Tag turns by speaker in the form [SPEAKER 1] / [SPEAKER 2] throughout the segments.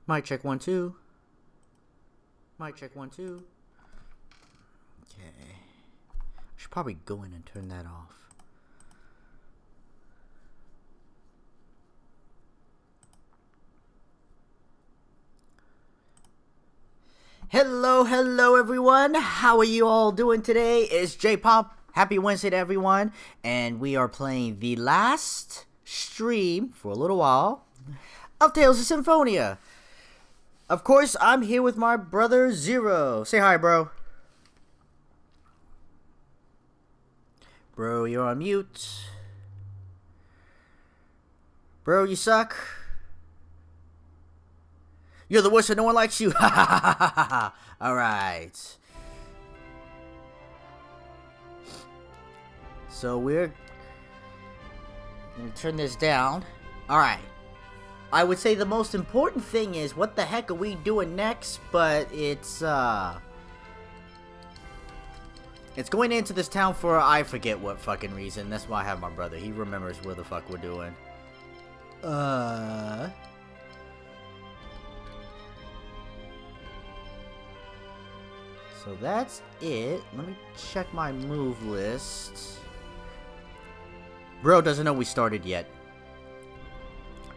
[SPEAKER 1] Mic check 1 2. Mic check 1 2. Okay. I should probably go in and turn that off. Hello everyone. How are you all doing today? It's J-Pop. Happy Wednesday to everyone. And we are playing the last stream for a little while of Tales of Symphonia. Of course, I'm here with my brother Zero. Say hi, bro. Bro, you're on mute. Bro, you suck. You're the worst and no one likes you. Ha ha ha ha ha. Alright. So we're gonna turn this down. Alright. I would say the most important thing is what the heck are we doing next, but it's going into this town for I forget what fucking reason. That's why I have my brother. He remembers where the fuck we're doing. So that's it. Let me check my move list. Bro doesn't know we started yet.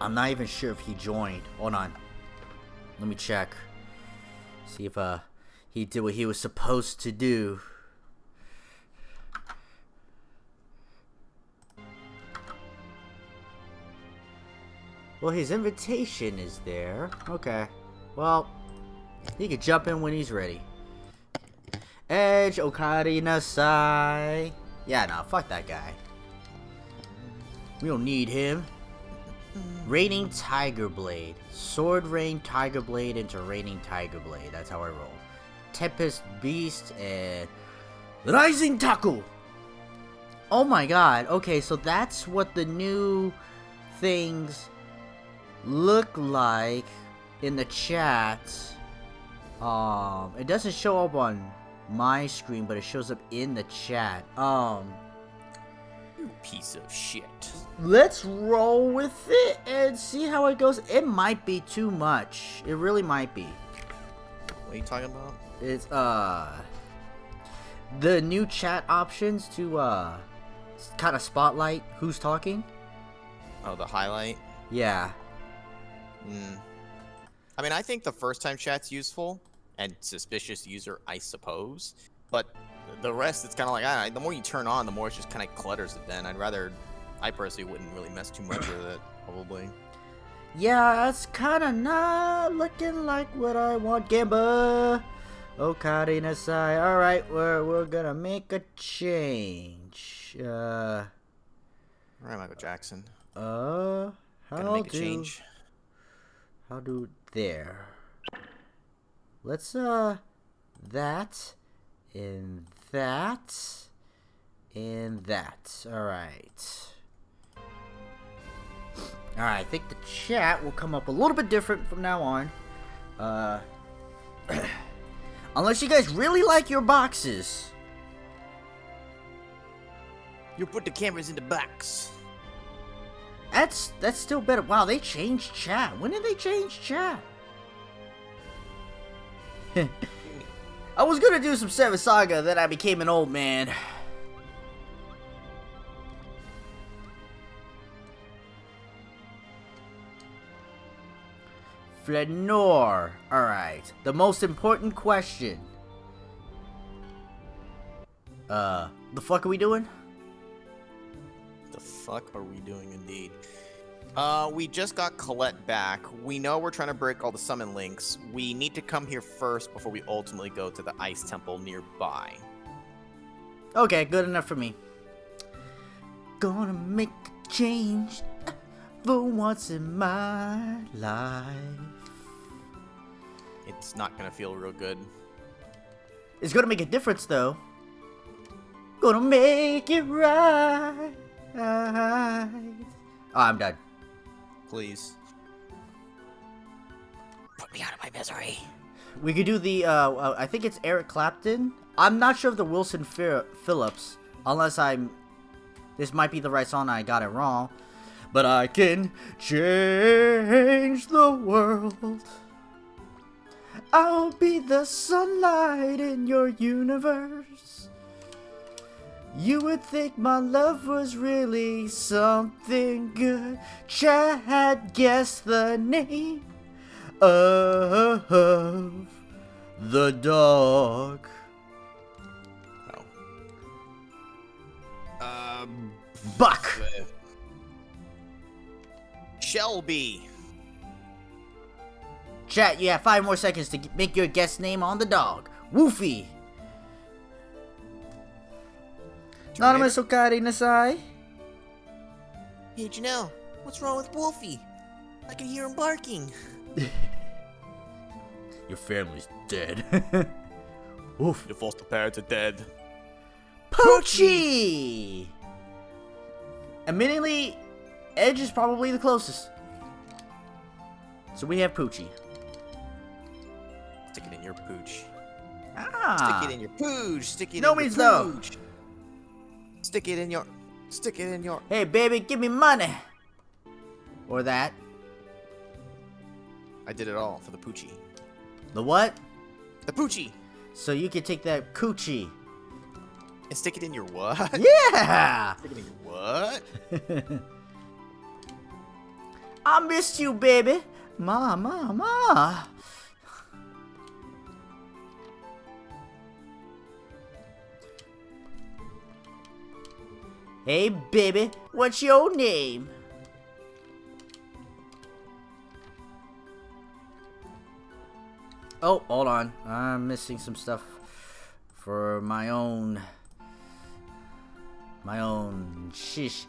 [SPEAKER 1] I'm not even sure if he joined. Hold on. Let me check. See if he did what he was supposed to do. Well, his invitation is there. Okay. Well, he can jump in when he's ready. Edge Okari Nasai. Yeah, nah, fuck that guy. We don't need him. Raining Tiger Blade. Sword Rain Tiger Blade into Raining Tiger Blade. That's how I roll. Tempest Beast and Rising Taku. Oh my god. Okay, so that's what the new things look like in the chat. It doesn't show up on my screen, but it shows up in the chat.
[SPEAKER 2] You piece of shit.
[SPEAKER 1] Let's roll with it and see how it goes. It might be too much. It really might be.
[SPEAKER 2] What are you talking about?
[SPEAKER 1] It's the new chat options to kind of spotlight who's talking.
[SPEAKER 2] Oh, the highlight?
[SPEAKER 1] Yeah.
[SPEAKER 2] I mean, I think the first time chat's useful and suspicious user, I suppose. But the rest, it's kind of like, I don't know, the more you turn on, the more it just kind of clutters it then. I personally wouldn't really mess too much with it, probably.
[SPEAKER 1] Yeah, that's kind of not looking like what I want. Gamba. Okari Nasai. Alright, we're gonna make a change.
[SPEAKER 2] Alright, Michael Jackson.
[SPEAKER 1] How
[SPEAKER 2] make a change.
[SPEAKER 1] How do there? Let's that and that and that. Alright. Alright, I think the chat will come up a little bit different from now on. Unless you guys really like your boxes.
[SPEAKER 2] You put the cameras in the box.
[SPEAKER 1] That's still better. Wow, they changed chat. When did they change chat? I was gonna do some Seven Saga, then I became an old man. Flenor. Alright. The most important question. The fuck are we doing?
[SPEAKER 2] The fuck are we doing indeed? We just got Colette back. We know we're trying to break all the summon links. We need to come here first before we ultimately go to the ice temple nearby.
[SPEAKER 1] Okay, good enough for me. Gonna make a change for once in my life.
[SPEAKER 2] It's not gonna feel real good.
[SPEAKER 1] It's gonna make a difference though. Gonna make it right. Oh, I'm done.
[SPEAKER 2] Please. Put me out of my misery.
[SPEAKER 1] We could do the, I think it's Eric Clapton. I'm not sure of the Wilson Phillips, unless this might be the right song, I got it wrong. But I can change the world. I'll be the sunlight in your universe. You would think my love was really something good. Chad, guess the name of the dog.
[SPEAKER 2] Oh.
[SPEAKER 1] Buck.
[SPEAKER 2] Shelby.
[SPEAKER 1] Chat, you have 5 more seconds to make your guess name on the dog. Woofy. Anonymous Okari Nasai.
[SPEAKER 2] Hey Janelle, what's wrong with Wolfie? I can hear him barking.
[SPEAKER 1] Your family's dead. Oof.
[SPEAKER 2] Your foster parents are dead.
[SPEAKER 1] Poochie! Admittedly, Edge is probably the closest. So we have Poochie.
[SPEAKER 2] Stick it in your pooch.
[SPEAKER 1] Ah.
[SPEAKER 2] Stick it in your pooch. Stick it in
[SPEAKER 1] No
[SPEAKER 2] your
[SPEAKER 1] means no.
[SPEAKER 2] pooch. Stick it in your. Stick it in your.
[SPEAKER 1] Hey, baby, give me money. Or that.
[SPEAKER 2] I did it all for the poochie.
[SPEAKER 1] The what?
[SPEAKER 2] The poochie.
[SPEAKER 1] So you can take that coochie.
[SPEAKER 2] And stick it in your what?
[SPEAKER 1] Yeah!
[SPEAKER 2] Stick it in your what?
[SPEAKER 1] I missed you, baby. Ma. Hey, baby, what's your name? Oh, hold on. I'm missing some stuff for my own shish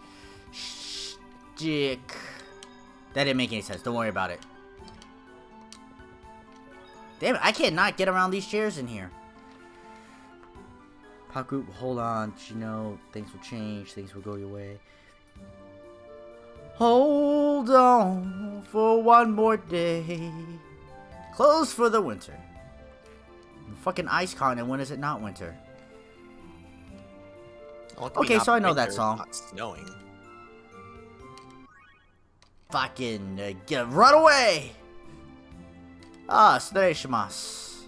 [SPEAKER 1] stick. That didn't make any sense. Don't worry about it. Damn it, I cannot get around these chairs in here. Pop group, hold on. You know, things will change. Things will go your way. Hold on for one more day. Closed for the winter. Fucking ice continent. When is it not winter?
[SPEAKER 2] Well,
[SPEAKER 1] Okay, so I know that
[SPEAKER 2] winter,
[SPEAKER 1] song.
[SPEAKER 2] Not snowing.
[SPEAKER 1] Fucking run away! Ah, shimasu.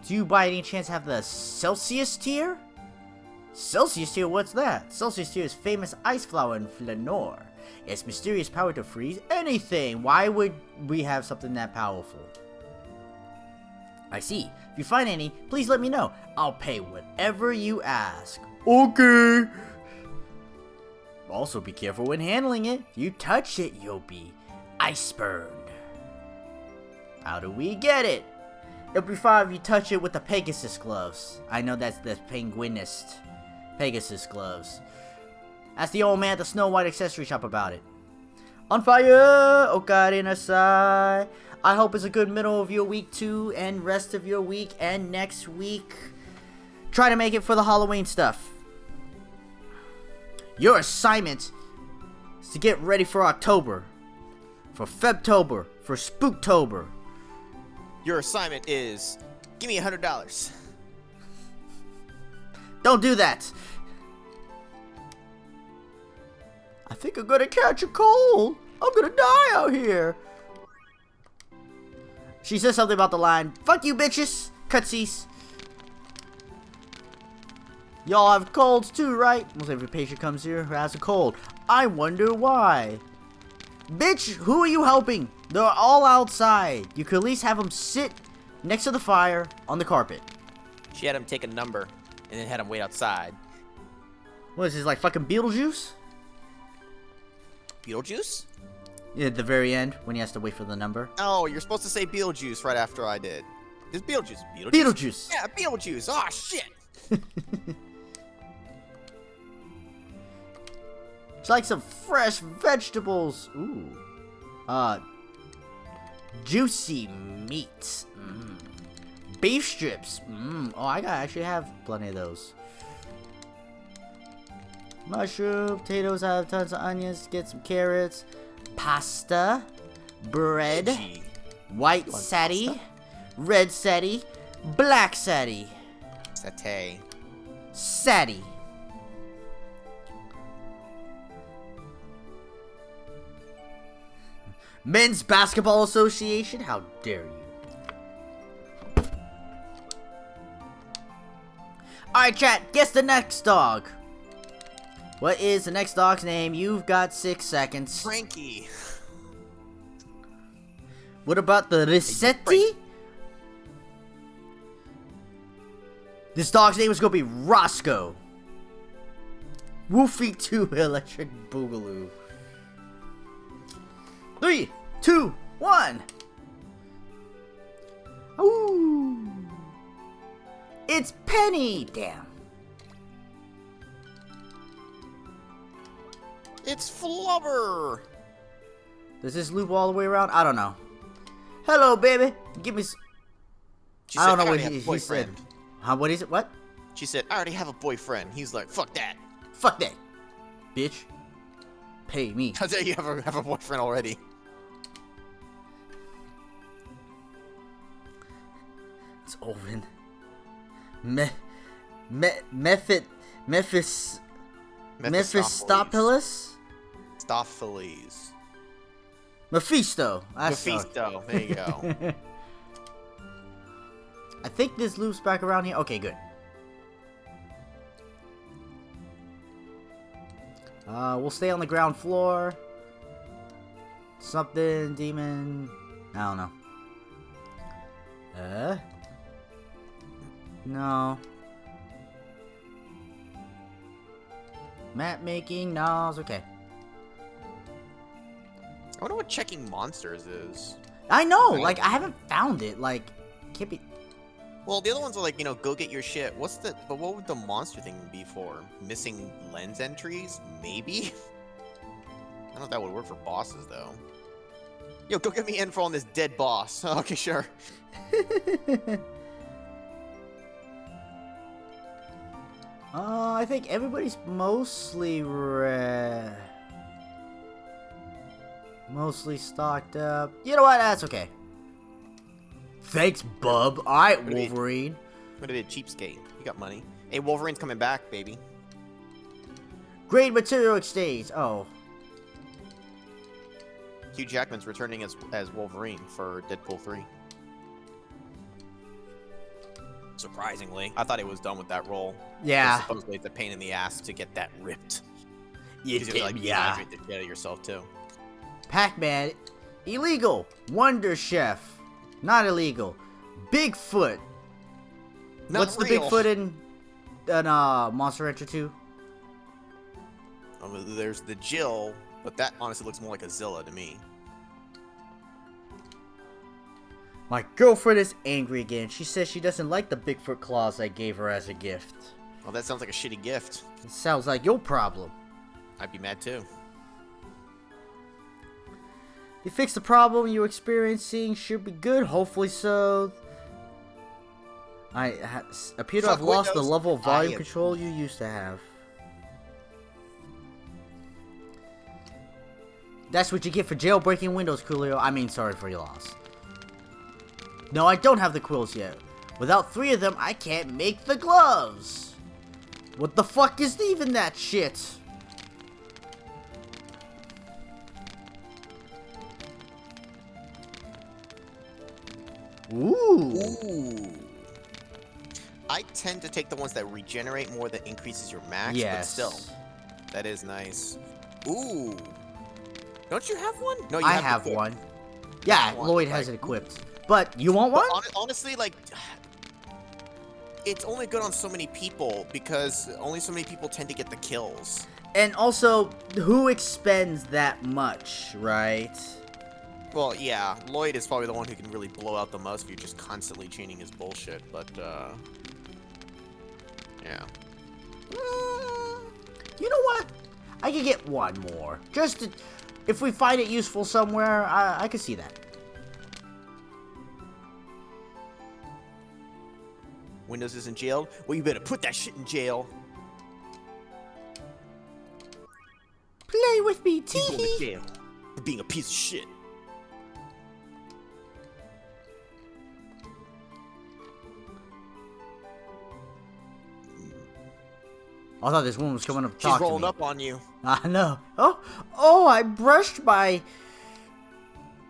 [SPEAKER 1] Do you by any chance have the Celsius tier? Celsius tier, what's that? Celsius tier is famous ice flower in Flanor. Its mysterious power to freeze anything. Why would we have something that powerful? I see. If you find any, please let me know. I'll pay whatever you ask. Okay. Also, be careful when handling it. If you touch it, you'll be ice burned. How do we get it? It'll be fine if you touch it with the Pegasus gloves. I know that's the penguinist. Pegasus gloves. Ask the old man at the Snow White accessory shop about it. On fire! Okari Nasai. I hope it's a good middle of your week too, and rest of your week, and next week. Try to make it for the Halloween stuff. Your assignment is to get ready for October. For Febtober. For Spooktober.
[SPEAKER 2] Your assignment is give me $100.
[SPEAKER 1] Don't do that. I think I'm gonna catch a cold. I'm gonna die out here. She says something about the line, fuck you bitches. Cutsies. Y'all have colds too, right? Most every patient comes here who has a cold. I wonder why. Bitch, who are you helping? They're all outside. You could at least have them sit next to the fire on the carpet.
[SPEAKER 2] She had him take a number and then had him wait outside.
[SPEAKER 1] What is this, like fucking Beetlejuice?
[SPEAKER 2] Beetlejuice?
[SPEAKER 1] Yeah, at the very end, when he has to wait for the number.
[SPEAKER 2] Oh, you're supposed to say Beetlejuice right after I did. It's Beetlejuice.
[SPEAKER 1] Beetlejuice.
[SPEAKER 2] Yeah, Beetlejuice. Oh, shit.
[SPEAKER 1] It's like some fresh vegetables. Ooh. Juicy meat. Beef strips. Oh, I actually have plenty of those. Mushroom, potatoes, I have tons of onions. Get some carrots. Pasta. Bread.
[SPEAKER 2] Gee.
[SPEAKER 1] White satay. Red satay. Black satay.
[SPEAKER 2] Satay.
[SPEAKER 1] Satay. Men's Basketball Association? How dare you? Alright, chat, guess the next dog. What is the next dog's name? You've got 6 seconds.
[SPEAKER 2] Frankie.
[SPEAKER 1] What about the Rossetti? This dog's name is gonna be Roscoe. Woofy 2 Electric Boogaloo. 3, 2, 1. Ooh. It's Penny. Damn.
[SPEAKER 2] It's Flubber.
[SPEAKER 1] Does this loop all the way around? I don't know. Hello, baby. Give me.
[SPEAKER 2] She
[SPEAKER 1] I
[SPEAKER 2] said,
[SPEAKER 1] don't know what
[SPEAKER 2] already have a
[SPEAKER 1] he said.
[SPEAKER 2] boyfriend."
[SPEAKER 1] Huh? What is it? What?
[SPEAKER 2] She said, I already have a boyfriend. He's like, fuck that.
[SPEAKER 1] Fuck that, bitch. Pay me.
[SPEAKER 2] How dare you have a boyfriend already?
[SPEAKER 1] It's Oven. Mephistopheles?
[SPEAKER 2] Mephistopheles.
[SPEAKER 1] Mephisto.
[SPEAKER 2] Mephisto. There you go.
[SPEAKER 1] I think this loops back around here. Okay, good. We'll stay on the ground floor. Something, demon. I don't know. No. Map making, no, it's okay.
[SPEAKER 2] I wonder what checking monsters is.
[SPEAKER 1] I know, like, I haven't found it. Like, can't be.
[SPEAKER 2] Well, the other ones are like, you know, go get your shit. But what would the monster thing be for? Missing lens entries? Maybe? I don't know if that would work for bosses, though. Yo, go get me info on this dead boss. Okay, sure.
[SPEAKER 1] I think everybody's mostly mostly stocked up. You know what? That's okay. Thanks, bub. Alright, Wolverine.
[SPEAKER 2] What did it, cheapskate? You got money. Hey, Wolverine's coming back, baby.
[SPEAKER 1] Great material exchange. Oh.
[SPEAKER 2] Hugh Jackman's returning as Wolverine for Deadpool 3. Surprisingly, I thought he was done with that role.
[SPEAKER 1] Yeah.
[SPEAKER 2] Supposedly it's a pain in the ass to get that ripped.
[SPEAKER 1] You
[SPEAKER 2] did,
[SPEAKER 1] like, yeah.
[SPEAKER 2] You the shit out of yourself too.
[SPEAKER 1] Pac-Man, illegal. Wonder Chef, not illegal. Bigfoot.
[SPEAKER 2] Not
[SPEAKER 1] What's
[SPEAKER 2] real.
[SPEAKER 1] the Bigfoot in Monster Rancher 2?
[SPEAKER 2] There's the Jill, but that honestly looks more like a Zilla to me.
[SPEAKER 1] My girlfriend is angry again. She says she doesn't like the Bigfoot claws I gave her as a gift.
[SPEAKER 2] Well, that sounds like a shitty gift.
[SPEAKER 1] It sounds like your problem.
[SPEAKER 2] I'd be mad too.
[SPEAKER 1] You fix the problem you're experiencing, should be good, hopefully so. I appear to have lost the level of volume control you used to have. That's what you get for jailbreaking Windows, Coolio. I mean, sorry for your loss. No, I don't have the quills yet. Without 3 of them, I can't make the gloves. What the fuck is even that shit? Ooh.
[SPEAKER 2] I tend to take the ones that regenerate more than increases your max, but still. That is nice. Ooh. Don't you have one? No, you
[SPEAKER 1] I have one. Yeah, Lloyd has it equipped. But you want one?
[SPEAKER 2] Honestly, like, it's only good on so many people because only so many people tend to get the kills.
[SPEAKER 1] And also, who expends that much, right?
[SPEAKER 2] Well, yeah, Lloyd is probably the one who can really blow out the most if you're just constantly chaining his bullshit, but, yeah.
[SPEAKER 1] You know what? I could get one more. Just to, if we find it useful somewhere, I could see that.
[SPEAKER 2] Windows isn't jailed? Well, you better put that shit in jail.
[SPEAKER 1] Play with me,
[SPEAKER 2] You're going to
[SPEAKER 1] tee.
[SPEAKER 2] jail for being a piece of shit.
[SPEAKER 1] I thought this woman was coming up to talk to me.
[SPEAKER 2] She's rolling up on you.
[SPEAKER 1] I know. Oh! I brushed my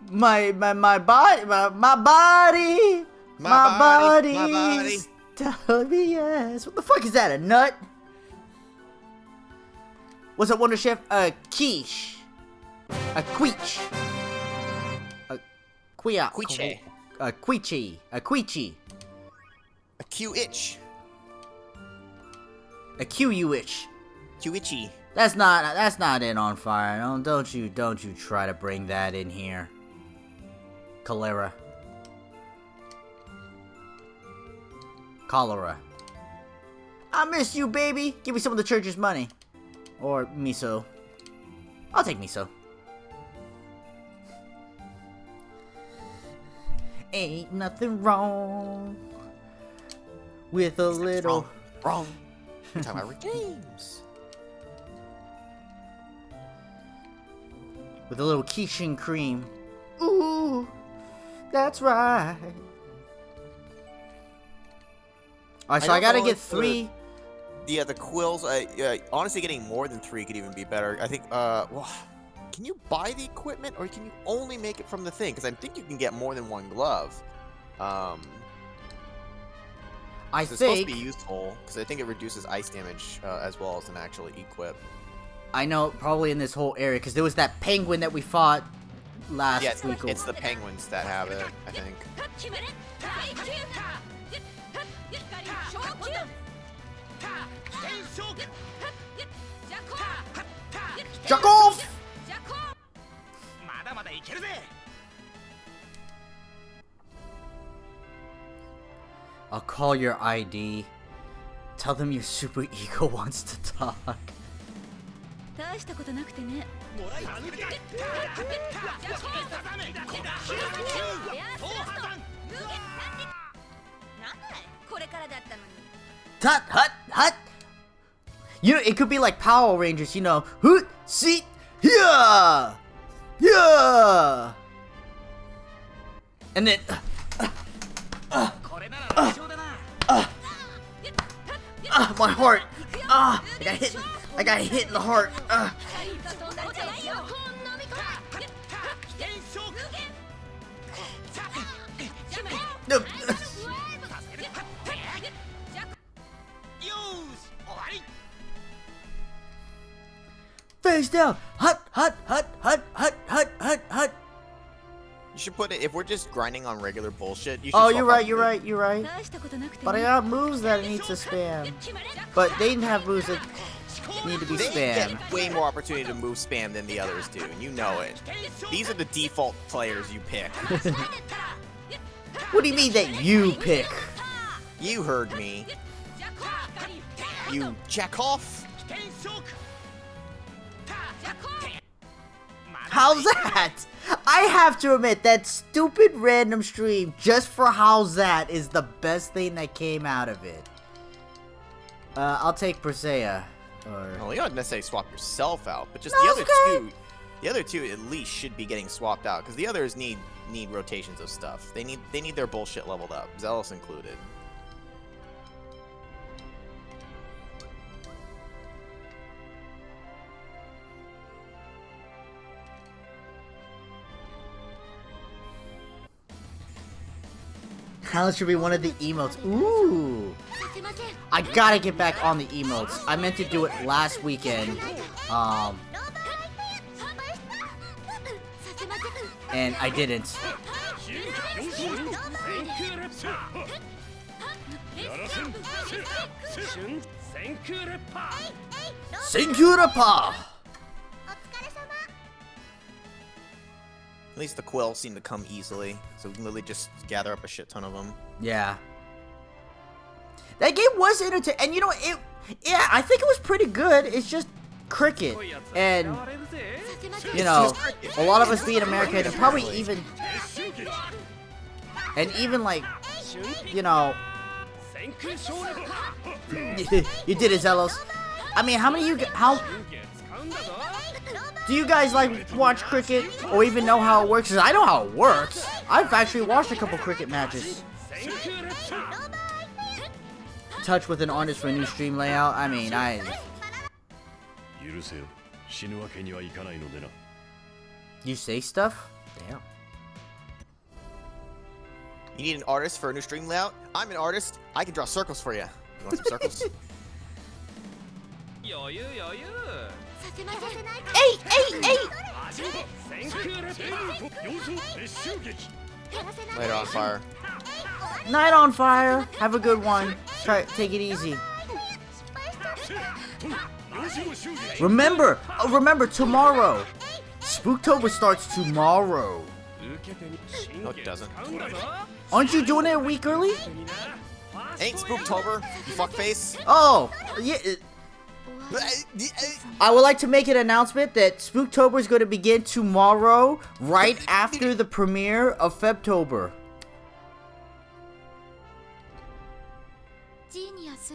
[SPEAKER 1] body. My body. Tell me yes. What the fuck is that? A nut? What's up, Wonder Chef? A quiche. A queech. A quia.
[SPEAKER 2] Quiche.
[SPEAKER 1] A queechy. A queechy.
[SPEAKER 2] A Q-itch.
[SPEAKER 1] A Q-U-itch.
[SPEAKER 2] Q-itchy.
[SPEAKER 1] That's not it on fire. Don't you try to bring that in here. Cholera. I miss you, baby. Give me some of the church's money. Or miso. I'll take miso. Ain't nothing wrong with a little...
[SPEAKER 2] Wrong. You're talking about James.
[SPEAKER 1] With a little quiche and cream. Ooh, that's right. Alright, so I gotta get 3.
[SPEAKER 2] Yeah, the quills. Honestly, getting more than 3 could even be better. I think. Well, can you buy the equipment, or can you only make it from the thing? Because I think you can get more than 1 glove.
[SPEAKER 1] I
[SPEAKER 2] it's
[SPEAKER 1] think
[SPEAKER 2] supposed to be useful because I think it reduces ice damage as well as an actual equip.
[SPEAKER 1] I know, probably in this whole area, because there was that penguin that we fought last week.
[SPEAKER 2] It's the penguins that have it, I think.
[SPEAKER 1] Jack off! I'll call your ID. Tell them your super ego wants to talk. Hut, hut, hut! You know, it could be like Power Rangers, you know. Hoot, seat, yeah! Yeah! And then... my heart! I got hit in the heart! Face down! Hut, hut, hut, hut, hut, hut, hut, hut!
[SPEAKER 2] You should put it, if we're just grinding on regular bullshit, you should
[SPEAKER 1] Oh,
[SPEAKER 2] swap
[SPEAKER 1] you're
[SPEAKER 2] out
[SPEAKER 1] right, you're right, you're right. But I got moves that I need to spam. But they didn't have moves that need to be
[SPEAKER 2] They
[SPEAKER 1] spammed.
[SPEAKER 2] get way more opportunity to move spam than the others do, and you know it. These are the default players you pick.
[SPEAKER 1] What do you mean that you pick?
[SPEAKER 2] You heard me. You jack off.
[SPEAKER 1] How's that? I have to admit, that stupid random stream just for how's that is the best thing that came out of it. I'll take Persea.
[SPEAKER 2] Well, you don't necessarily swap yourself out, but just
[SPEAKER 1] No,
[SPEAKER 2] the other two at least should be getting swapped out, because the others need rotations of stuff. They need their bullshit leveled up, Zealous included.
[SPEAKER 1] How should be one of the emotes? Ooh! I gotta get back on the emotes. I meant to do it last weekend. And I didn't. Senkurapa!
[SPEAKER 2] At least the quills seem to come easily, so we can literally just gather up a shit ton of them.
[SPEAKER 1] Yeah. That game was entertaining, and you know, yeah, I think it was pretty good. It's just cricket, and you know, a lot of us being American, and probably even like, you know, you did it, Zelos. I mean, how do you guys like watch cricket or even know how it works? 'Cause I know how it works. I've actually watched a couple cricket matches. Touch with an artist for a new stream layout. I mean, you say stuff? Damn.
[SPEAKER 2] You need an artist for a new stream layout? I'm an artist. I can draw circles for you. You want some circles? Later on fire.
[SPEAKER 1] Night on fire. Have a good one. Take it easy. Remember, remember tomorrow. Spooktober starts tomorrow.
[SPEAKER 2] No, it doesn't.
[SPEAKER 1] Aren't you doing it a week early?
[SPEAKER 2] Ain't Spooktober, you fuckface.
[SPEAKER 1] Oh, yeah. I would like to make an announcement that Spooktober is going to begin tomorrow, right after the premiere of Febtober.
[SPEAKER 3] Genius.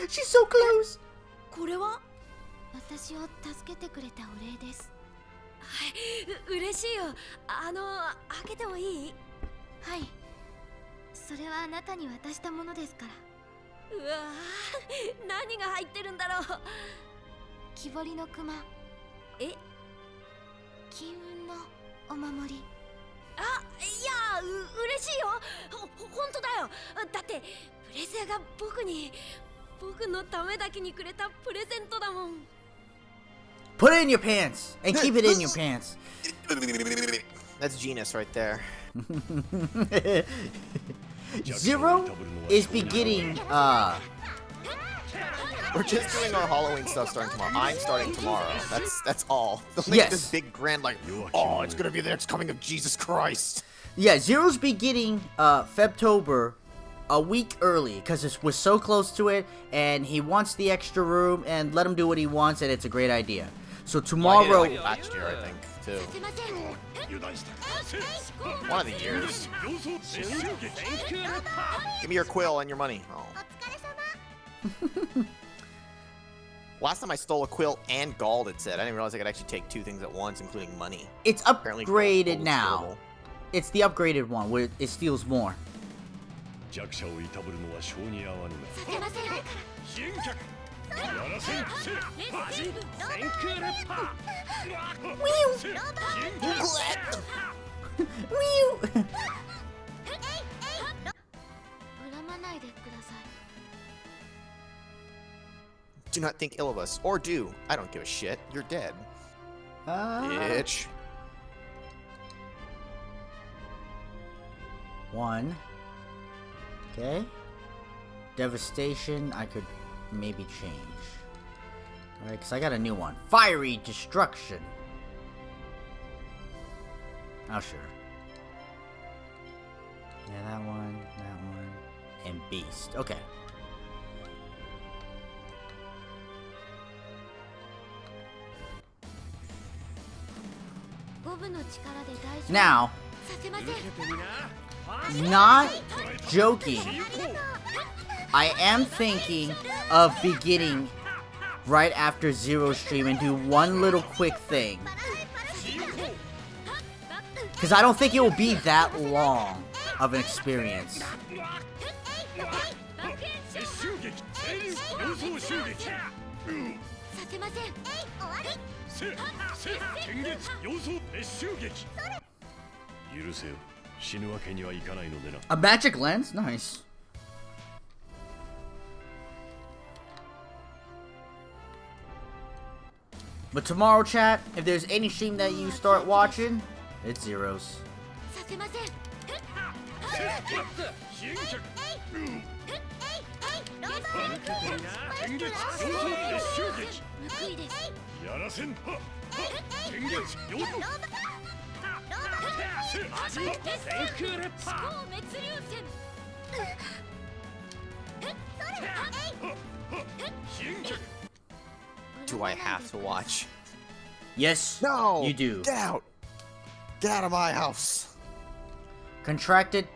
[SPEAKER 1] She's so close.
[SPEAKER 3] これは私を助けてくれたお礼です。はい、嬉しいよ。開けてもいい？はい。それはあなたに渡したものですから。うわー、何が入ってるんだろう。木彫りの熊。え？金運のお守り。あ、いや、嬉しいよ。本当だよ。だってプレゼが僕のためだけにくれたプレゼントだもん。
[SPEAKER 1] Put it in your pants and keep it in your pants.
[SPEAKER 2] That's genius right there.
[SPEAKER 1] Zero is beginning.
[SPEAKER 2] We're just doing our Halloween stuff starting tomorrow. I'm starting tomorrow. That's all. Don't make this big grand like, oh, it's gonna be the next coming of Jesus Christ.
[SPEAKER 1] Yeah, Zero's beginning Febtober a week early because we're so close to it, and he wants the extra room, and let him do what he wants, and it's a great idea. So tomorrow,
[SPEAKER 2] well, I did it, like, last year, I think, too. One of the years. Give me your quill and your money. Oh. Last time I stole a quill and gold, it said. I didn't realize I could actually take two things at once, including money.
[SPEAKER 1] It's upgraded now. It's the upgraded one where it steals more.
[SPEAKER 2] Do not think ill of us, or do. I don't give a shit. You're dead. Bitch.
[SPEAKER 1] 1. Okay. Devastation, I could maybe change. Alright, because I got a new one. Fiery Destruction. Oh, sure. Yeah, that one, and Beast. Okay. Now, not joking, I am thinking of beginning right after Zero stream and do one little quick thing. Because I don't think it will be that long of an experience. A magic lens? Nice. But tomorrow, chat, if there's any stream that you start watching, it's Zero's.
[SPEAKER 2] Do I have to watch?
[SPEAKER 1] Yes,
[SPEAKER 2] no,
[SPEAKER 1] you do.
[SPEAKER 2] Get out! Get out of my house!
[SPEAKER 1] Contracted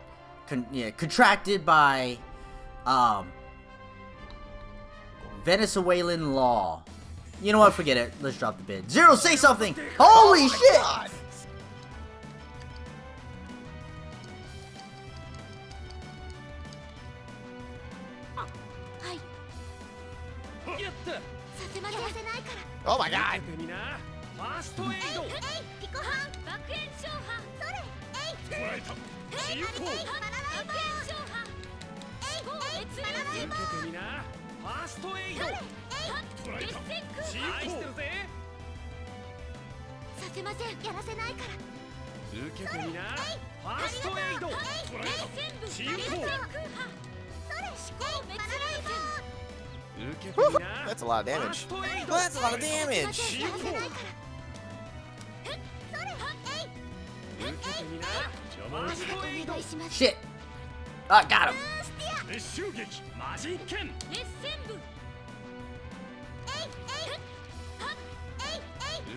[SPEAKER 1] by, Venezuelan law. You know what? Forget it. Let's drop the bid. Zero, say something! Holy shit!
[SPEAKER 2] God. Oh my god!
[SPEAKER 4] ファーストエイド。
[SPEAKER 3] ピコハン爆炎消波それ
[SPEAKER 4] 捕らえた。治癒行。
[SPEAKER 3] 爆炎消波思考滅
[SPEAKER 4] 受けてみな。ファーストエイド。捕らえた。治癒行。愛してるぜ。
[SPEAKER 3] させませんやらせないから
[SPEAKER 4] 受けてみな。ファーストエイド。捕らえた。治癒行。受けてみな。
[SPEAKER 2] That's a lot of
[SPEAKER 4] ファー
[SPEAKER 2] damage.
[SPEAKER 4] ストエイド。
[SPEAKER 2] That's a lot of damage.
[SPEAKER 4] 治癒行。受けてみな。ファーストエイド。
[SPEAKER 1] Shit! I got him!
[SPEAKER 4] 熱襲撃。魔人剣。
[SPEAKER 3] 熱戦部
[SPEAKER 4] 受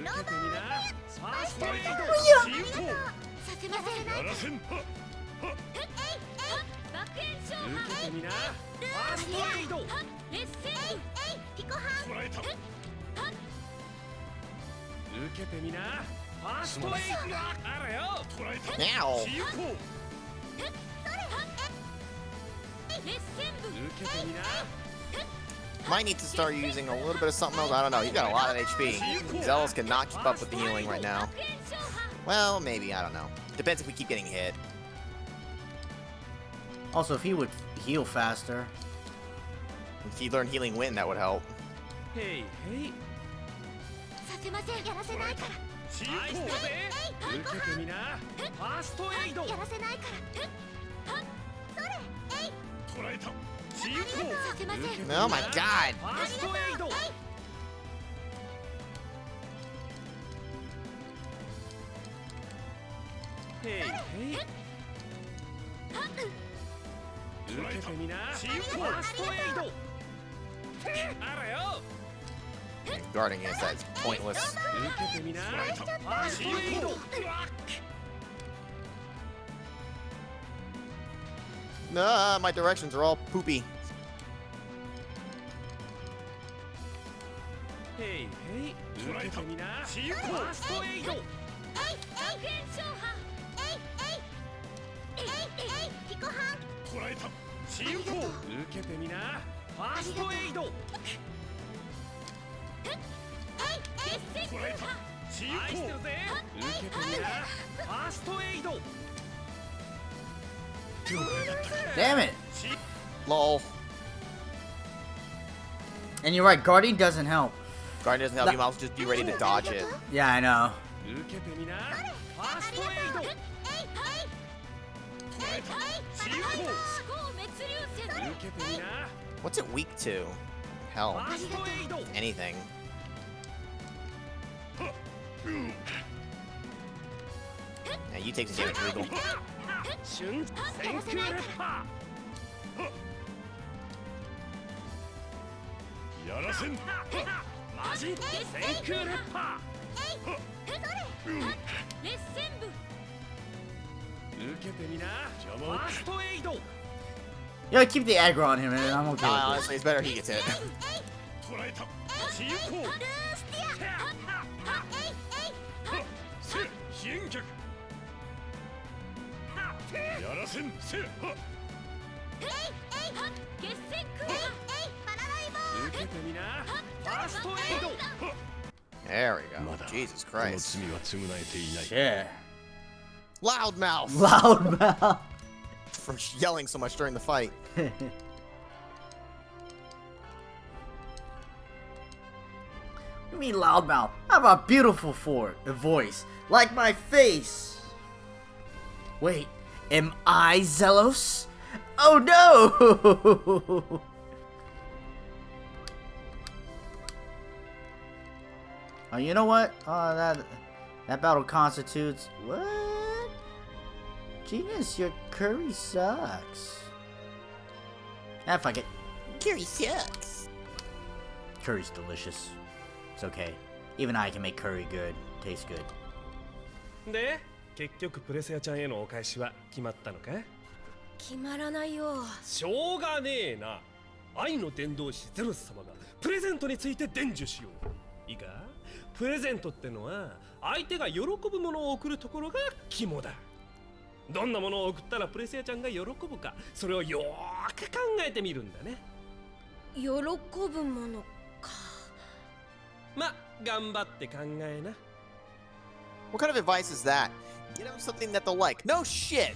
[SPEAKER 4] けてみな。ファーストエイド。治癒行。
[SPEAKER 3] させません
[SPEAKER 4] やらせん。はっ
[SPEAKER 3] 爆炎消波
[SPEAKER 4] 受けてみな。ファーストエイド。
[SPEAKER 3] 熱戦部ピコハン
[SPEAKER 4] 捕らえた。受けてみな。ファーストエイド。あれよ。捕らえた。
[SPEAKER 2] Now.
[SPEAKER 4] 治癒行。
[SPEAKER 3] 熱戦部
[SPEAKER 4] 受けてみな。
[SPEAKER 2] Might need to start using a little bit of something else. I don't know. He's got a lot of HP. Zealous cannot keep up with the healing right now.
[SPEAKER 3] 爆炎消波
[SPEAKER 2] Well, maybe. I don't know. Depends if we keep getting hit.
[SPEAKER 1] Also, if he would heal faster.
[SPEAKER 2] If you learn Healing Wind, that would help.
[SPEAKER 4] へいへい。
[SPEAKER 3] させませんやらせないから
[SPEAKER 4] 治癒行だぜ。受けてみな。ファーストエイド。
[SPEAKER 3] やらせないから
[SPEAKER 4] 捕らえた。治癒行。
[SPEAKER 3] させません
[SPEAKER 2] Oh my god.
[SPEAKER 4] ファーストエイド。へいへい。受けてみな。ファーストエイド。あらよ。
[SPEAKER 2] Guarding against that is pointless.
[SPEAKER 4] 受けてみな。ファーストエイド。
[SPEAKER 2] Nah, my directions are all poopy.
[SPEAKER 4] へいへい。受けてみな。ファーストエイド。
[SPEAKER 3] 爆炎消波ピコハン
[SPEAKER 4] 捕らえた。治癒行。受けてみな。ファーストエイド。
[SPEAKER 3] 熱戦
[SPEAKER 4] 捕らえた。治癒行。愛してるぜ。受けてみな。ファーストエイド。
[SPEAKER 1] Damn it!
[SPEAKER 2] Lol.
[SPEAKER 1] And you're right, guarding doesn't help.
[SPEAKER 2] Guardian doesn't help. You might as well just be ready to dodge it.
[SPEAKER 1] Yeah, I know.
[SPEAKER 4] 受けてみな。ファーストエイド。捕らえた。治癒行。
[SPEAKER 3] 思考滅流線
[SPEAKER 4] 受けてみな。
[SPEAKER 2] What's it weak to?
[SPEAKER 4] フ
[SPEAKER 2] Hell,
[SPEAKER 4] ァーストエイド。
[SPEAKER 2] anything. Yeah, you take some damage, Regal.
[SPEAKER 4] 瞬先空レッパー。やらせん。マジ先空レッパ
[SPEAKER 3] 熱戦部
[SPEAKER 4] ー。受けてみな。ファーストエイド。
[SPEAKER 1] You gotta keep the aggro on him, and I'm okay with this.
[SPEAKER 2] Honestly, it's better he gets hit.
[SPEAKER 4] 捕らえた。治癒行。せ飛燕脚。やらせんせ。
[SPEAKER 3] 決戦空波バナナイボ
[SPEAKER 4] 受けてみな。ファーストエイド。
[SPEAKER 2] There we go. Jesus
[SPEAKER 4] この
[SPEAKER 2] Christ.
[SPEAKER 4] 罪は償えていない。
[SPEAKER 1] Yeah.
[SPEAKER 2] Loudmouth
[SPEAKER 1] Loudmouth.
[SPEAKER 2] for yelling so much during the fight.
[SPEAKER 1] You mean loudmouth? I have a beautiful voice, like my face. Wait, am I Zelos? Oh no! Oh, you know what? That battle constitutes what? Genius, your curry sucks. Ah, fuck it.
[SPEAKER 2] Curry sucks.
[SPEAKER 1] Curry's delicious. It's okay. Even I can make curry good. Tastes good.
[SPEAKER 4] で、結局プレセアちゃんへのお返しは決まったのか？
[SPEAKER 3] 決まらないよ
[SPEAKER 4] しょうがねえな。愛の伝道師ゼロス様がプレゼントについて伝授しよう。いいか？プレゼントってのは相手が喜ぶものを送るところが肝だ。どんなものを送ったらプレセアちゃんが喜ぶか、それをよーく考えてみるんだね。
[SPEAKER 3] 喜ぶものか
[SPEAKER 4] ま、頑張って考えな。
[SPEAKER 2] What kind of advice is that? Get them something that they'll like. No shit!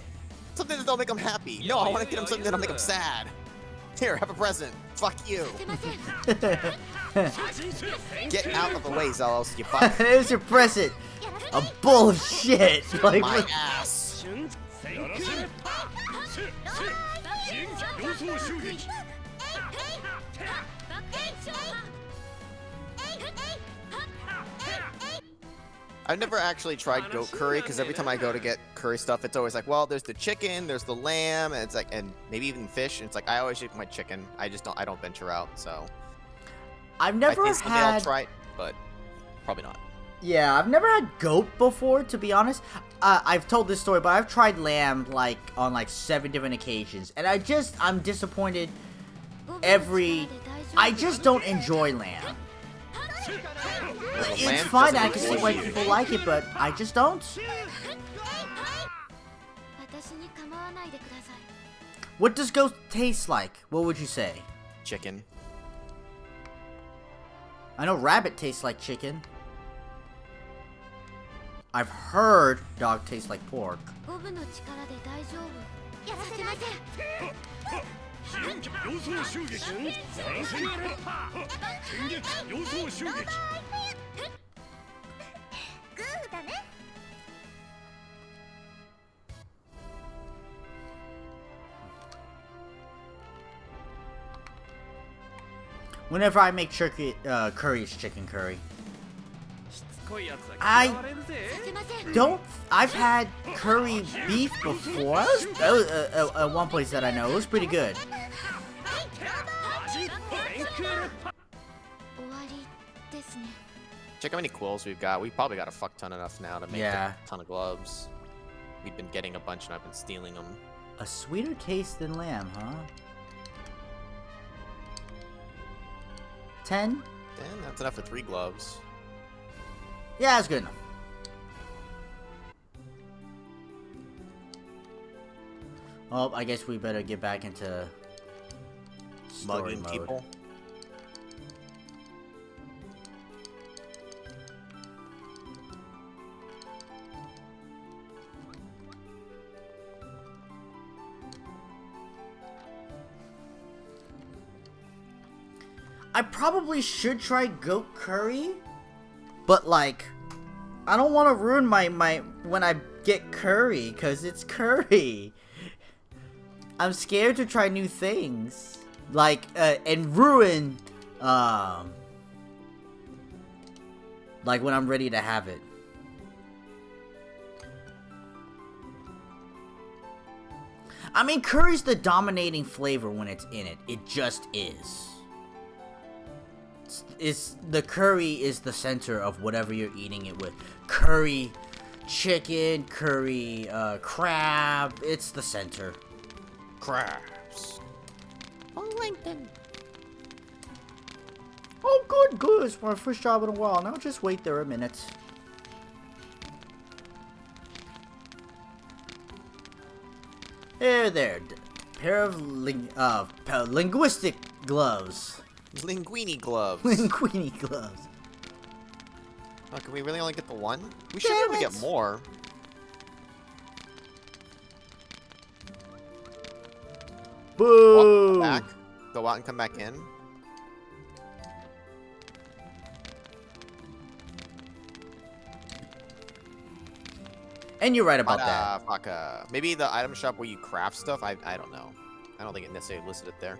[SPEAKER 2] Something that they'll make them happy. No, I want to get them something that'll make them sad. Here, have a present. Fuck you.
[SPEAKER 3] すいません
[SPEAKER 2] Get out of the way, Zelos, you fuck.
[SPEAKER 1] There's your present. A bowl of shit. Like,
[SPEAKER 2] My ass.
[SPEAKER 4] やらせせ新規様相襲撃
[SPEAKER 2] I've never actually tried goat curry because every time I go to get curry stuff, it's always like, well, there's the chicken, there's the lamb, and it's like, and maybe even fish. And it's like I always eat my chicken. I don't venture out. So
[SPEAKER 1] I've never
[SPEAKER 2] I think someday I'll
[SPEAKER 1] had.
[SPEAKER 2] try it, but probably not.
[SPEAKER 1] Yeah, I've never had goat before, to be honest. I've told this story, but I've tried lamb like on like 7 different occasions, and I'm disappointed every. I just don't enjoy lamb. It's
[SPEAKER 2] lamb
[SPEAKER 1] fine,
[SPEAKER 2] doesn't
[SPEAKER 1] I can see
[SPEAKER 2] annoy
[SPEAKER 1] why
[SPEAKER 2] you.
[SPEAKER 1] people like it, but I just don't.
[SPEAKER 3] 私に構わないでください
[SPEAKER 1] What does goat taste like? What would you say?
[SPEAKER 2] Chicken.
[SPEAKER 1] I know rabbit tastes like chicken. I've heard dog tastes like pork.
[SPEAKER 3] ボブの力で大丈夫やらせません
[SPEAKER 4] 新規様相襲撃やらせ戦撃様相襲撃
[SPEAKER 3] グーだね
[SPEAKER 1] Whenever I make turkey, curry, it's chicken curry.
[SPEAKER 4] しつこいやつは
[SPEAKER 1] I
[SPEAKER 4] 嫌われるぜ
[SPEAKER 3] させません
[SPEAKER 1] don't. I've had curry beef before. At one place that I know, it was pretty good.
[SPEAKER 4] 味天空
[SPEAKER 3] 終わりですね
[SPEAKER 2] Check how many quills we've got. We've probably got a fuck ton enough now to make
[SPEAKER 1] Yeah.
[SPEAKER 2] a ton of gloves. We've been getting a bunch and I've been stealing them.
[SPEAKER 1] A sweeter taste than lamb, huh? 10?
[SPEAKER 2] Damn, that's enough for 3 gloves.
[SPEAKER 1] Yeah, that's good enough. Oh, I guess we better get back into story
[SPEAKER 2] Mugging
[SPEAKER 1] mode.
[SPEAKER 2] people.
[SPEAKER 1] I probably should try goat curry, but like, I don't want to ruin my when I get curry, cause it's curry. I'm scared to try new things, like and ruin, like when I'm ready to have it. I mean, curry's the dominating flavor when it's in it. It just is. The curry is the center of whatever you're eating it with. Curry chicken, curry crab, it's the center.
[SPEAKER 2] Crabs.
[SPEAKER 1] Oh, good, good. It's my first job in a while. Now just wait there a minute. There. Pair of linguistic gloves.
[SPEAKER 2] Linguini gloves.
[SPEAKER 1] Linguini gloves.
[SPEAKER 2] Oh, can we really only get the one? We should be
[SPEAKER 1] Damn
[SPEAKER 2] able to
[SPEAKER 1] it.
[SPEAKER 2] get more.
[SPEAKER 1] Boo!
[SPEAKER 2] Back. Go out and come back in.
[SPEAKER 1] And you're right about that.
[SPEAKER 2] Fuck, maybe the item shop where you craft stuff? I don't know. I don't think it necessarily listed it there.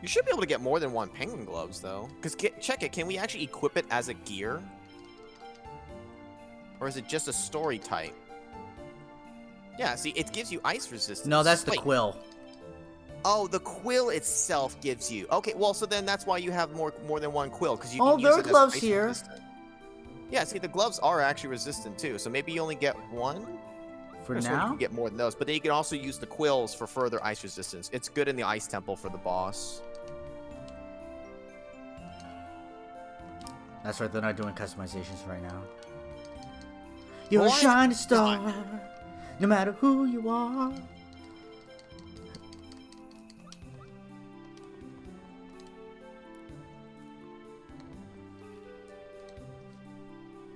[SPEAKER 2] You should be able to get more than 1 penguin gloves, though. Because, check it, can we actually equip it as a gear? Or is it just a story type? Yeah, see, it gives you ice resistance.
[SPEAKER 1] No, that's the
[SPEAKER 2] Wait.
[SPEAKER 1] quill.
[SPEAKER 2] Oh, the quill itself gives you. Okay, well, so then that's why you have more than 1 quill, because you
[SPEAKER 1] Oh,
[SPEAKER 2] can
[SPEAKER 1] there
[SPEAKER 2] use
[SPEAKER 1] are
[SPEAKER 2] it as
[SPEAKER 1] gloves
[SPEAKER 2] ice
[SPEAKER 1] here.
[SPEAKER 2] resistant. Yeah, see, the gloves are actually resistant, too. So maybe you only get 1?
[SPEAKER 1] For
[SPEAKER 2] Or so you
[SPEAKER 1] now?
[SPEAKER 2] can get more than those, but then you can also use the quills for further ice resistance. It's good in the ice temple for the boss.
[SPEAKER 1] That's right, they're not doing customizations right now. You're
[SPEAKER 2] What?
[SPEAKER 1] a shining star, no matter who you are.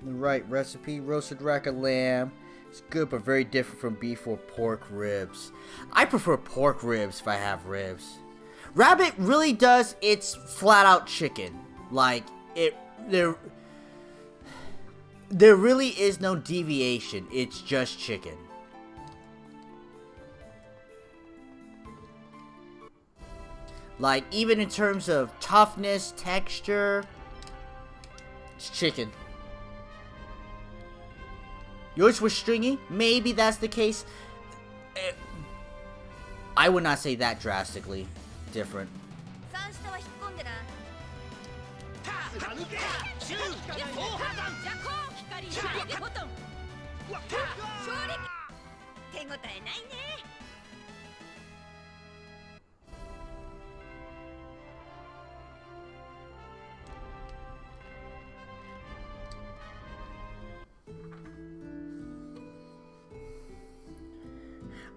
[SPEAKER 1] The right recipe, roasted rack of lamb. It's good, but very different from beef or pork ribs. I prefer pork ribs if I have ribs. Rabbit really does, it's flat out chicken. Like, there really is no deviation. It's just chicken. Like, even in terms of toughness, texture, it's chicken. Yours was stringy? Maybe that's the case. I would not say that drastically different.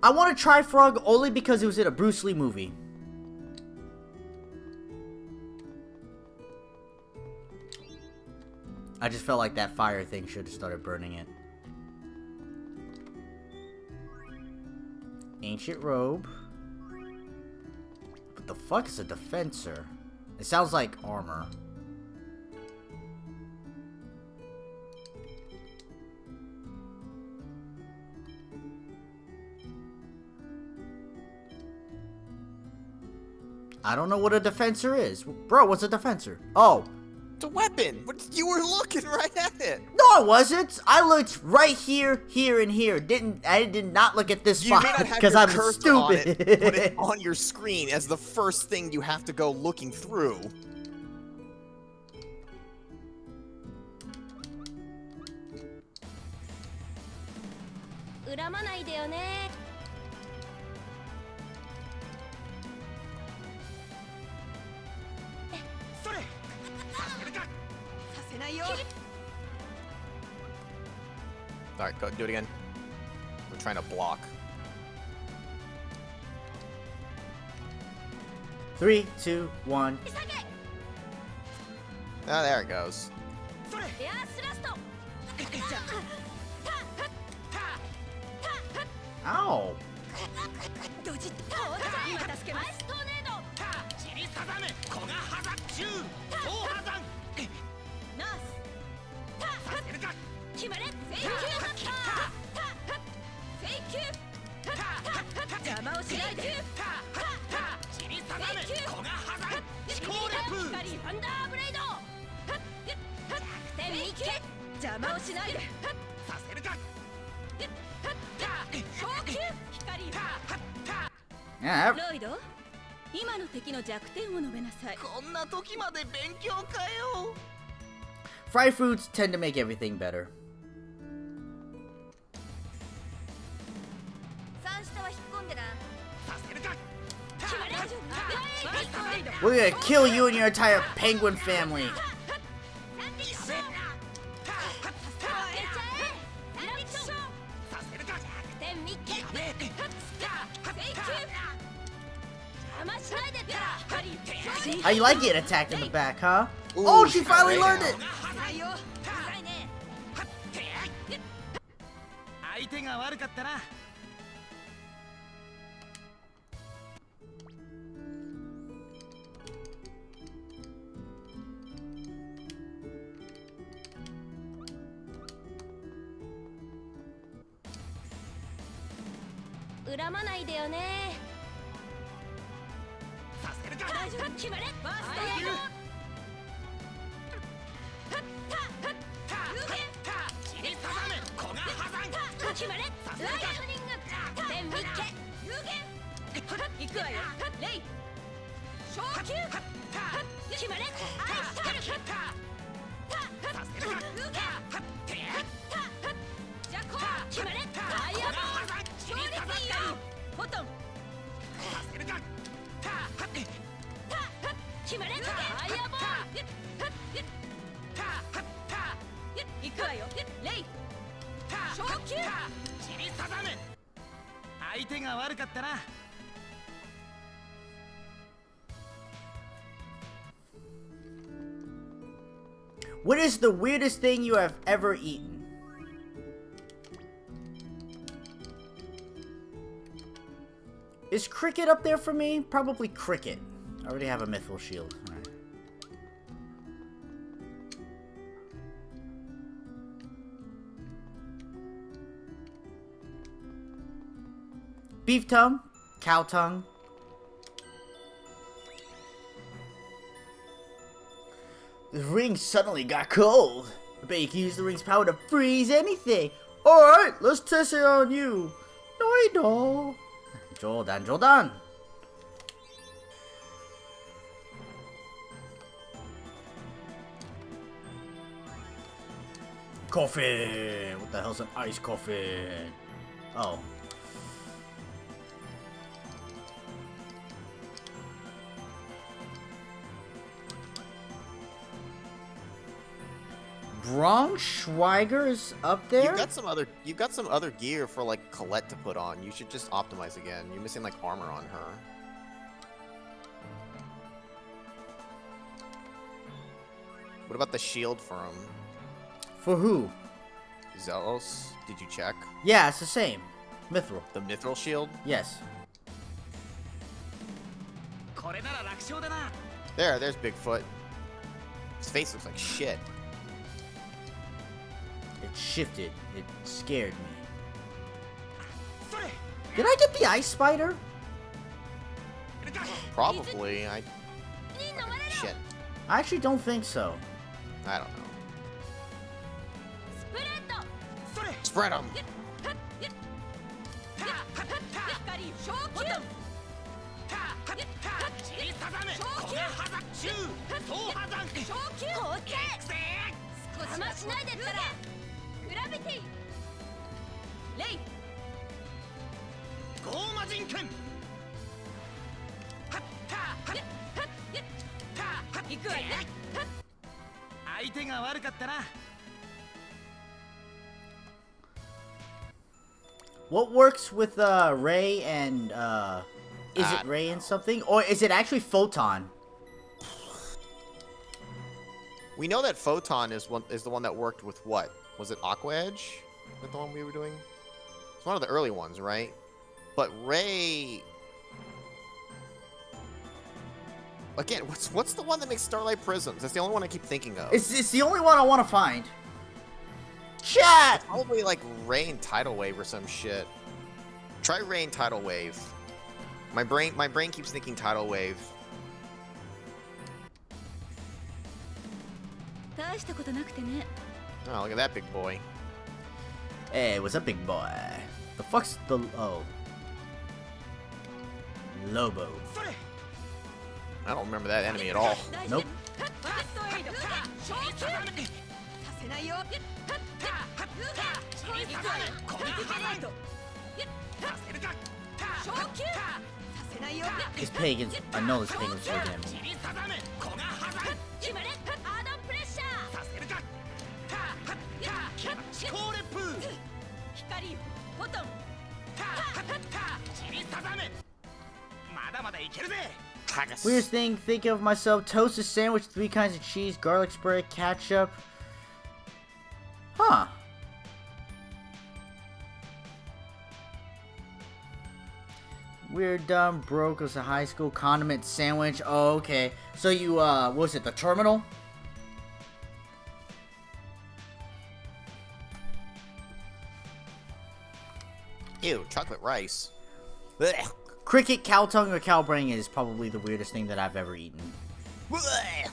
[SPEAKER 1] I want to try Frog only because it was in a Bruce Lee movie. I just felt like that fire thing should have started burning it. Ancient robe. What the fuck is a defensor? It sounds like armor. I don't know what a defensor is. Bro, what's a defensor? Oh.
[SPEAKER 2] It's a weapon. You were looking right at it.
[SPEAKER 1] No, I wasn't. I looked right here, here, and here. I did not look at this
[SPEAKER 2] You may
[SPEAKER 1] spot
[SPEAKER 2] not have
[SPEAKER 1] because
[SPEAKER 2] your
[SPEAKER 1] I'm
[SPEAKER 2] cursor
[SPEAKER 1] stupid.
[SPEAKER 2] on it, put it on your screen as the first thing you have to go looking through. Alright, go do it again. We're trying to block.
[SPEAKER 1] 3, 2, 1.
[SPEAKER 2] Ah, there it goes.
[SPEAKER 1] Ow. Yeah, fried foods tend to make everything better. We're gonna kill you and your entire penguin family. How you like getting attacked in the back, huh?
[SPEAKER 2] Ooh,
[SPEAKER 1] Oh, she finally
[SPEAKER 2] right
[SPEAKER 1] learned it! What is the weirdest thing you have ever eaten? Is cricket up there for me? Probably cricket. I already have a mithril shield. All right. Beef tongue, cow tongue. The ring suddenly got cold. I bet you can use the ring's power to freeze anything. Alright, let's test it on you. No. Jordan. Coffin. What the hell's an ice coffin? Oh. Braunschweiger is up there?
[SPEAKER 2] You've got some other gear for like Colette to put on. You should just optimize again. You're missing like armor on her. What about the shield for him?
[SPEAKER 1] For who?
[SPEAKER 2] Zelos? Did you check?
[SPEAKER 1] Yeah, it's the same. Mithril.
[SPEAKER 2] The mithril shield?
[SPEAKER 1] Yes.
[SPEAKER 2] There's Bigfoot. His face looks like shit.
[SPEAKER 1] It shifted. It scared me. Did I get the ice spider?
[SPEAKER 2] Probably. Shit.
[SPEAKER 1] I actually don't think so.
[SPEAKER 2] I don't know. Spread them.
[SPEAKER 1] What works with Ray and is it Ray and something, or is it actually Photon?
[SPEAKER 2] We know that Photon is the one that worked with what? Was it Aqua Edge? Is that the one we were doing? It's one of the early ones, right? But Ray. Again, what's the one that makes Starlight Prisms? That's the only one I keep thinking of.
[SPEAKER 1] It's the only one I want to find. Chat!
[SPEAKER 2] Probably like Ray and Tidal Wave or some shit. Try Ray and Tidal Wave. My brain keeps thinking Tidal Wave. Oh, look at that big boy.
[SPEAKER 1] Hey, what's up, big boy? The fuck's the Lobo?
[SPEAKER 2] I don't remember that enemy at all.
[SPEAKER 1] Nope. This pagans, I know this pagan's so damn mean. Weirdest thing, think of myself, toasted sandwich, 3 kinds of cheese, garlic spray, ketchup. Huh. Weird, dumb, broke was a high school condiment sandwich. Oh, okay. So you, what was it, the terminal?
[SPEAKER 2] Ew, chocolate rice. Blech.
[SPEAKER 1] Cricket, cow tongue, or cow brain is probably the weirdest thing that I've ever eaten.
[SPEAKER 2] Blech.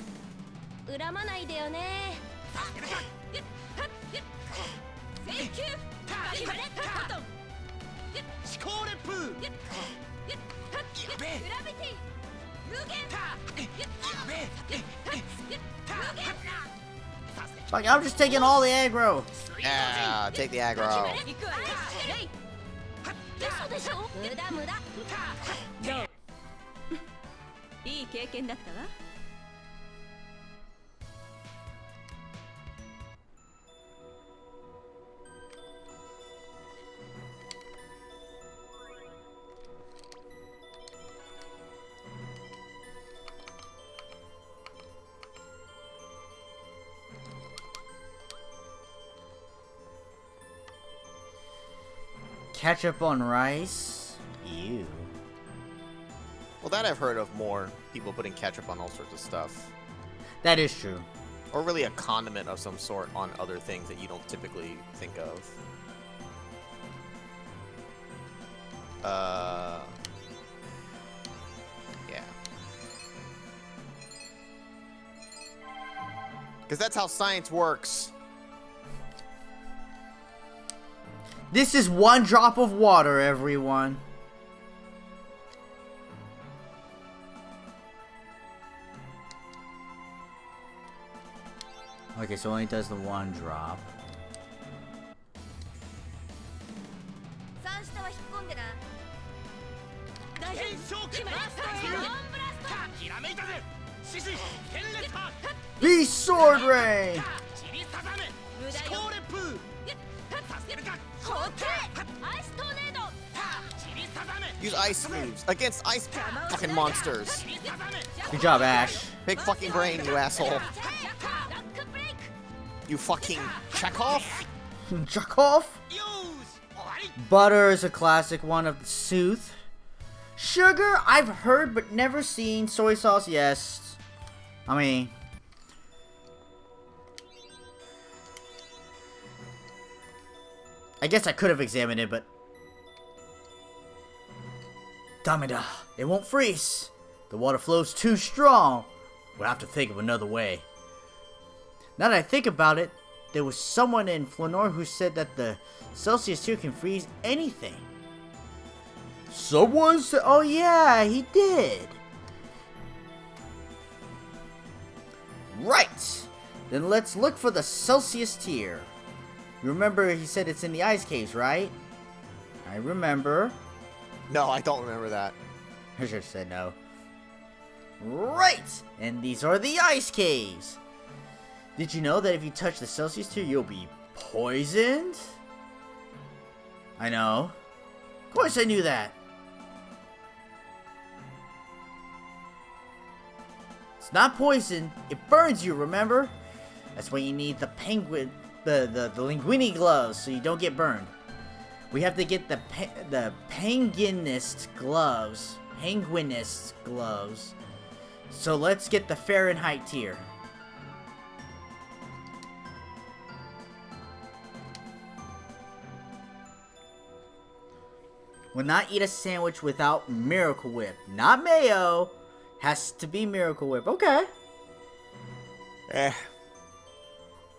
[SPEAKER 1] Like, I'm just taking all the aggro.
[SPEAKER 2] Yeah, take the aggro.
[SPEAKER 3] いい経験だったわ。
[SPEAKER 1] Ketchup on rice? Ew.
[SPEAKER 2] Well, that I've heard of more. People putting ketchup on all sorts of stuff.
[SPEAKER 1] That is true.
[SPEAKER 2] Or really a condiment of some sort on other things that you don't typically think of. Yeah. Because that's how science works.
[SPEAKER 1] This is one drop of water, everyone. Okay, so it only does the one drop.
[SPEAKER 3] 三下は引っ込んでな大丈夫決まりひらめいたぜ獅子剣レッタ
[SPEAKER 1] Beast Sword Rain!
[SPEAKER 3] チリサザメ思考レプー助けるかホッケアイストーネードチリサザメ
[SPEAKER 2] Use ice moves against ice fucking monsters.
[SPEAKER 1] Good job, Ash.
[SPEAKER 2] Big fucking brain, you asshole. You fucking Chekhov?
[SPEAKER 1] Chekhov? Butter is a classic one of the Sooth. Sugar, I've heard but never seen. Soy sauce, yes. I mean... I guess I could have examined it, but... Damida, it won't freeze. The water flows too strong. We'll have to think of another way. Now that I think about it, there was someone in Flanor who said that the Celsius tier can freeze anything. Someone said, oh yeah, he did. Right. Then let's look for the Celsius tier. You remember he said it's in the ice caves, right? I remember.
[SPEAKER 2] No, I don't remember that.
[SPEAKER 1] I should have said no. Right! And these are the ice caves. Did you know that if you touch the Celsius tier, you'll be poisoned? I know. Of course I knew that. It's not poison. It burns you, remember? That's why you need the linguini gloves so you don't get burned. We have to get the penguinist gloves. Penguinist gloves. So let's get the Fahrenheit tier. Will not eat a sandwich without Miracle Whip. Not mayo. Has to be Miracle Whip. Okay.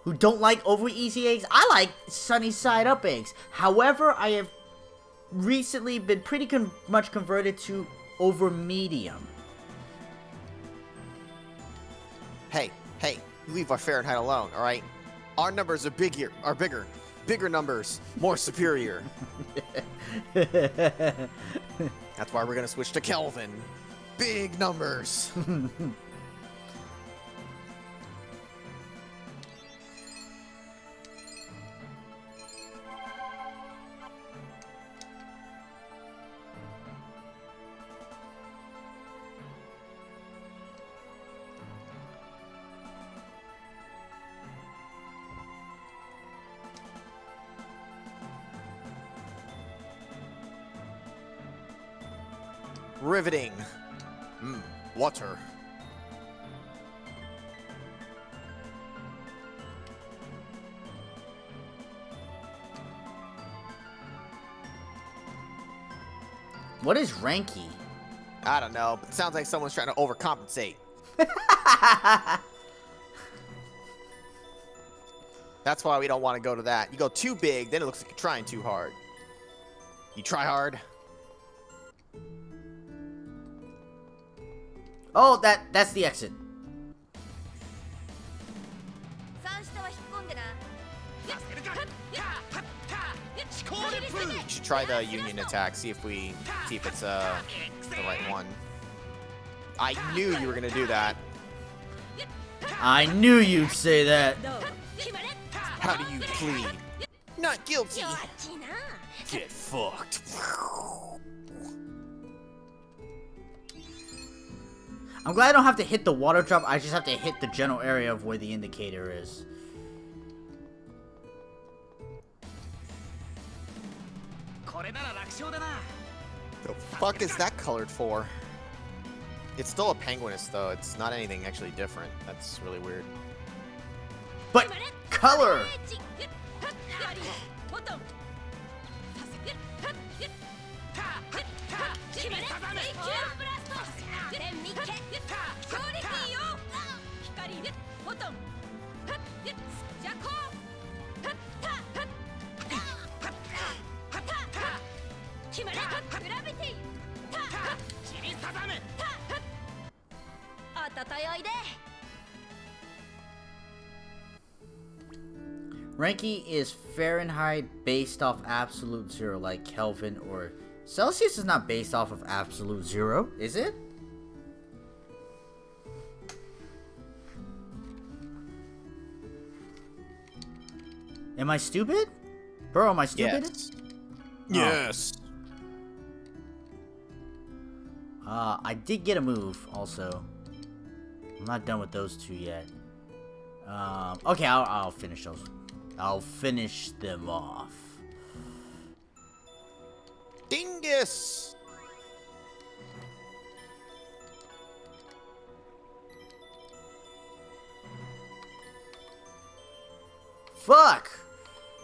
[SPEAKER 1] Who don't over easy eggs? I like sunny side up eggs. However, I have recently been pretty much converted to over medium.
[SPEAKER 2] Hey, you leave our Fahrenheit alone, all right? Our numbers are bigger. Bigger numbers, more superior. That's why we're gonna switch to Kelvin. Big numbers. Riveting. Water.
[SPEAKER 1] What is Ranky?
[SPEAKER 2] I don't know, but it sounds like someone's trying to overcompensate. That's why we don't want to go to that. You go too big, then it looks like you're trying too hard. You try hard.
[SPEAKER 1] Oh, that's the exit.
[SPEAKER 2] You should try the union attack, see if it's the right one. I knew you were gonna do that.
[SPEAKER 1] I knew you'd say that.
[SPEAKER 2] How do you plead? Not guilty. Get fucked.
[SPEAKER 1] I'm glad I don't have to hit the water drop, I just have to hit the general area of where the indicator is.
[SPEAKER 2] The fuck is that colored for? It's still a penguinist though. It's not anything actually different. That's really weird.
[SPEAKER 1] But color. Ranking is Fahrenheit based off absolute zero, like Kelvin, or Celsius is not based off of absolute zero, is it? Am I stupid? Bro, am I stupid?
[SPEAKER 2] Yes. Yes.
[SPEAKER 1] I did get a move, also. I'm not done with those two yet. Okay, I'll finish those. I'll finish them off.
[SPEAKER 2] Dingus!
[SPEAKER 1] Fuck!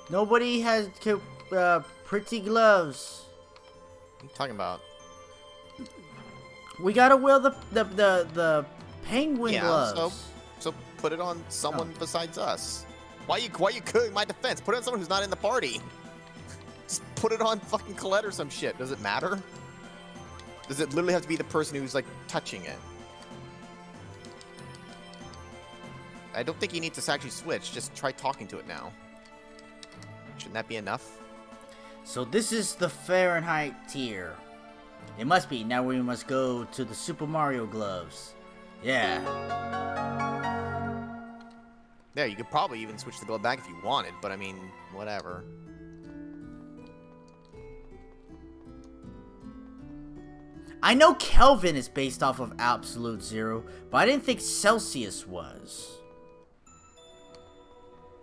[SPEAKER 1] Nobody has pretty gloves.
[SPEAKER 2] What are you talking about?
[SPEAKER 1] We gotta wear the penguin gloves.
[SPEAKER 2] So put it on someone besides us. Why you killing my defense? Put it on someone who's not in the party. Just put it on fucking Colette or some shit. Does it matter? Does it literally have to be the person who's like touching it? I don't think you need to actually switch. Just try talking to it now. Shouldn't that be enough?
[SPEAKER 1] So this is the Fahrenheit tier. It must be. Now we must go to the Super Mario gloves. Yeah.
[SPEAKER 2] Yeah, you could probably even switch the glove back if you wanted, but I mean, whatever.
[SPEAKER 1] I know Kelvin is based off of absolute zero, but I didn't think Celsius was.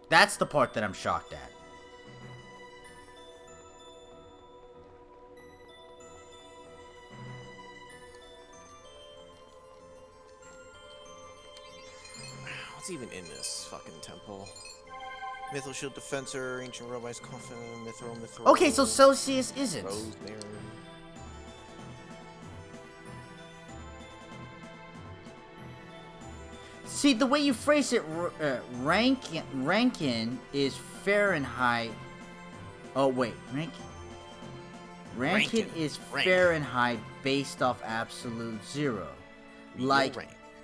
[SPEAKER 1] That's the part that I'm shocked at.
[SPEAKER 2] What's even in this fucking temple? Mythal Shield Defensor, Ancient Robot's Coffin, Mithril.
[SPEAKER 1] Okay, so Celsius isn't.
[SPEAKER 2] Rosemary.
[SPEAKER 1] See, the way you phrase it, Rankin is Fahrenheit. Oh, wait. Rankin is Fahrenheit based off absolute zero. Like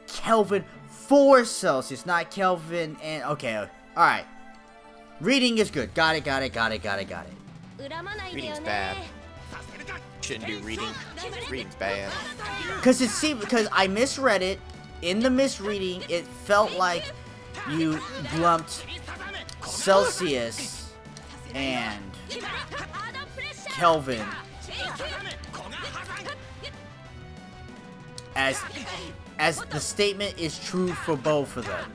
[SPEAKER 1] Kelvin for Celsius, not Kelvin and... Okay, alright. Reading is good. Got it.
[SPEAKER 2] Reading's bad. Shouldn't do reading. Reading's bad.
[SPEAKER 1] Because I misread it. In the misreading, it felt like you lumped Celsius and Kelvin as the statement is true for both of them.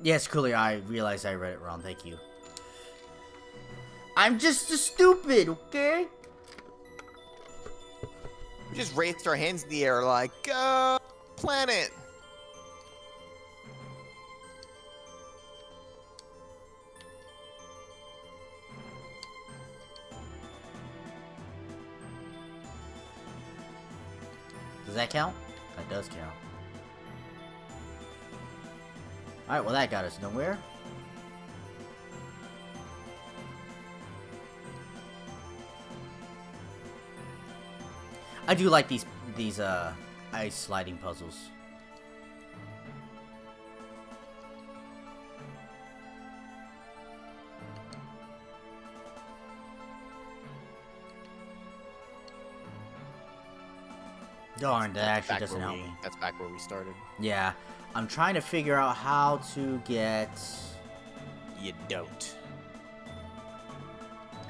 [SPEAKER 1] Yes, Cooley, I realized I read it wrong. Thank you. I'm just stupid, okay?
[SPEAKER 2] We just raised our hands in the air like, planet.
[SPEAKER 1] Does that count? That does count. Alright, well that got us nowhere. I do like these ice sliding puzzles. Darn, that actually doesn't help me.
[SPEAKER 2] That's back where we started.
[SPEAKER 1] Yeah, I'm trying to figure out how to get...
[SPEAKER 2] You don't.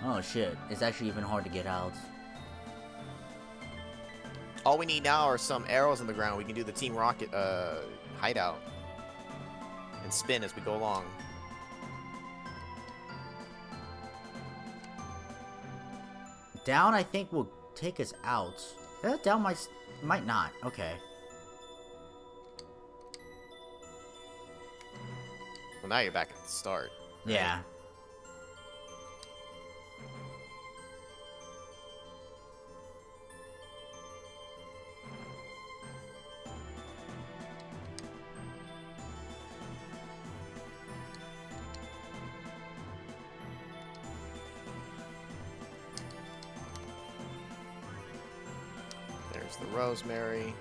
[SPEAKER 1] Oh shit, it's actually even hard to get out.
[SPEAKER 2] All we need now are some arrows on the ground. We can do the Team Rocket hideout and spin as we go along.
[SPEAKER 1] Down, I think, will take us out. Down might not. Okay.
[SPEAKER 2] Well, now you're back at the start. Right?
[SPEAKER 1] Yeah.
[SPEAKER 2] There's the rosemary.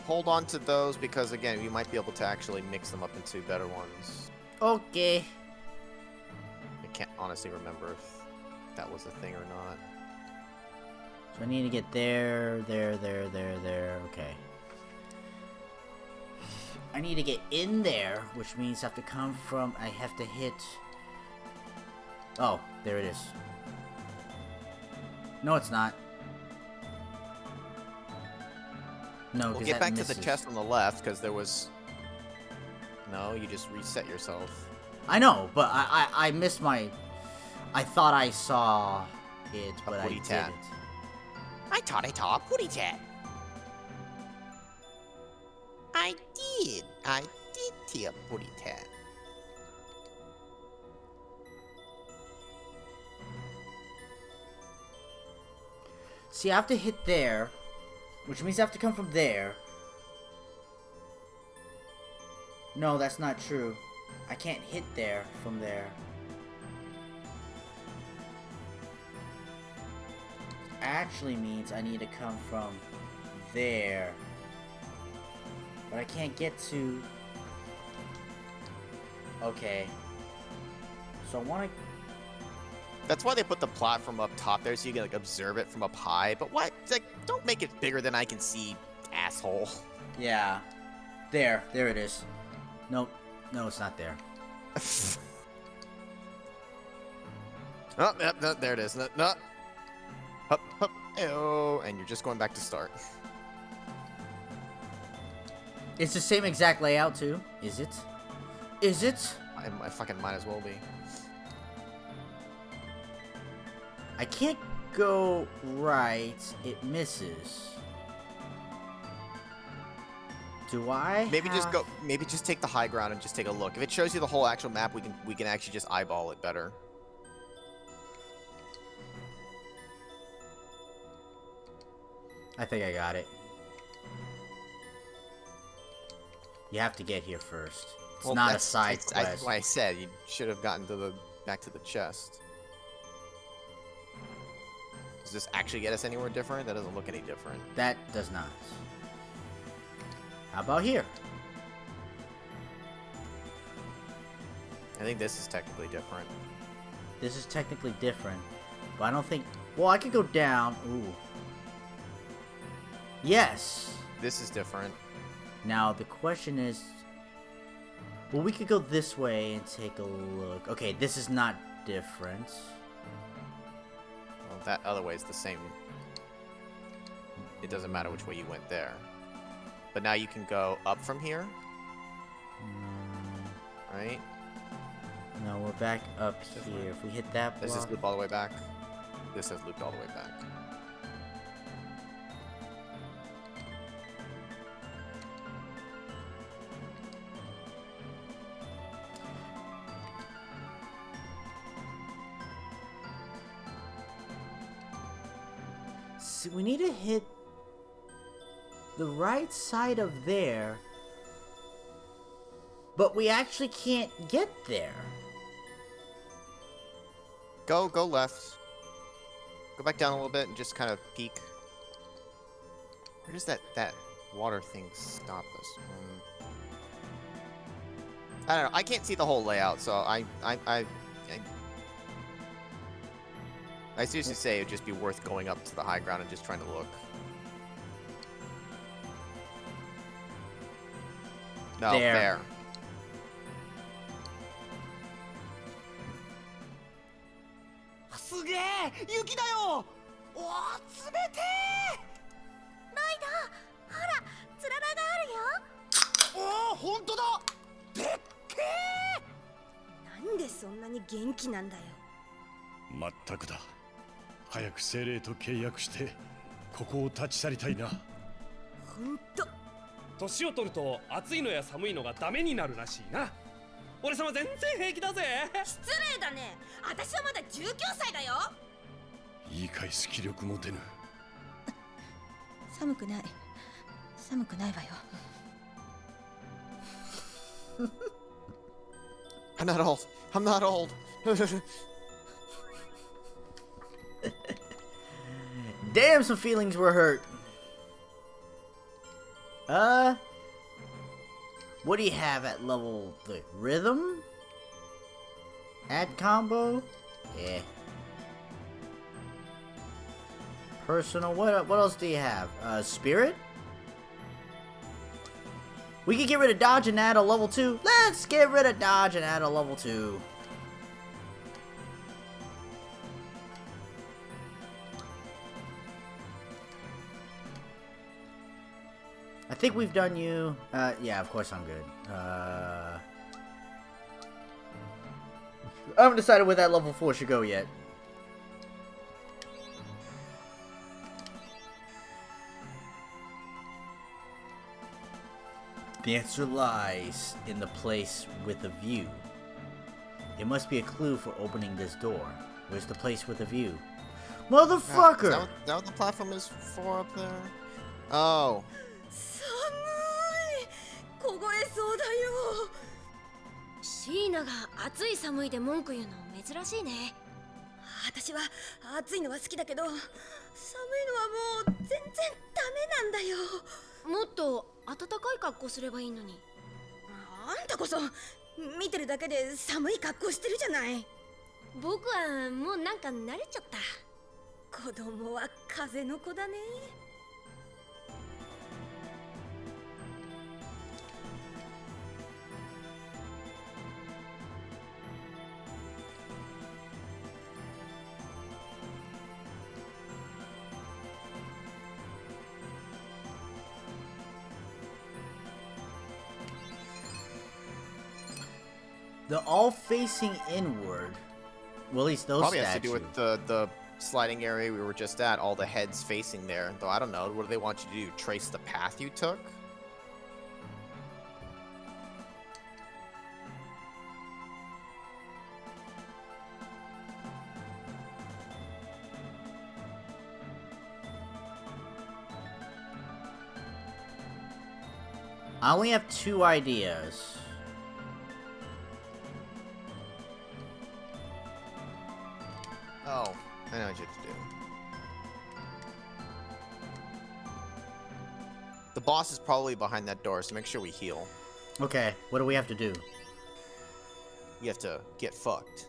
[SPEAKER 2] Hold on to those because, again, we might be able to actually mix them up into better ones.
[SPEAKER 1] Okay.
[SPEAKER 2] I can't honestly remember if that was a thing or not.
[SPEAKER 1] So I need to get there. Okay. I need to get in there, which means I have to come from... I have to hit... Oh, there it is. No, it's not. No,
[SPEAKER 2] We'll
[SPEAKER 1] because
[SPEAKER 2] get back to
[SPEAKER 1] misses.
[SPEAKER 2] the chest on the left because there was... No, you just reset yourself.
[SPEAKER 1] I know, but I missed my... I thought I saw it, but I
[SPEAKER 2] putty tat.
[SPEAKER 1] didn't.
[SPEAKER 2] I thought I saw a putty tat. I did see a putty tat.
[SPEAKER 1] See, I have to hit there, which means I have to come from there. No, that's not true. I can't hit there from there. Actually means I need to come from there. But I can't get to... Okay. So I want to...
[SPEAKER 2] That's why they put the platform up top there so you can like observe it from up high. But what? It's like, don't make it bigger than I can see, asshole.
[SPEAKER 1] Yeah. There it is. Nope. No, it's not there.
[SPEAKER 2] Oh, yep, no, there it is. No, no. Hup, hup, ew, and you're just going back to start.
[SPEAKER 1] It's the same exact layout too. Is it? Is it?
[SPEAKER 2] I fucking might as well be.
[SPEAKER 1] I can't go right. It misses. Do I?
[SPEAKER 2] Maybe just go. Maybe just take the high ground and just take a look. If it shows you the whole actual map, we can actually just eyeball it better.
[SPEAKER 1] I think I got it. You have to get here first. It's
[SPEAKER 2] Well,
[SPEAKER 1] not a
[SPEAKER 2] that's-
[SPEAKER 1] side
[SPEAKER 2] That's
[SPEAKER 1] quest.
[SPEAKER 2] why I said you should have gotten to the back to the chest. Does this actually get us anywhere different? That doesn't look any different.
[SPEAKER 1] That does not. How about here?
[SPEAKER 2] I think this is technically different.
[SPEAKER 1] This is technically different, but I don't think... Well, I could go down. Ooh. Yes!
[SPEAKER 2] This is different.
[SPEAKER 1] Now, the question is... Well, we could go this way and take a look. Okay, this is not different.
[SPEAKER 2] Well, that other way is the same. It doesn't matter which way you went there. But now you can go up from here, right?
[SPEAKER 1] No, we're back up here. If we hit that
[SPEAKER 2] Does this
[SPEAKER 1] block...
[SPEAKER 2] loop all the way back? This has looped all the way back.
[SPEAKER 1] See, we need to hit the right side of there, but we actually can't get there.
[SPEAKER 2] Go left. Go back down a little bit and just kind of peek. Where does that water thing stop us? I don't know. I can't see the whole layout, so I seriously say it would just be worth going up to the high ground and just trying to look. No,
[SPEAKER 1] There.
[SPEAKER 2] there.
[SPEAKER 5] おお、冷て
[SPEAKER 3] ライダー、ほらつららがあるよ。
[SPEAKER 5] ー。おお、ほんとだ。でっけ
[SPEAKER 6] なんでそんなに元気なんだよ。
[SPEAKER 7] まったくだ。早く精霊と契約してここを立ち去りたいな。
[SPEAKER 6] ほんと
[SPEAKER 4] 年を取ると暑いのや寒いのがダメになるらしいな。俺様全然平気だぜ。
[SPEAKER 6] 失礼だね。私はまだ19歳だよ。
[SPEAKER 7] 言い返す気力も出ぬ。
[SPEAKER 6] 寒くない。寒くないわよ。
[SPEAKER 2] I'm not old. I'm not old.
[SPEAKER 1] Damn, some feelings were hurt. What do you have at level the rhythm? Add combo? Yeah. Personal, what else do you have? Spirit? We can get rid of dodge and add a level 2. Let's get rid of dodge and add a level 2. I think we've done you. Yeah, of course I'm good. I haven't decided where that level 4 should go yet. The answer lies in the place with a view. It must be a clue for opening this door. Where's the place with a view? Motherfucker!
[SPEAKER 2] Is that what the platform is for up there? Oh.
[SPEAKER 6] 寒い。凍えそうだよ。
[SPEAKER 3] シーナが暑い寒いで文句言うの珍しいね。
[SPEAKER 6] 私は暑いのは好きだけど、寒いのはもう全然ダメなんだよ。
[SPEAKER 3] もっと暖かい格好すればいいのに。
[SPEAKER 6] あんたこそ見てるだけで寒い格好してるじゃない。
[SPEAKER 3] 僕はもうなんか慣れちゃった。
[SPEAKER 6] 子供は風の子だね。
[SPEAKER 1] They're all facing inward. Well, at least those
[SPEAKER 2] Probably
[SPEAKER 1] statues.
[SPEAKER 2] has to do with the sliding area we were just at, all the heads facing there. Though I don't know, what do they want you to do? Trace the path you took?
[SPEAKER 1] I only have 2 ideas.
[SPEAKER 2] Oh, I know what you have to do. The boss is probably behind that door, so make sure we heal.
[SPEAKER 1] Okay, what do we have to do?
[SPEAKER 2] You have to get fucked.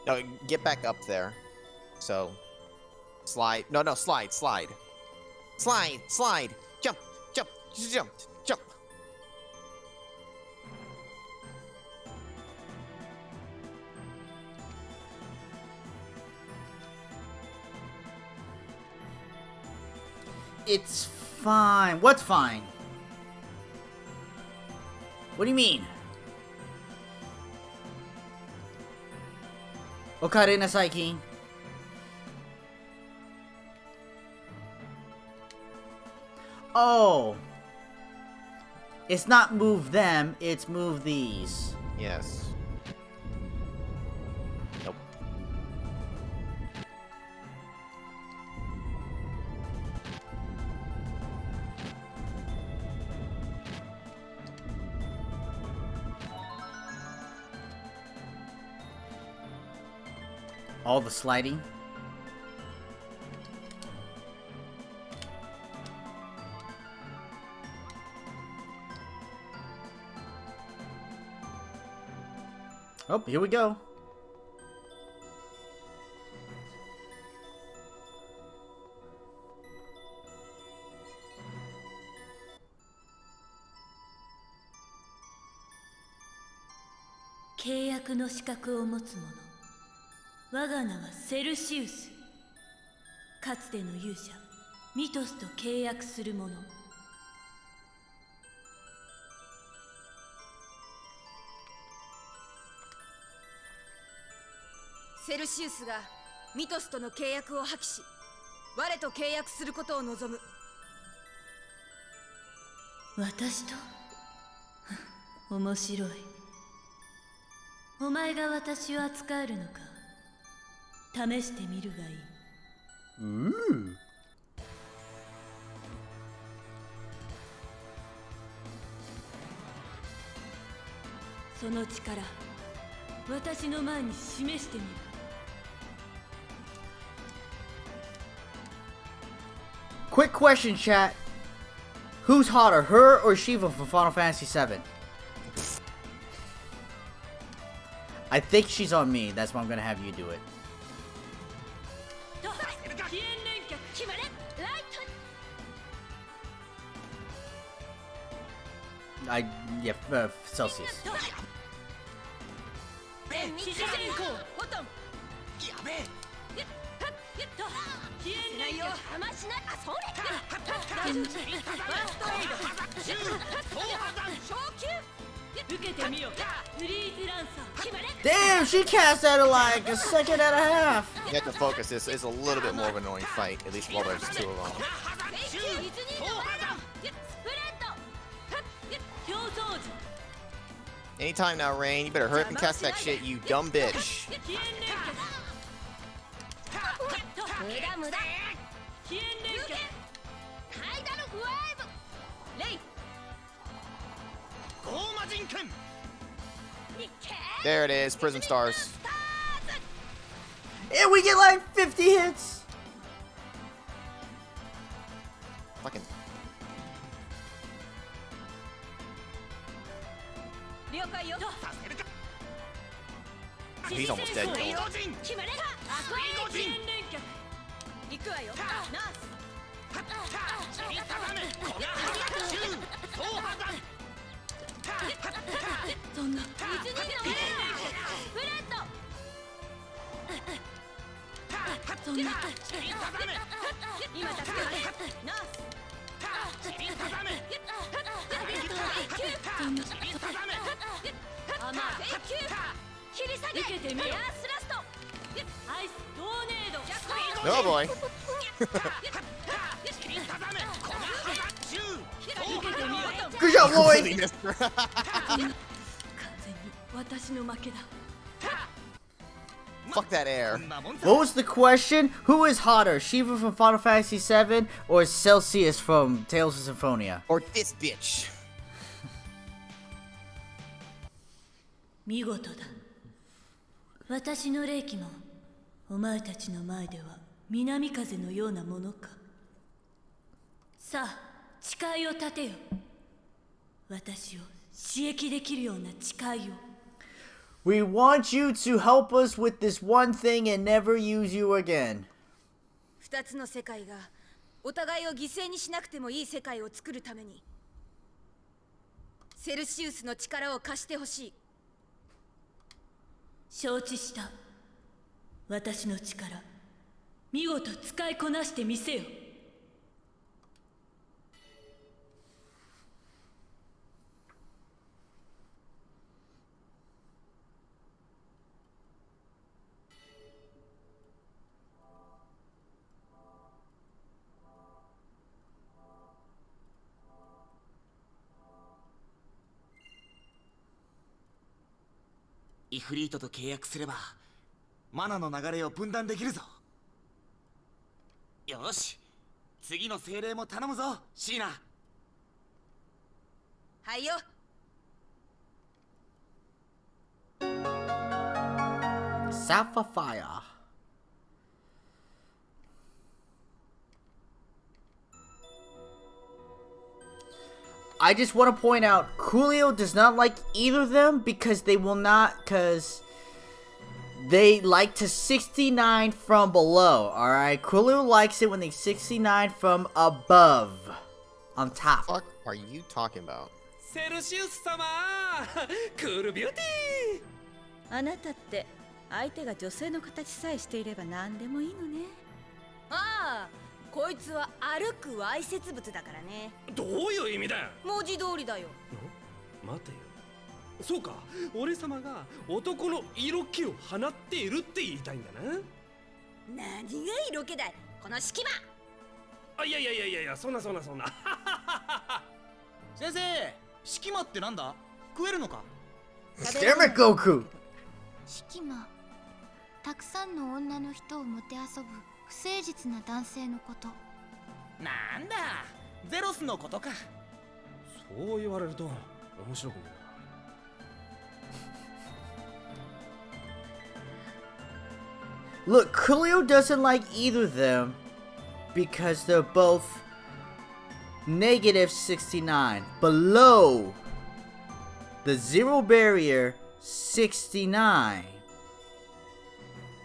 [SPEAKER 2] No, get back up there. So, slide. No, slide. Slide. Jump. Jump.
[SPEAKER 1] It's fine. What's fine? What do you mean? Okarina Saikin. Oh. It's not move them, it's move these.
[SPEAKER 2] Yes. Nope.
[SPEAKER 1] All the sliding. Oh, here we go.
[SPEAKER 8] 契約の資格を持つ者。我が名はセルシウス。
[SPEAKER 6] かつての勇者ミトスと契約する者。
[SPEAKER 8] セルシウスがミトスとの契約を破棄し、我と契約することを望む。
[SPEAKER 6] 私と面白い。お前が私を扱えるのか試してみるがいい。その力、私の前に示してみる。
[SPEAKER 1] Quick question, chat. Who's hotter, her or Shiva from Final Fantasy VII? I think she's on me. That's why I'm gonna have you do it. Celsius.
[SPEAKER 6] 受けてみよ。フリーズランサー。
[SPEAKER 1] Damn, she cast that in like a second and a half.
[SPEAKER 2] You have to focus. This is a little bit more of an annoying fight, at least while there's two of them. Anytime now, Rain. You better hurry up and cast that shit, you dumb bitch. There it is, Prism Stars.
[SPEAKER 1] And we get like 50 hits.
[SPEAKER 2] Fucking. He's almost dead. Oh boy.
[SPEAKER 1] Good job, Lloyd.
[SPEAKER 2] Fuck that air.
[SPEAKER 1] What was the question? Who is hotter, Shiva from Final Fantasy VII or Celsius from Tales of Symphonia?
[SPEAKER 2] Or this bitch.
[SPEAKER 6] 見事だ。私の霊気もお前たちの前では南風のようなものか。さあ、誓いを立てよ。私を刺激できるような誓いを。
[SPEAKER 1] We want you to help us with this one thing and never use you again.
[SPEAKER 8] 二つの世界がお互いを犠牲にしなくてもいい世界を作るために、セルシウスの力を貸してほしい。
[SPEAKER 6] 承知した。私の力、見事使いこなしてみせよ。
[SPEAKER 5] イフリートと契約すればマナの流れを分断できるぞ。よし、次の精霊も頼むぞ、シーナ。
[SPEAKER 8] はいよ。
[SPEAKER 1] Sapphire. I just want to point out, Coolio does not like either of them because they will not, because they like to 69 from below, alright? Coolio likes it when they 69 from above, on top.
[SPEAKER 2] What the fuck are you talking about?
[SPEAKER 4] セルシウス様クールビューティー。
[SPEAKER 8] あなたって相手が女性の形さえしていれば何でもいいのね。ああ、こいつは歩くわいせつ物だからね。
[SPEAKER 4] どういう意味だよ。
[SPEAKER 8] 文字通りだよ。
[SPEAKER 4] 待てよ。そうか、俺様が男の色気を放っているって言いたいんだな。
[SPEAKER 8] 何が色気だい、この式場。
[SPEAKER 4] あ、いや、そんな。
[SPEAKER 5] 先生、式間ってなんだ？食えるのか？
[SPEAKER 1] Damn it, Goku!
[SPEAKER 3] 式間、たくさんの女の人をもてあそぶ不誠実な男性のこと。
[SPEAKER 5] なんだ、ゼロスのことか。
[SPEAKER 4] そう言われると面白くない。
[SPEAKER 1] Look, Coolio doesn't like either of them because they're both negative 69, below the zero barrier 69.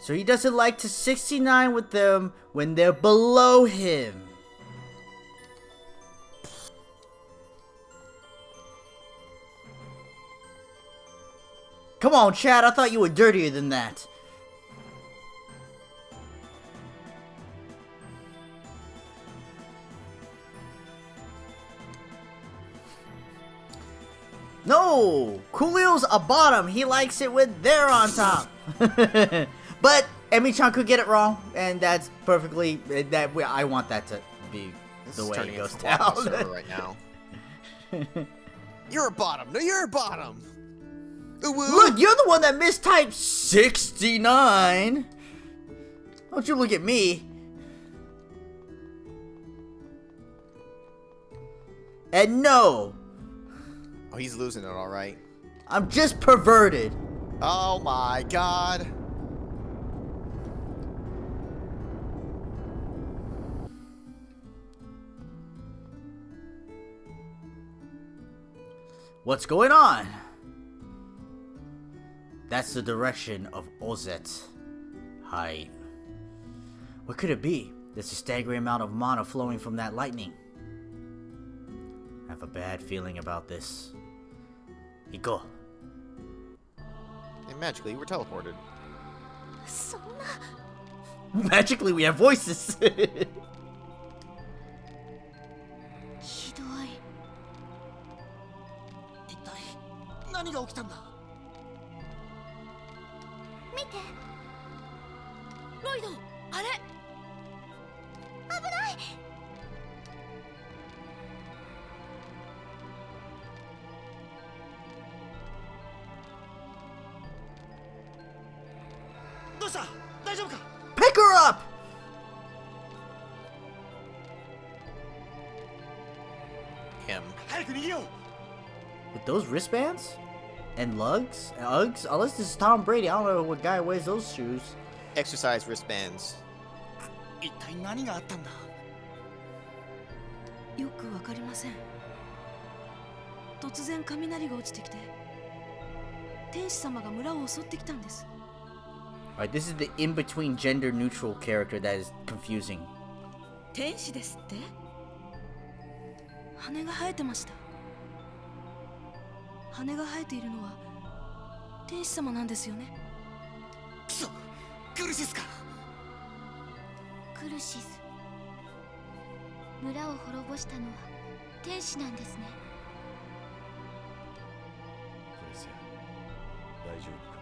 [SPEAKER 1] So he doesn't like to 69 with them when they're below him. Come on, Chad, I thought you were dirtier than that. No! Coolio's a bottom. He likes it with they're on top. But Emi-chan could get it wrong, and that's perfectly I want that to be the way it goes down.
[SPEAKER 2] Right now. You're a bottom. No, you're a bottom.
[SPEAKER 1] Look, you're the one that mistyped 69. Don't you look at me. And no.
[SPEAKER 2] Oh, he's losing it, all right.
[SPEAKER 1] I'm just perverted.
[SPEAKER 2] Oh my god.
[SPEAKER 1] What's going on? That's the direction of Ozet. Hi. What could it be? There's a staggering amount of mana flowing from that lightning. I have a bad feeling about this. Iko.
[SPEAKER 2] And magically, we're teleported.
[SPEAKER 1] Magically, we have voices.
[SPEAKER 8] ひどい。一体何が起きたんだ？
[SPEAKER 3] 見て、
[SPEAKER 8] ロイド、あれ？
[SPEAKER 3] 危ない。
[SPEAKER 5] どうした？大丈夫か？
[SPEAKER 1] Pick her up!
[SPEAKER 2] Him.
[SPEAKER 5] 早く逃げよう。
[SPEAKER 1] With those wristbands? And lugs? Uggs? Unless this is Tom Brady, I don't know what guy wears those shoes.
[SPEAKER 2] Exercise wristbands.
[SPEAKER 5] 一体何があったんだ？
[SPEAKER 8] よくわかりません。突然雷が落ちてきて、天使様が村を襲ってきたんです。
[SPEAKER 1] Alright, this is the in-between gender neutral character that is confusing.
[SPEAKER 8] 天使ですって？羽が生えてました。羽が生えているのは天使様なんですよね。
[SPEAKER 5] くそ、クルシスか。
[SPEAKER 3] クルシス。村を滅ぼしたのは天使なんですね。
[SPEAKER 7] プレセア、大丈夫か？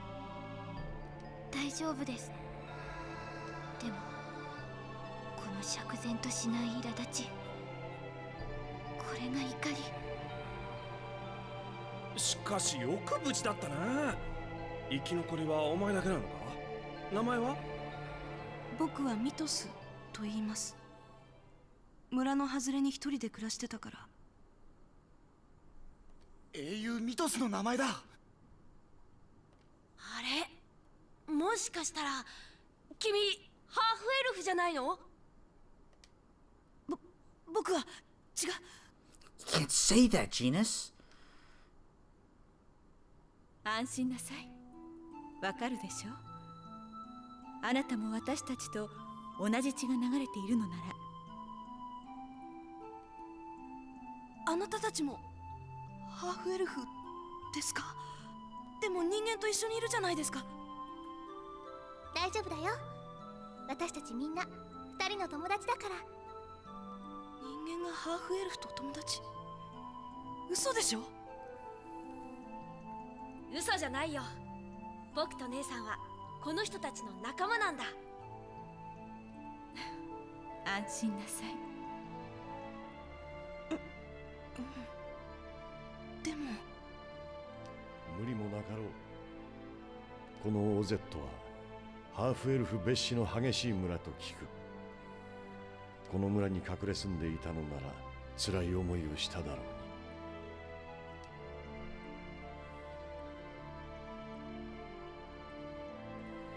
[SPEAKER 3] 大丈夫です。でもこの釈然としない苛立ち、これが怒り。
[SPEAKER 4] しかしよく無事だったな。生き残りはお前だけなのか？名前は？
[SPEAKER 8] 僕はミトスと言います。村の外れに一人で暮らしてたから。
[SPEAKER 5] 英雄ミトスの名前だ。
[SPEAKER 8] あれ、もしかしたら君ハーフエルフじゃないの？僕は違う。
[SPEAKER 1] You can't say that, Genus.
[SPEAKER 6] 安心なさい。わかるでしょ？あなたも私たちと同じ血が流れているのなら。
[SPEAKER 8] あなたたちもハーフエルフですか？でも人間と一緒にいるじゃないですか。
[SPEAKER 3] 大丈夫だよ。私たちみんな二人の友達だから。
[SPEAKER 8] 人間がハーフエルフと友達？嘘でしょ？
[SPEAKER 3] 嘘じゃないよ。僕と姉さんはこの人たちの仲間なんだ。
[SPEAKER 6] 安心なさい。
[SPEAKER 8] でも
[SPEAKER 7] 無理もなかろう。この OZ はハーフエルフ別紙の激しい村と聞く。この村に隠れ住んでいたのなら辛い思いをしただろうに。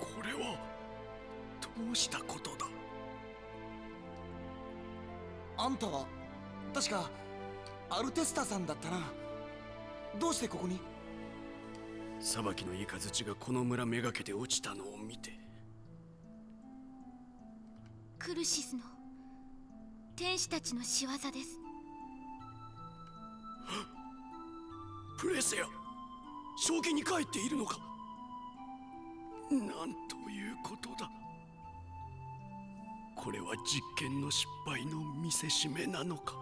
[SPEAKER 9] これはどうしたことだ。
[SPEAKER 5] あんたは確かアルテスタさんだったな。どうしてここに？
[SPEAKER 9] 裁きの雷がこの村めがけて落ちたのを見て。
[SPEAKER 3] クルシスの天使たちの仕業です。
[SPEAKER 9] プレセア、正気に帰っているのか。なんということだ。これは実験の失敗の見せしめなのか。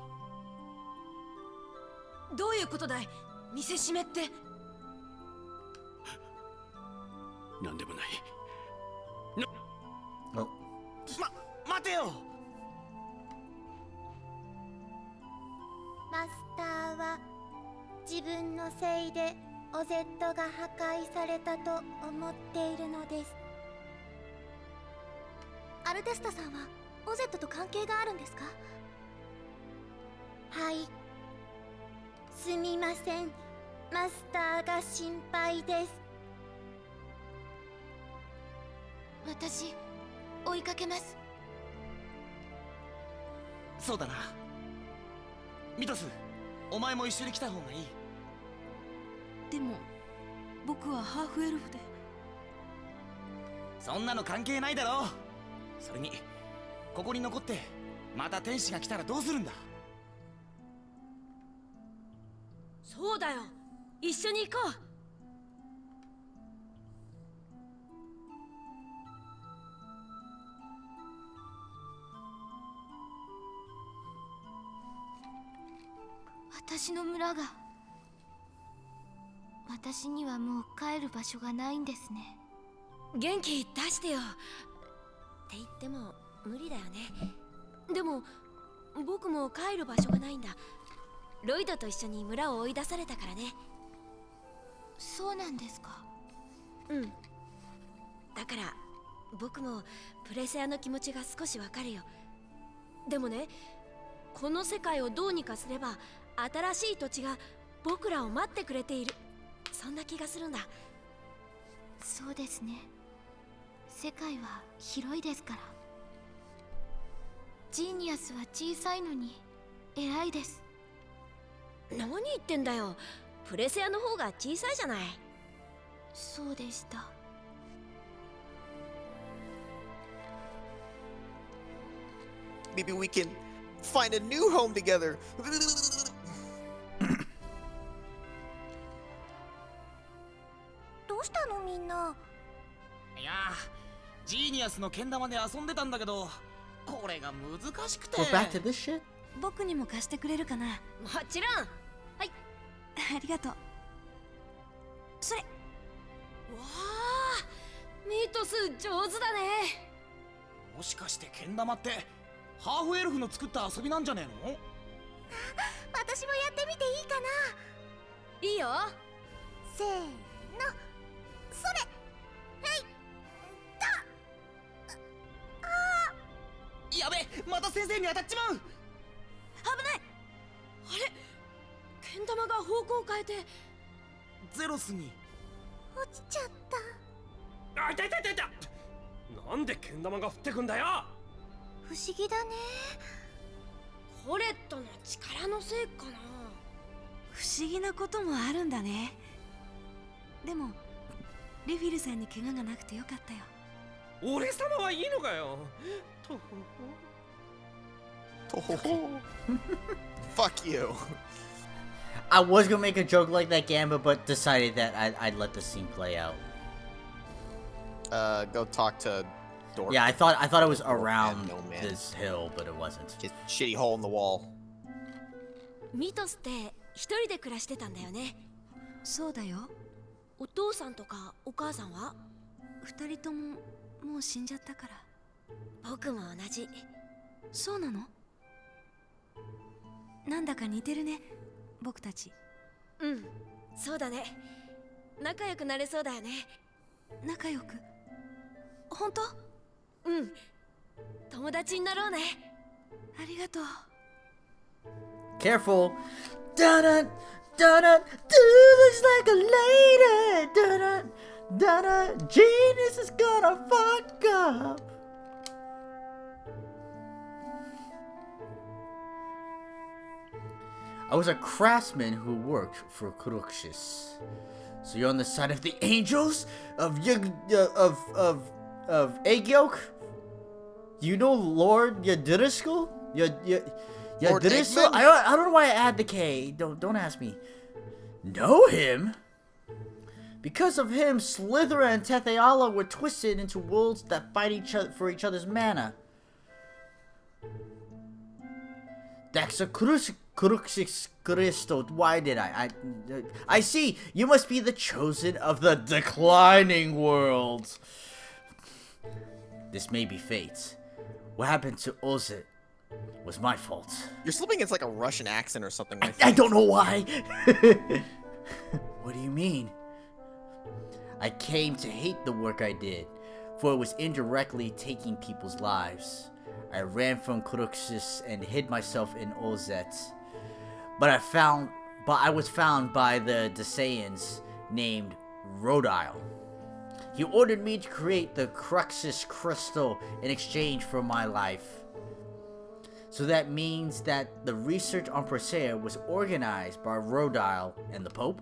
[SPEAKER 8] どういうことだい？見せしめって。
[SPEAKER 9] なんでもない。
[SPEAKER 5] 待てよ。
[SPEAKER 3] マスターは自分のせいでオゼットが破壊されたと思っているのです。アルテスタさんはオゼットと関係があるんですか？はい。すみません。マスターが心配です。私、追いかけます。
[SPEAKER 5] そうだな。ミトス、お前も一緒に来た方がいい。
[SPEAKER 8] でも僕はハーフエルフで。
[SPEAKER 5] そんなの関係ないだろう。それにここに残ってまた天使が来たらどうするんだ。
[SPEAKER 3] そうだよ。一緒に行こう。私の村が、私にはもう帰る場所がないんですね。元気出してよ。って言っても無理だよね。でも僕も帰る場所がないんだ。ロイドと一緒に村を追い出されたからね。そうなんですか。うん。だから僕もプレセアの気持ちが少しわかるよ。でもね、この世界をどうにかすれば新しい土地が僕らを待ってくれている、そんな気がするんだ。そうですね。世界は広いですから。ジーニアスは小さいのに偉いです。何言ってんだよ。プレセアの方が小さいじゃない。そうでした。
[SPEAKER 2] Maybe we can find a new home together.
[SPEAKER 3] どうしたのみんな。
[SPEAKER 5] いやー、ジーニアスのけん玉で遊んでたんだけど、これが難しくて。
[SPEAKER 1] We're back to this shit?
[SPEAKER 8] 僕にも貸してくれるかな？
[SPEAKER 3] もちろん。はい。
[SPEAKER 8] ありがとう。それ。
[SPEAKER 3] わあ、ミートス上手だね。
[SPEAKER 5] もしかしてけん玉ってハーフエルフの作った遊びなんじゃねえの？
[SPEAKER 3] 私もやってみていいかな。いいよ。せーの、それ。はい。
[SPEAKER 5] やべ、また先生に当たっちまう。
[SPEAKER 3] 危ない。あれ、けん玉が方向を変えて
[SPEAKER 5] ゼロスに
[SPEAKER 3] 落ちちゃった。
[SPEAKER 4] あ、いたいたいたいた。なんでけん玉が降ってくんだよ。
[SPEAKER 3] 不思議だね。コレットの力のせいかな。
[SPEAKER 8] 不思議なこともあるんだね。でもレフィルさんに怪我がなくてよかったよ。
[SPEAKER 4] 俺様はいいのかよ。とほほ。
[SPEAKER 2] Fuck you.
[SPEAKER 1] I was gonna make a joke like that, Gamba, but decided that I'd let the scene play out.
[SPEAKER 2] Go talk to dork.
[SPEAKER 1] Yeah, I thought it was
[SPEAKER 2] Dork
[SPEAKER 1] around
[SPEAKER 2] man, no man.
[SPEAKER 1] this hill, but it wasn't.
[SPEAKER 2] His shitty hole in the wall.
[SPEAKER 3] ミトスって一人で暮らしてたんだよね。
[SPEAKER 8] そうだよ。
[SPEAKER 3] お父さんとかお母さんは？
[SPEAKER 8] 二人とももう死んじゃったから。
[SPEAKER 3] 僕も同じ。
[SPEAKER 8] そうなの？なんだか似てるね、僕たち。
[SPEAKER 3] うん、そうだね。仲良くなれそうだよね。
[SPEAKER 8] 仲良く？本当？
[SPEAKER 3] うん。友達になろうね。
[SPEAKER 8] ありがとう。
[SPEAKER 1] Careful. Dun dun dun. Dude looks like a lady. Dun dun dun. Genius is gonna fuck up. I was a craftsman who worked for Cruxis. So you're on the side of the angels of egg yolk. You know Lord Yadiriskal?
[SPEAKER 2] Lord
[SPEAKER 1] Yadiriskal?
[SPEAKER 2] Eggman?
[SPEAKER 1] I don't know why I add the K. Don't ask me. Know him? Because of him, Slithera and Tetheala were twisted into worlds that fight for each other's mana. That's a Cruxis Crystal. Why did I see. You must be the chosen of the declining world. This may be fate. What happened to Ozit was my fault.
[SPEAKER 2] You're slipping into like a Russian accent or something.
[SPEAKER 1] I don't know why. What do you mean? I came to hate the work I did, for it was indirectly taking people's lives. I ran from Cruxis and hid myself in Ozet. But I was found by the Desaians named Rodile. He ordered me to create the Cruxis crystal in exchange for my life. So that means that the research on Persea was organized by Rodile and the Pope,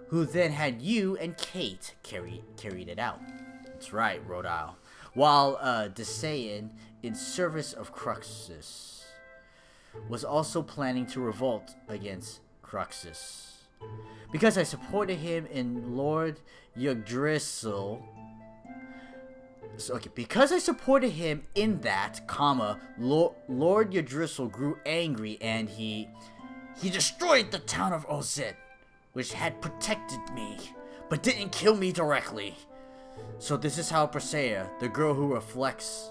[SPEAKER 1] who then had you and Kate carried it out. That's right, Rodile. While Desaian, in service of Cruxis, was also planning to revolt against Cruxis. Because I supported him in Lord Yggdrasil. Because I supported him in that, Lord Yggdrasil grew angry and he destroyed the town of Ozit, which had protected me, but didn't kill me directly. So this is how Persea, the girl who reflects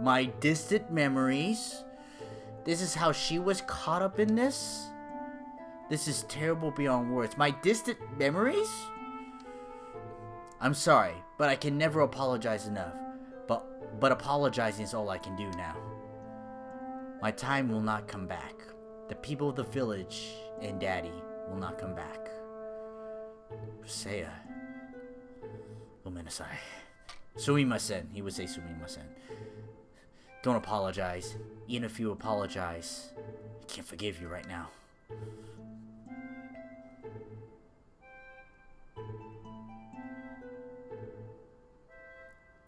[SPEAKER 1] my distant memories, this is how she was caught up in this? This is terrible beyond words. My distant memories? I'm sorry, but I can never apologize enough. But apologizing is all I can do now. My time will not come back. The people of the village and Daddy will not come back. Persea. Gomenasai. Sumimasen. He would say sumimasen. Don't apologize. Even if you apologize, I can't forgive you right now.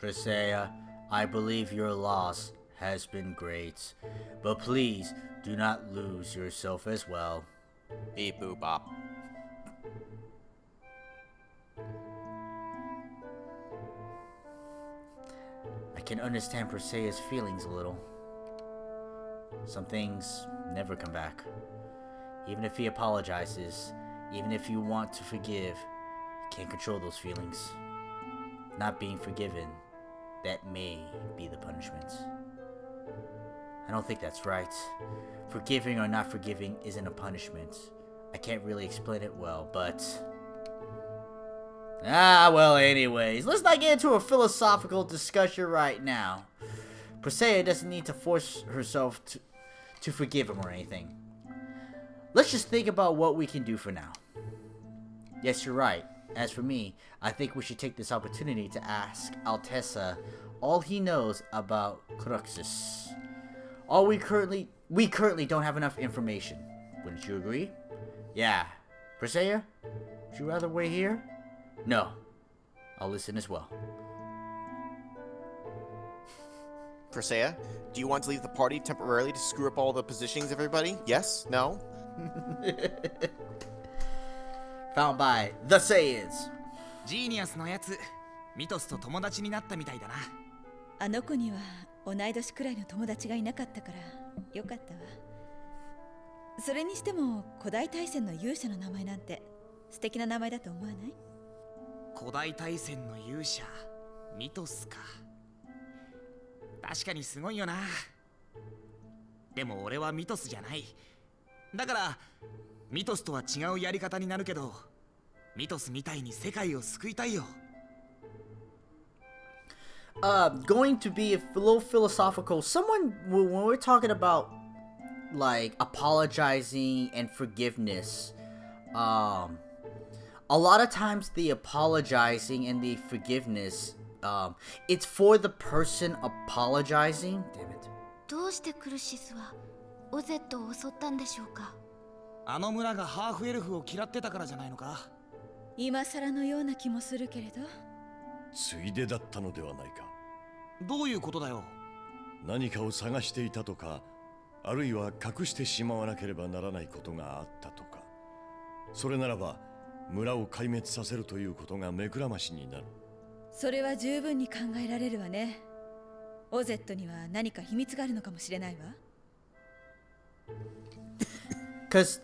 [SPEAKER 1] Persea, I believe your loss has been great, but please do not lose yourself as well.
[SPEAKER 2] Beep boop bop.
[SPEAKER 1] I can understand Persea's feelings a little. Some things never come back. Even if he apologizes, even if you want to forgive, you can't control those feelings. Not being forgiven, that may be the punishment. I don't think that's right. Forgiving or not forgiving isn't a punishment. I can't really explain it well, but... well, anyways, let's not get into a philosophical discussion right now. Persea doesn't need to force herself to forgive him or anything. Let's just think about what we can do for now. Yes, you're right. As for me, I think we should take this opportunity to ask Altessa all he knows about Cruxis. We currently don't have enough information. Wouldn't you agree? Yeah. Persea, would you rather wait here? No. I'll listen as well.
[SPEAKER 2] Persea, do you want to leave the party temporarily to screw up all the positionings of everybody? Yes? No?
[SPEAKER 1] Found by The Saiyans.
[SPEAKER 5] ジーニアスのやつミトスと友達になったみたいだな。
[SPEAKER 6] あの子には同い年くらいの友達がいなかったからよかったわ。それにしても古代大戦の勇者の名前なんて素敵な名前だと思わない？
[SPEAKER 5] 古代大戦の勇者ミトスか。確かにすごいよな。でも俺はミトスじゃない。だからミトスとは違うやり方になるけど、ミトスみたいに世界を救いたいよ。
[SPEAKER 1] Going to be a little philosophical. Someone, when we're talking about like apologizing and forgiveness, a lot of times the apologizing and the forgiveness, it's for the person apologizing. Damn it.
[SPEAKER 3] どうしてクルシスはオゼットを襲ったんでしょうか？
[SPEAKER 5] あの村がハーフエルフを嫌ってたからじゃないのか？
[SPEAKER 6] 今更のような気もするけれど。
[SPEAKER 7] ついでだったのではないか。
[SPEAKER 5] どういうことだよ？
[SPEAKER 7] 何かを探していたとか、あるいは隠してしまわなければならないことがあったとか。それならば村を壊滅させるということが目くらましになる。
[SPEAKER 6] それは十分に考えられるわね。オゼットには何か秘密があるのかもしれないわ。
[SPEAKER 1] Because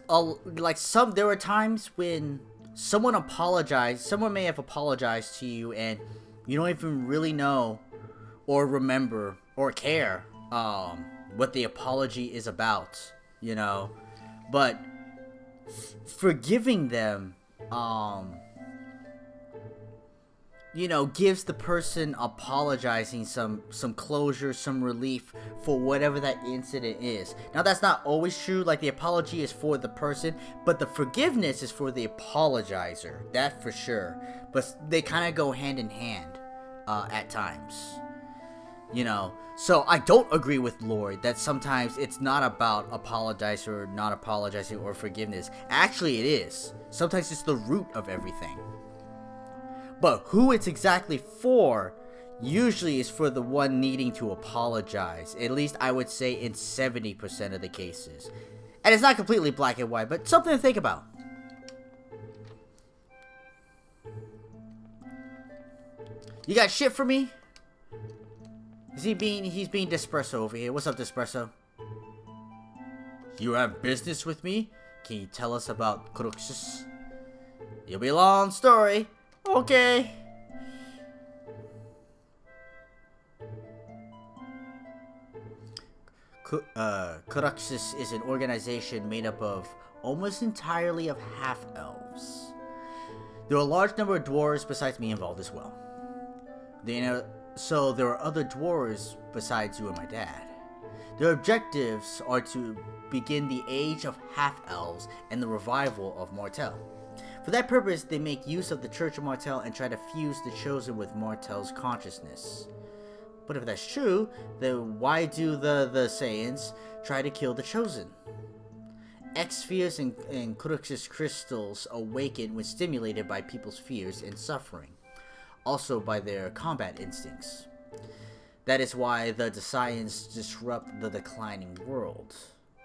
[SPEAKER 1] like there were times when someone may have apologized to you and you don't even really know or remember or care what the apology is about, you know. But forgiving them, you know, gives the person apologizing some closure, some relief for whatever that incident is. Now that's not always true. Like the apology is for the person, but the forgiveness is for the apologizer. That for sure. But they kind of go hand in hand at times. You know, so I don't agree with Lloyd that sometimes it's not about apologizing or not apologizing or forgiveness. Actually, it is. Sometimes it's the root of everything. But who it's exactly for usually is for the one needing to apologize. At least I would say in 70% of the cases. And it's not completely black and white, but something to think about. You got shit for me? He's being Despresso over here. What's up, Despresso? You have business with me? Can you tell us about Cruxus? It'll be a long story. Okay. Cruxus is an organization made up of almost entirely of half-elves. There are a large number of dwarves besides me involved as well. So there are other dwarves besides you and my dad. Their objectives are to begin the age of half-elves and the revival of Martel. For that purpose, they make use of the Church of Martel and try to fuse the Chosen with Martel's consciousness. But if that's true, then why do the Saiyans try to kill the Chosen? X-spheres and Cruxus crystals awaken when stimulated by people's fears and suffering. Also by their combat instincts. That is why the Saiyans disrupt the declining world.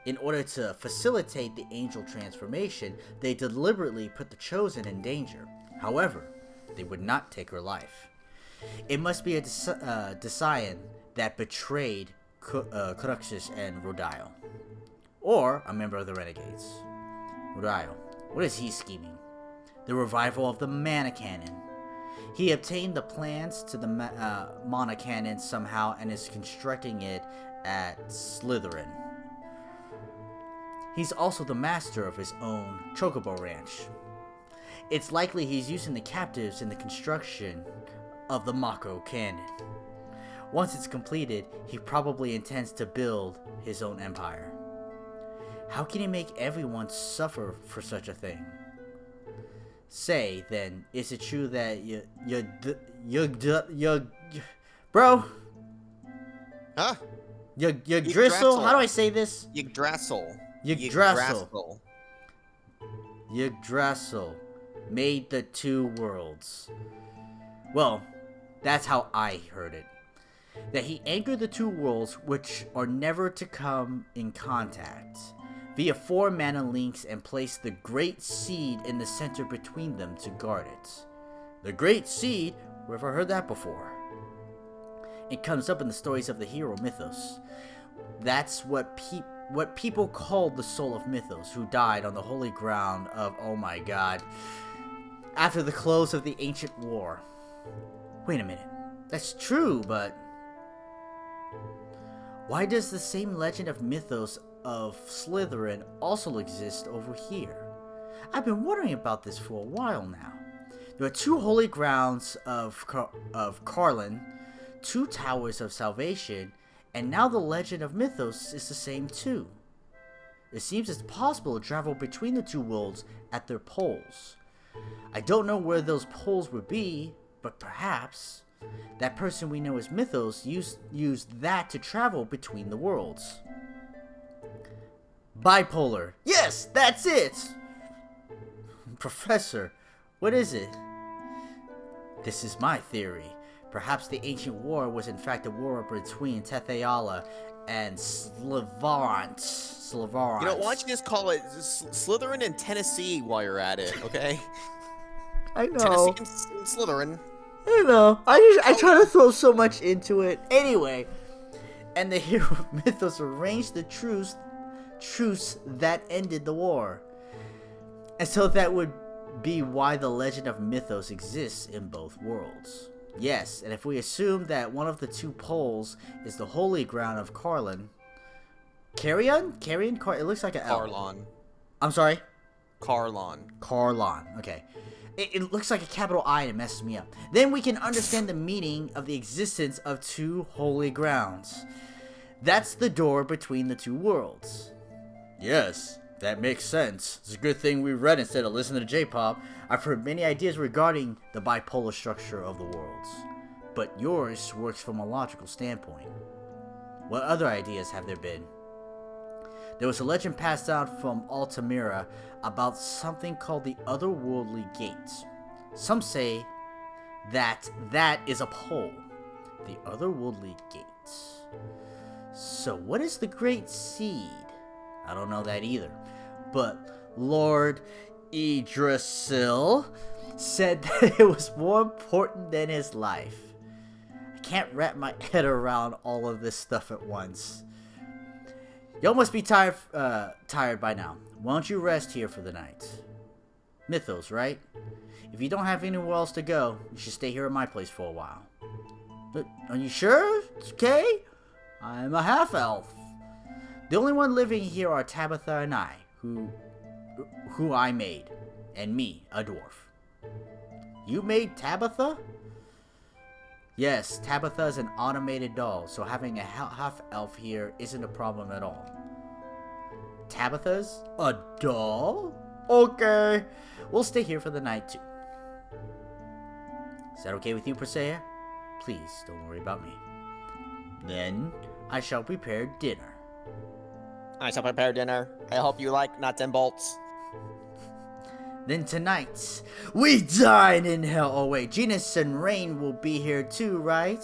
[SPEAKER 1] In order to facilitate the angel transformation, they deliberately put the Chosen in danger. However, they would not take her life. It must be a Saiyan that betrayed Cruxus and Rodile. Or a member of the Renegades. Rodile, what is he scheming? The revival of the Mana Cannon. He obtained the plans to the Mana Cannon somehow and is constructing it at Slytherin. He's also the master of his own Chocobo Ranch. It's likely he's using the captives in the construction of the Mako Cannon. Once it's completed, he probably intends to build his own empire. How can he make everyone suffer for such a thing? Say, then, is it true that bro?
[SPEAKER 2] Huh?
[SPEAKER 1] Yggdrasil? How do I say this?
[SPEAKER 2] Yggdrasil.
[SPEAKER 1] Yggdrasil made the two worlds. Well, that's how I heard it. That he anchored the two worlds which are never to come in contact via 4 mana links and placed the Great Seed in the center between them to guard it. The Great Seed? Where have I heard that before? It comes up in the stories of the hero mythos. That's what people called the soul of Mythos, who died on the holy ground of, oh my god, after the close of the ancient war. Wait a minute. That's true, but why does the same legend of Mythos of Slytherin also exist over here? I've been wondering about this for a while now. There are 2 holy grounds of Carlin, 2 towers of salvation, and now the legend of Mythos is the same too. It seems it's possible to travel between the 2 worlds at their poles. I don't know where those poles would be, but perhaps that person we know as Mythos used that to travel between the worlds. Bipolar. Yes, that's it! Professor, what is it? This is my theory. Perhaps the ancient war was in fact a war between Tetheala and Slytherin.
[SPEAKER 2] You know, why don't you just call it Slytherin and Tennessee while you're at it, okay?
[SPEAKER 1] I know.
[SPEAKER 2] Tennessee and Slytherin.
[SPEAKER 1] I know. I try to throw so much into it. Anyway, and the hero of Mythos arranged the truce that ended the war. And so that would be why the legend of Mythos exists in both worlds. Yes, and if we assume that one of the 2 poles is the holy ground of Carlin. Carrion? It looks like an L.
[SPEAKER 2] Carlon.
[SPEAKER 1] I'm sorry?
[SPEAKER 2] Carlon.
[SPEAKER 1] Okay. It looks like a capital I and it messes me up. Then we can understand the meaning of the existence of 2 holy grounds. That's the door between the 2 worlds. Yes, that makes sense. It's a good thing we read instead of listening to J-pop. I've heard many ideas regarding the bipolar structure of the worlds, but yours works from a logical standpoint. What other ideas have there been? There was a legend passed down from Altamira about something called the Otherworldly Gate. Some say that is a pole. The Otherworldly Gate. So what is the Great Seed? I don't know that either. But Lord Yggdrasil said that it was more important than his life. I can't wrap my head around all of this stuff at once. Y'all must be tired by now. Why don't you rest here for the night? Mythos, right? If you don't have anywhere else to go, you should stay here at my place for a while. But are you sure? It's okay? I'm a half-elf. The only one living here are Tabitha and I, who I made, and me, a dwarf. You made Tabitha? Yes, Tabitha is an automated doll, so having a half-elf here isn't a problem at all. Tabitha's? A doll? Okay. We'll stay here for the night, too. Is that okay with you, Persea? Please, don't worry about me. Then, I shall prepare dinner.
[SPEAKER 2] I shall prepare dinner. I hope you like nuts and bolts.
[SPEAKER 1] Then tonight, we dine in hell. Oh wait, Genus and Rain will be here too, right?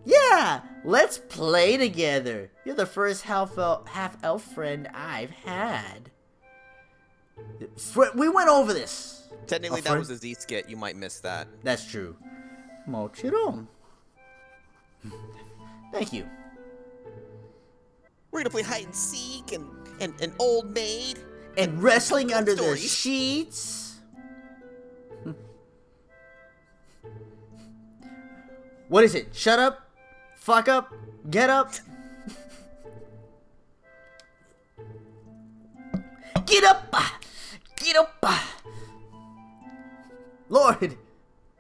[SPEAKER 1] Yeah, let's play together. You're the first half-elf friend I've had. We went over this.
[SPEAKER 2] Technically, that was a Z skit. You might miss that.
[SPEAKER 1] That's true. Mochiron. Thank you.
[SPEAKER 2] We're gonna play hide and seek and old maid
[SPEAKER 1] and wrestling under the sheets. What is it? Shut up, fuck up, get up. Get up, get up. Lord,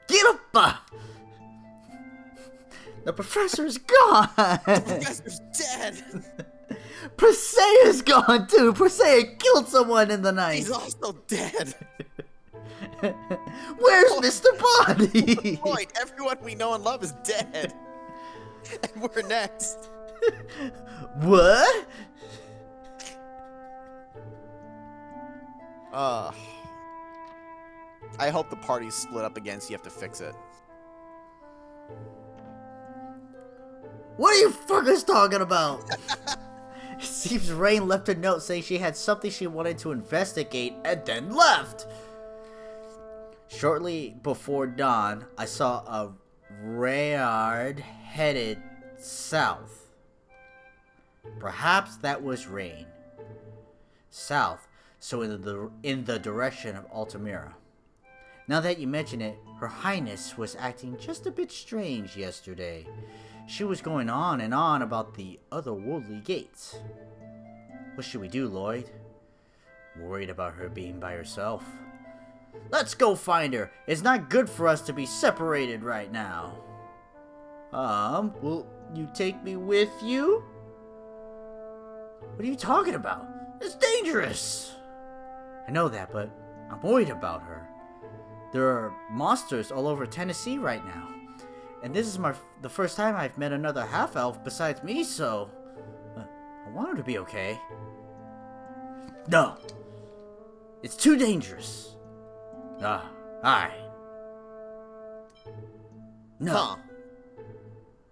[SPEAKER 1] get up. The professor's gone.
[SPEAKER 2] The professor's dead.
[SPEAKER 1] Persea's gone too. Persea killed someone in the night.
[SPEAKER 2] He's also dead.
[SPEAKER 1] Where's Mr. Body?
[SPEAKER 2] Point. Everyone we know and love is dead. And we're next.
[SPEAKER 1] What?
[SPEAKER 2] I hope the party's split up again so you have to fix it.
[SPEAKER 1] What are you fuckers talking about? It seems Rain left a note saying she had something she wanted to investigate and then left. Shortly before dawn, I saw a Rayard headed south. Perhaps that was rain. South, so in the direction of Altamira. Now that you mention it, Her Highness was acting just a bit strange yesterday. She was going on and on about the otherworldly gates. What should we do, Lloyd? Worried about her being by herself. Let's go find her. It's not good for us to be separated right now. Will you take me with you? What are you talking about? It's dangerous. I know that, but I'm worried about her. There are monsters all over Tennessee right now. And this is the first time I've met another half-elf besides me, so... I want her to be okay. No. It's too dangerous. Alright. No.
[SPEAKER 2] Huh.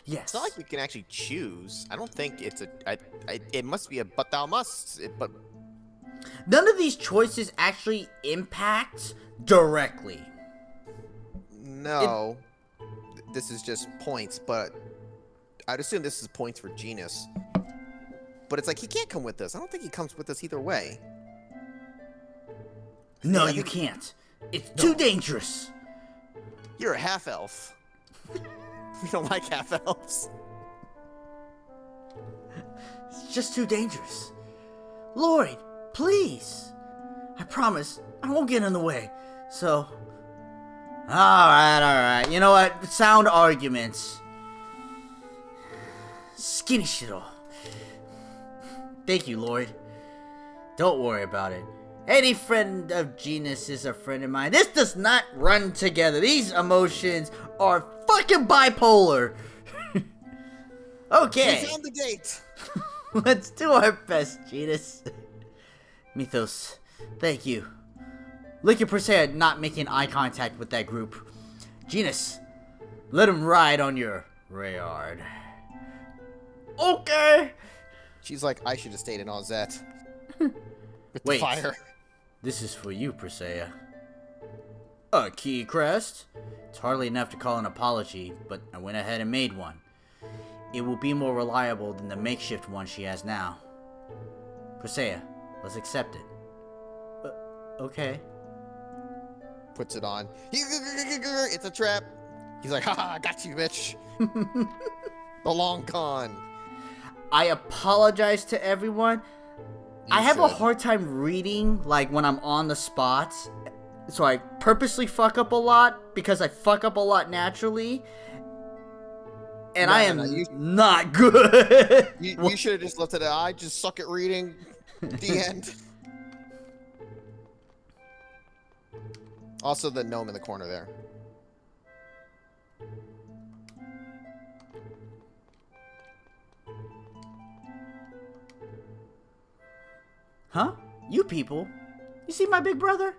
[SPEAKER 1] Yes.
[SPEAKER 2] It's not like you can actually choose. I don't think it's it must be a but thou must. But
[SPEAKER 1] none of these choices actually impact directly.
[SPEAKER 2] No. This is just points, but I'd assume this is points for Genus. But it's like, he can't come with us. I don't think he comes with us either way.
[SPEAKER 1] No,
[SPEAKER 2] I
[SPEAKER 1] you
[SPEAKER 2] think-
[SPEAKER 1] can't. It's too dangerous.
[SPEAKER 2] You're a half-elf. We don't like half-elves.
[SPEAKER 1] It's just too dangerous. Lloyd, please. I promise I won't get in the way. So... Alright. You know what? Sound arguments. Skinny shit'll. Thank you, Lloyd. Don't worry about it. Any friend of Genus is a friend of mine. This does not run together. These emotions are fucking bipolar. Okay.
[SPEAKER 2] We found the gate.
[SPEAKER 1] Let's do our best, Genus. Mythos, thank you. Look at Persea not making eye contact with that group. Genus, let him ride on your Rayard. Okay.
[SPEAKER 2] She's like, I should have stayed in Ozette. With
[SPEAKER 1] Wait.
[SPEAKER 2] the fire.
[SPEAKER 1] This is for you, Persea. A key crest? It's hardly enough to call an apology, but I went ahead and made one. It will be more reliable than the makeshift one she has now. Persea, let's accept it. Okay.
[SPEAKER 2] Puts it on. It's a trap. He's like, haha, I got you, bitch. The long con.
[SPEAKER 1] I apologize to everyone. I have a hard time reading, like, when I'm on the spot. So I purposely fuck up a lot, because I fuck up a lot naturally. And I am not good.
[SPEAKER 2] You should have just left it at, I just suck at reading. The end. Also the gnome in the corner there.
[SPEAKER 1] Huh? You people? You see my big brother?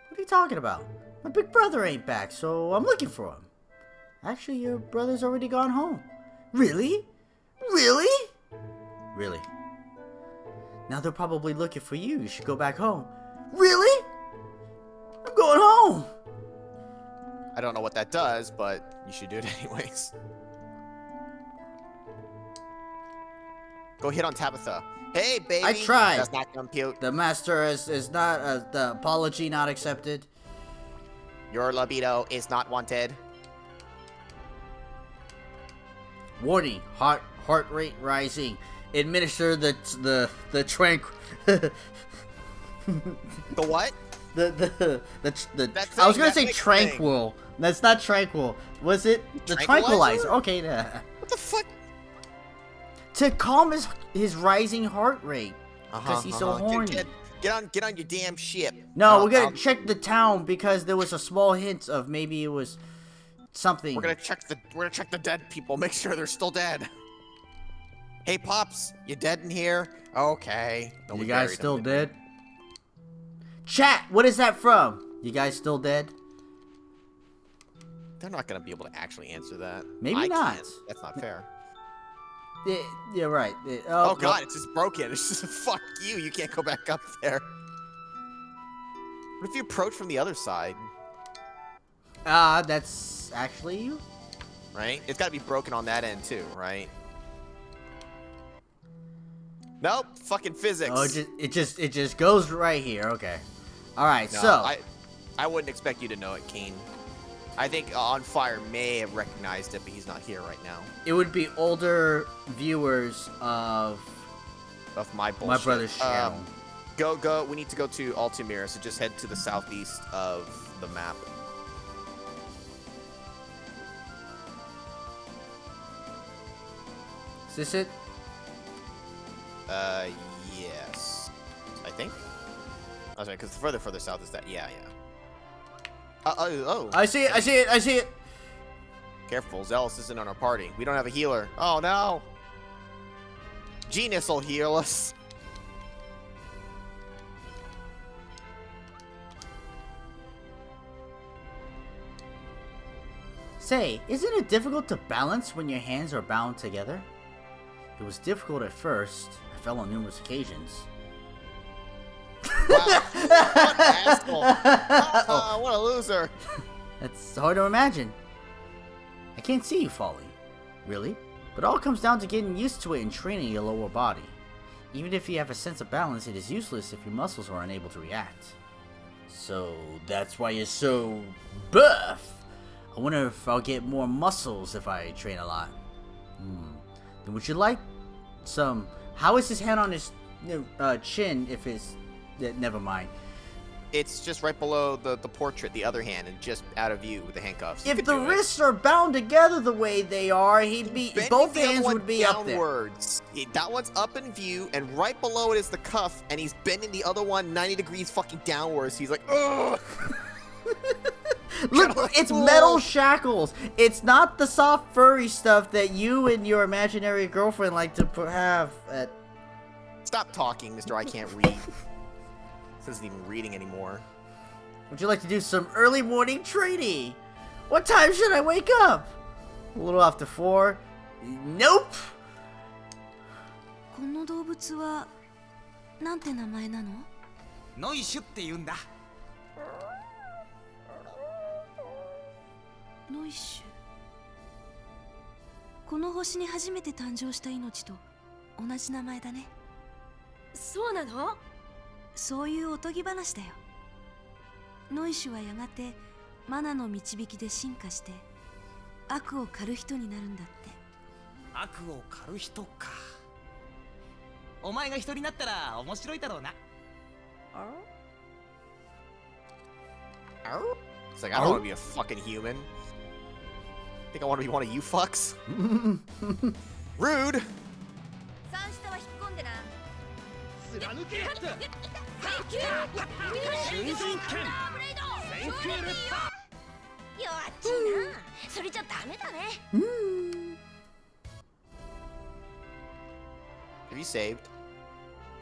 [SPEAKER 1] What are you talking about? My big brother ain't back, so I'm looking for him. Actually, your brother's already gone home. Really? Really? Really. Now they're probably looking for you. You should go back home. Really? I'm going home.
[SPEAKER 2] I don't know what that does, but you should do it anyways. Go hit on Tabitha. Hey, baby.
[SPEAKER 1] I tried.
[SPEAKER 2] That's not compute.
[SPEAKER 1] The master is not, the apology not accepted.
[SPEAKER 2] Your libido is not wanted.
[SPEAKER 1] Warning, heart rate rising. Administer the
[SPEAKER 2] The what?
[SPEAKER 1] the
[SPEAKER 2] That
[SPEAKER 1] I was
[SPEAKER 2] thing,
[SPEAKER 1] gonna
[SPEAKER 2] that
[SPEAKER 1] say
[SPEAKER 2] big
[SPEAKER 1] tranquil. That's not tranquil. Was it the
[SPEAKER 2] Tranquilizer?
[SPEAKER 1] tranquilizer? Okay,
[SPEAKER 2] What the fuck?
[SPEAKER 1] to calm his rising heart rate because he's so horny.
[SPEAKER 2] Get on your damn ship.
[SPEAKER 1] No, we're gonna check the town because there was a small hint of maybe it was something.
[SPEAKER 2] We're gonna check the dead people. Make sure they're still dead. Hey, Pops, you dead in here? Okay. No,
[SPEAKER 1] You
[SPEAKER 2] we
[SPEAKER 1] guys
[SPEAKER 2] buried
[SPEAKER 1] still
[SPEAKER 2] him.
[SPEAKER 1] dead? Chat, what is that from? You guys still dead?
[SPEAKER 2] They're not gonna be able to actually answer that.
[SPEAKER 1] Maybe
[SPEAKER 2] I
[SPEAKER 1] not.
[SPEAKER 2] can't. That's not fair.
[SPEAKER 1] Yeah, right.
[SPEAKER 2] Oh god, it's just broken. It's just fuck you. You can't go back up there. What if you approach from the other side?
[SPEAKER 1] That's actually you.
[SPEAKER 2] right? It's got to be broken on that end too, right? Nope, fucking physics.
[SPEAKER 1] Oh, it just goes right here. Okay. All right.
[SPEAKER 2] No,
[SPEAKER 1] So
[SPEAKER 2] I wouldn't expect you to know it, Keen. I think On Fire may have recognized it, but he's not here right now.
[SPEAKER 1] it would be older viewers of
[SPEAKER 2] My bullshit.
[SPEAKER 1] my brother's channel.
[SPEAKER 2] Go. We need to go to Altamira, so just head to the southeast of the map.
[SPEAKER 1] Is this it?
[SPEAKER 2] Yes. I think. I was right, because further south is that. Yeah. Oh.
[SPEAKER 1] I see it.
[SPEAKER 2] Careful, Zealous isn't on our party. We don't have a healer. Oh no. Genius will heal us.
[SPEAKER 1] Say, isn't it difficult to balance when your hands are bound together? It was difficult at first. I fell on numerous occasions.
[SPEAKER 2] Wow. What an asshole. What a loser.
[SPEAKER 1] That's hard to imagine. I can't see you falling. Really? But it all comes down to getting used to it and training your lower body. Even if you have a sense of balance, it is useless if your muscles are unable to react. So that's why you're so buff. I wonder if I'll get more muscles if I train a lot. Then would you like some... How is his hand on his chin if it's... never mind.
[SPEAKER 2] It's just right below the portrait, the other hand, and just out of view with the handcuffs.
[SPEAKER 1] If the wrists are bound together the way they are, he'd be... Both hands would be up there.
[SPEAKER 2] That one's up in view, and right below it is the cuff, and he's bending the other one 90 degrees fucking downwards. He's like, ugh!
[SPEAKER 1] Look, it's metal shackles. It's not the soft furry stuff that you and your imaginary girlfriend like to have at...
[SPEAKER 2] Stop talking, Mr. I Can't Read. This isn't even reading anymore.
[SPEAKER 1] Would you like to do some early morning training? What time should I wake up? A little after 4. Nope!
[SPEAKER 8] この動物はなんて名前なの？
[SPEAKER 5] ノイシュって言うんだ。
[SPEAKER 8] ノイシュ。この星に初めて誕生した命と同じ名前だね。
[SPEAKER 3] そうなの？
[SPEAKER 8] そういうおとぎ話だよ。ノイシュはやがてマナの導きで進化して悪を狩る人になるんだって。
[SPEAKER 5] 悪を狩る人か。お前が人になったら面白いだろうな。
[SPEAKER 2] It's like, I don't want to be a fucking human. Think I want to be one of you fucks? Rude!
[SPEAKER 4] 貫け瞬時剣センキューレッパ
[SPEAKER 3] 弱っちいな。それじゃダメだね。
[SPEAKER 2] Have you saved?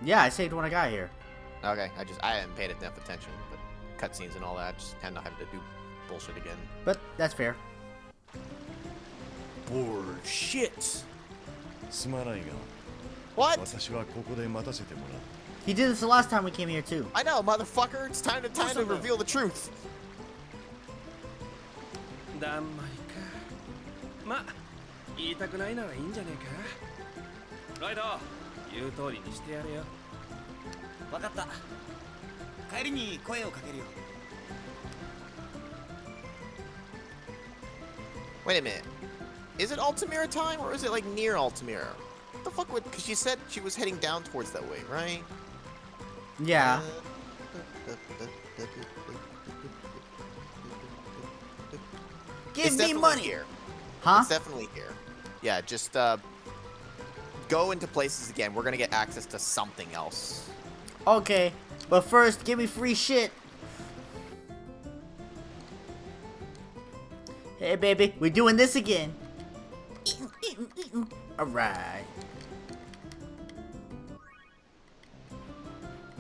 [SPEAKER 1] Yeah, I saved when I got here.
[SPEAKER 2] Okay, I haven't paid enough attention, but cutscenes and all that, just tend not having to do bullshit again.
[SPEAKER 1] But that's fair.
[SPEAKER 2] Bullshit!
[SPEAKER 7] すまないが
[SPEAKER 2] What?
[SPEAKER 7] 私はここで待たせてもらう。
[SPEAKER 1] He did this the last time we came here too.
[SPEAKER 2] I know, motherfucker! It's time to reveal the truth!
[SPEAKER 4] だんまりか。ま、言いたくないならいいんじゃねえか。ライド、言う通りにしてやれよ。
[SPEAKER 5] わかった。帰りに声をかけるよ。
[SPEAKER 2] Wait a minute. Is it Altamira time, or is it like near Altamira? What the fuck would... Because she said she was heading down towards that way, right?
[SPEAKER 1] Yeah. Give
[SPEAKER 2] It's
[SPEAKER 1] me
[SPEAKER 2] definitely
[SPEAKER 1] money!
[SPEAKER 2] here.
[SPEAKER 1] Huh?
[SPEAKER 2] It's definitely here. Yeah, just go into places again. We're gonna get access to something else.
[SPEAKER 1] Okay, but first, give me free shit. Hey, baby, we're doing this again. Alright.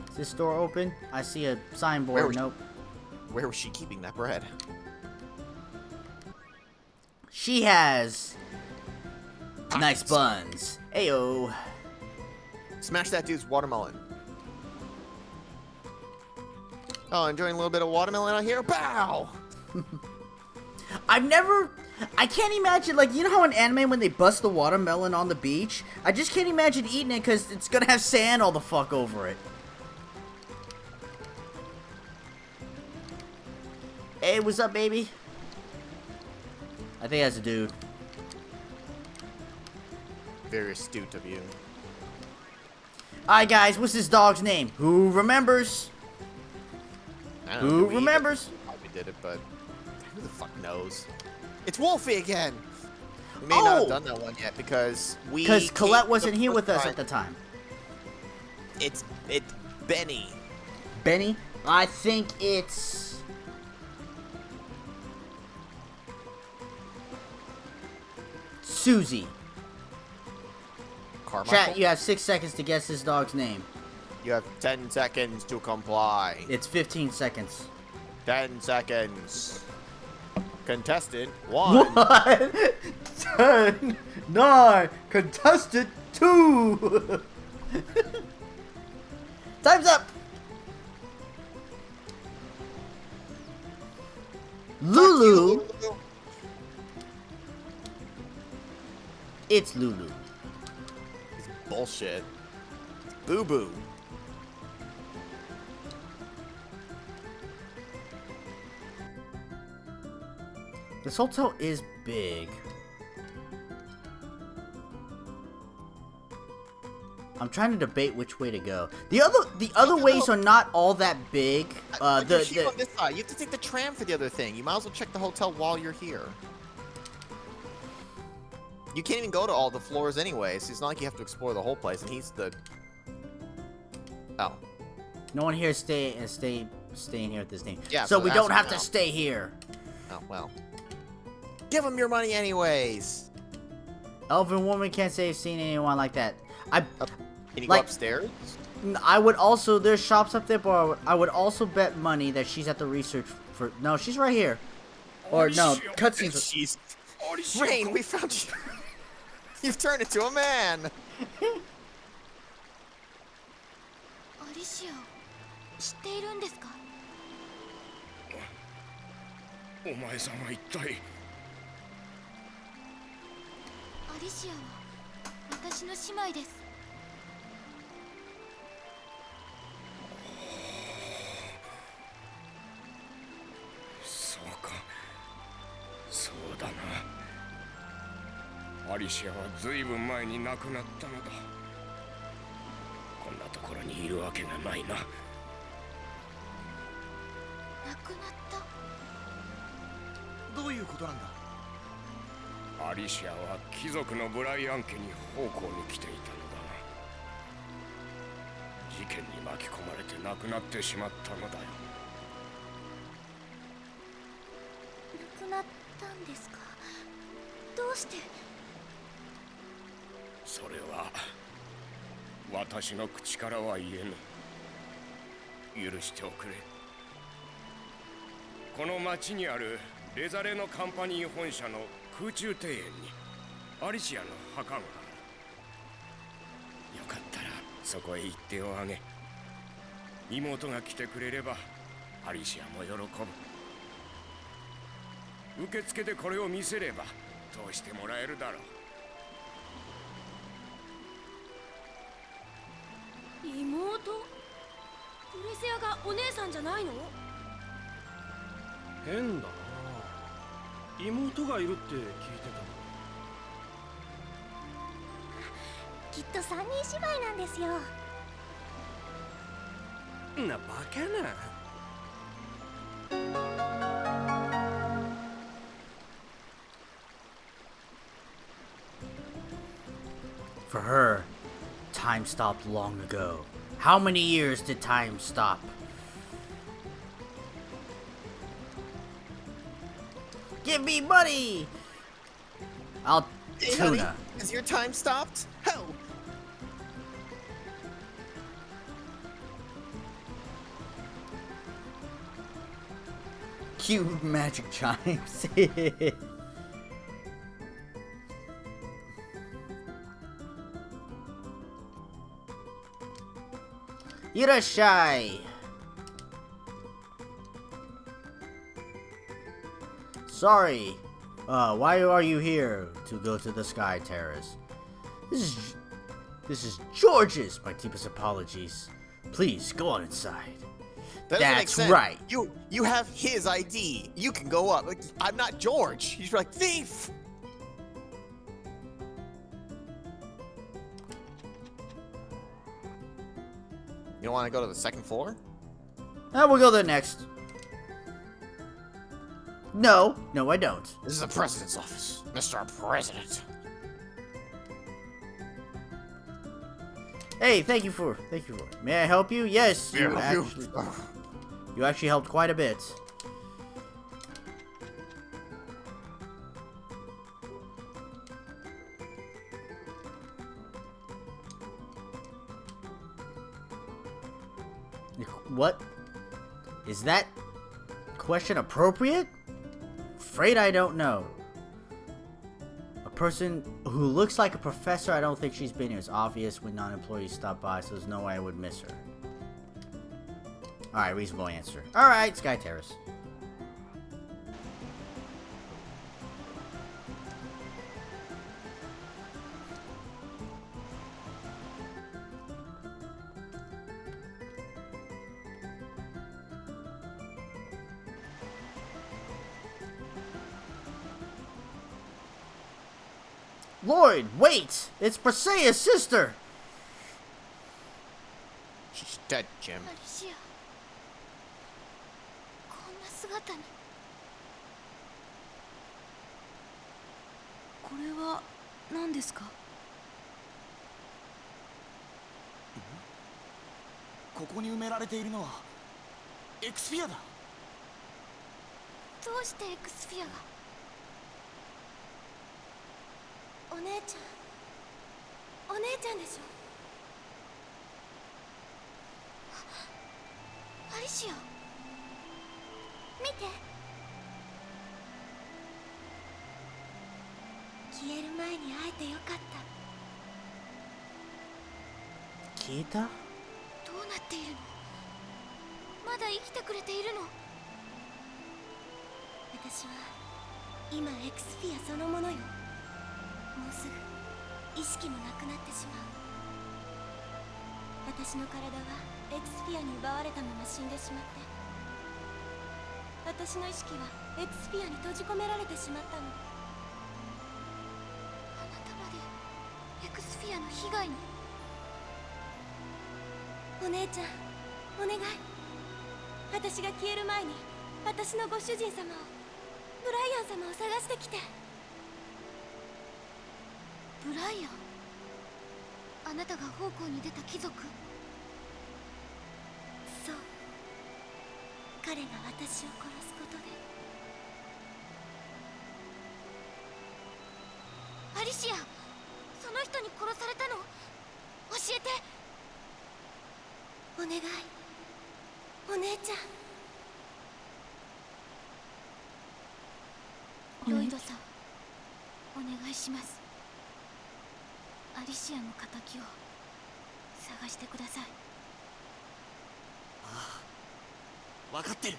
[SPEAKER 1] Is this door open? I see a signboard. Nope.
[SPEAKER 2] Where was she keeping that bread?
[SPEAKER 1] She has nice buns. Ayo.
[SPEAKER 2] Smash that dude's watermelon. Oh, enjoying a little bit of watermelon out here? Bow!
[SPEAKER 1] I've never... I can't imagine, like, you know how in anime when they bust the watermelon on the beach? I just can't imagine eating it because it's gonna have sand all the fuck over it. Hey, what's up, baby? I think that's a dude.
[SPEAKER 2] Very astute of you.
[SPEAKER 1] Alright, guys, what's this dog's name? Who remembers?
[SPEAKER 2] I don't know,
[SPEAKER 1] Who
[SPEAKER 2] we
[SPEAKER 1] remembers?
[SPEAKER 2] Probably did it, but who the fuck knows? It's Wolfie again! We may not have done that one yet because we...
[SPEAKER 1] Because Colette
[SPEAKER 2] came
[SPEAKER 1] wasn't
[SPEAKER 2] the
[SPEAKER 1] here with
[SPEAKER 2] first
[SPEAKER 1] us
[SPEAKER 2] time.
[SPEAKER 1] at the time.
[SPEAKER 2] It's Benny.
[SPEAKER 1] Benny? I think it's... Susie.
[SPEAKER 2] Carmichael?
[SPEAKER 1] Chat, you have 6 seconds to guess this dog's name.
[SPEAKER 2] You have 10 seconds to comply.
[SPEAKER 1] It's 15 seconds.
[SPEAKER 2] 10 seconds. Contestant 1.
[SPEAKER 1] 10, 9, contestant 2. Time's up. Lulu. It's Lulu.
[SPEAKER 2] Bullshit. Boo Boo.
[SPEAKER 1] This hotel is big. I'm trying to debate which way to go. The other ways are not all that big.
[SPEAKER 2] On this side. You have to take the tram for the other thing. You might as well check the hotel while you're here. You can't even go to all the floors anyway, so it's not like you have to explore the whole place, and he's the... Oh.
[SPEAKER 1] No one here is staying here at this thing.
[SPEAKER 2] Yeah,
[SPEAKER 1] so we
[SPEAKER 2] that's
[SPEAKER 1] don't have
[SPEAKER 2] now.
[SPEAKER 1] to stay here.
[SPEAKER 2] Oh, well. Give him your money anyways!
[SPEAKER 1] Elven woman can't say I've seen anyone like that.
[SPEAKER 2] Can you
[SPEAKER 1] like,
[SPEAKER 2] go upstairs?
[SPEAKER 1] I would also, there's shops up there, but I would also bet money that she's at the research for, no, she's right here. Or no, cutscenes.
[SPEAKER 2] She's... Rain, we found you. You've turned into a man.
[SPEAKER 3] アリシア知っているんですか？
[SPEAKER 9] お前さんは一体。
[SPEAKER 3] アリシアは私の姉妹です。
[SPEAKER 9] そうか。そうだな。アリシアはずいぶん前に亡くなったのだ。こんなところにいるわけがないな。
[SPEAKER 3] 亡くなった。
[SPEAKER 5] どういうことなんだ？
[SPEAKER 9] アリシアは貴族のブライアン家に奉公に来ていたのだが、事件に巻き込まれて亡くなってしまったのだよ。
[SPEAKER 3] 亡くなったんですか？どうして？
[SPEAKER 9] それは私の口からは言えぬ。許しておくれ。この町にあるレザレのカンパニー本社の空中庭園にアリシアの墓がある。よかったらそこへ行っておあげ。妹が来てくれればアリシアも喜ぶ。受付でこれを見せれば通してもらえるだろう。
[SPEAKER 3] 妹？プレセアがお姉さんじゃないの？
[SPEAKER 4] 変だな。妹がいるって聞いて
[SPEAKER 3] きっと三人姉妹なんですよ。
[SPEAKER 4] た。なバカな。
[SPEAKER 1] For her, time stopped long ago. How many years did time stop? Give me money! I'll
[SPEAKER 2] Hey,
[SPEAKER 1] tuna.
[SPEAKER 2] honey, has your time stopped? Hell!
[SPEAKER 1] Cute magic chimes. いらっしゃい。Sorry. Why are you here to go to the Sky Terrace? This is George's. My deepest apologies. Please go on inside.
[SPEAKER 2] That doesn't make
[SPEAKER 1] That's
[SPEAKER 2] sense.
[SPEAKER 1] right.
[SPEAKER 2] You have his ID. You can go up. Like, I'm not George. He's like, thief. You don't want to go to the second floor?
[SPEAKER 1] We'll go there next. No, I don't.
[SPEAKER 2] This is the president's office, Mr. President.
[SPEAKER 1] Hey, thank you for. May I help you? Yes, you actually helped quite a bit. What? Is that question appropriate? Afraid I don't know. A person who looks like a professor, I don't think she's been here. It's obvious when non-employees stop by, so there's no way I would miss her. Alright, reasonable answer. Alright, Sky Terrace. Lloyd, wait! It's Perseia's sister!
[SPEAKER 2] She's dead, Jim.
[SPEAKER 3] アリシア、こんな姿に。
[SPEAKER 8] これは何ですか？
[SPEAKER 5] ここに埋められているのはエクスフィアだ。
[SPEAKER 3] どうしてエクスフィアが？お姉ちゃんでしょ。アリシア、見て。消える前に会えてよかった。
[SPEAKER 1] 消えた？
[SPEAKER 3] どうなっているの？まだ生きてくれているの？私は今エクスフィアそのものよ。もうすぐ意識もなくなってしまう。私の体はエクスフィアに奪われたまま死んでしまって、私の意識はエクスフィアに閉じ込められてしまったの。あなたまでエクスフィアの被害に。お姉ちゃん、お願い。私が消える前に私のご主人様を、ブライアン様を探してきて。ブライアン、あなたが奉公に出た貴族？そう、彼が私を殺すことで。アリシア、その人に殺されたの？教えて。お願い、お姉ちゃん。ロイドさん、お願いします。アリシアの敵を探してください。
[SPEAKER 5] ああ、分かってる。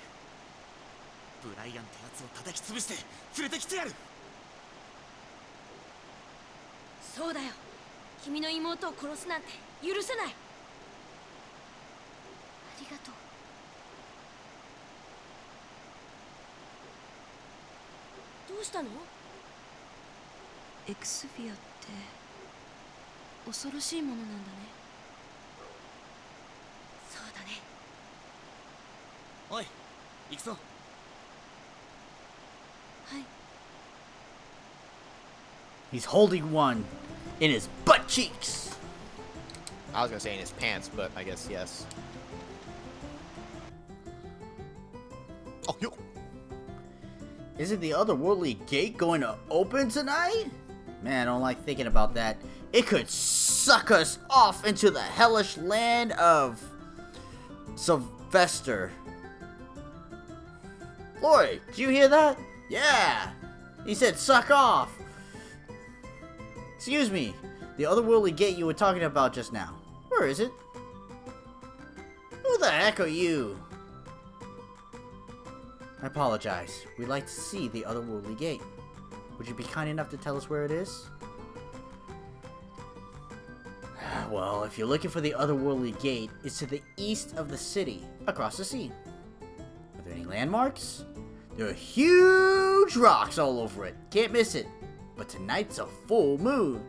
[SPEAKER 5] ブライアンってやつを叩き潰して連れてきてやる。
[SPEAKER 8] そうだよ。君の妹を殺すなんて許せない。
[SPEAKER 3] ありがとう。
[SPEAKER 8] どうしたの？エクスフィアって恐ろしいものなんだね。
[SPEAKER 3] そうだね。
[SPEAKER 5] おい、行くぞ。
[SPEAKER 8] はい。
[SPEAKER 1] He's holding one in his butt cheeks.
[SPEAKER 2] I was gonna say in his pants, but I guess yes. Oh, yo.
[SPEAKER 1] Isn't the otherworldly gate going to open tonight? Man, I don't like thinking about that. It could suck us off into the hellish land of Sylvester. Lloyd, did you hear that? Yeah! He said suck off! Excuse me, the otherworldly gate you were talking about just now. Where is it? Who the heck are you? I apologize. We'd like to see the otherworldly gate. Would you be kind enough to tell us where it is? Well, if you're looking for the otherworldly gate, it's to the east of the city, across the sea. Are there any landmarks? There are huge rocks all over it. Can't miss it. But tonight's a full moon.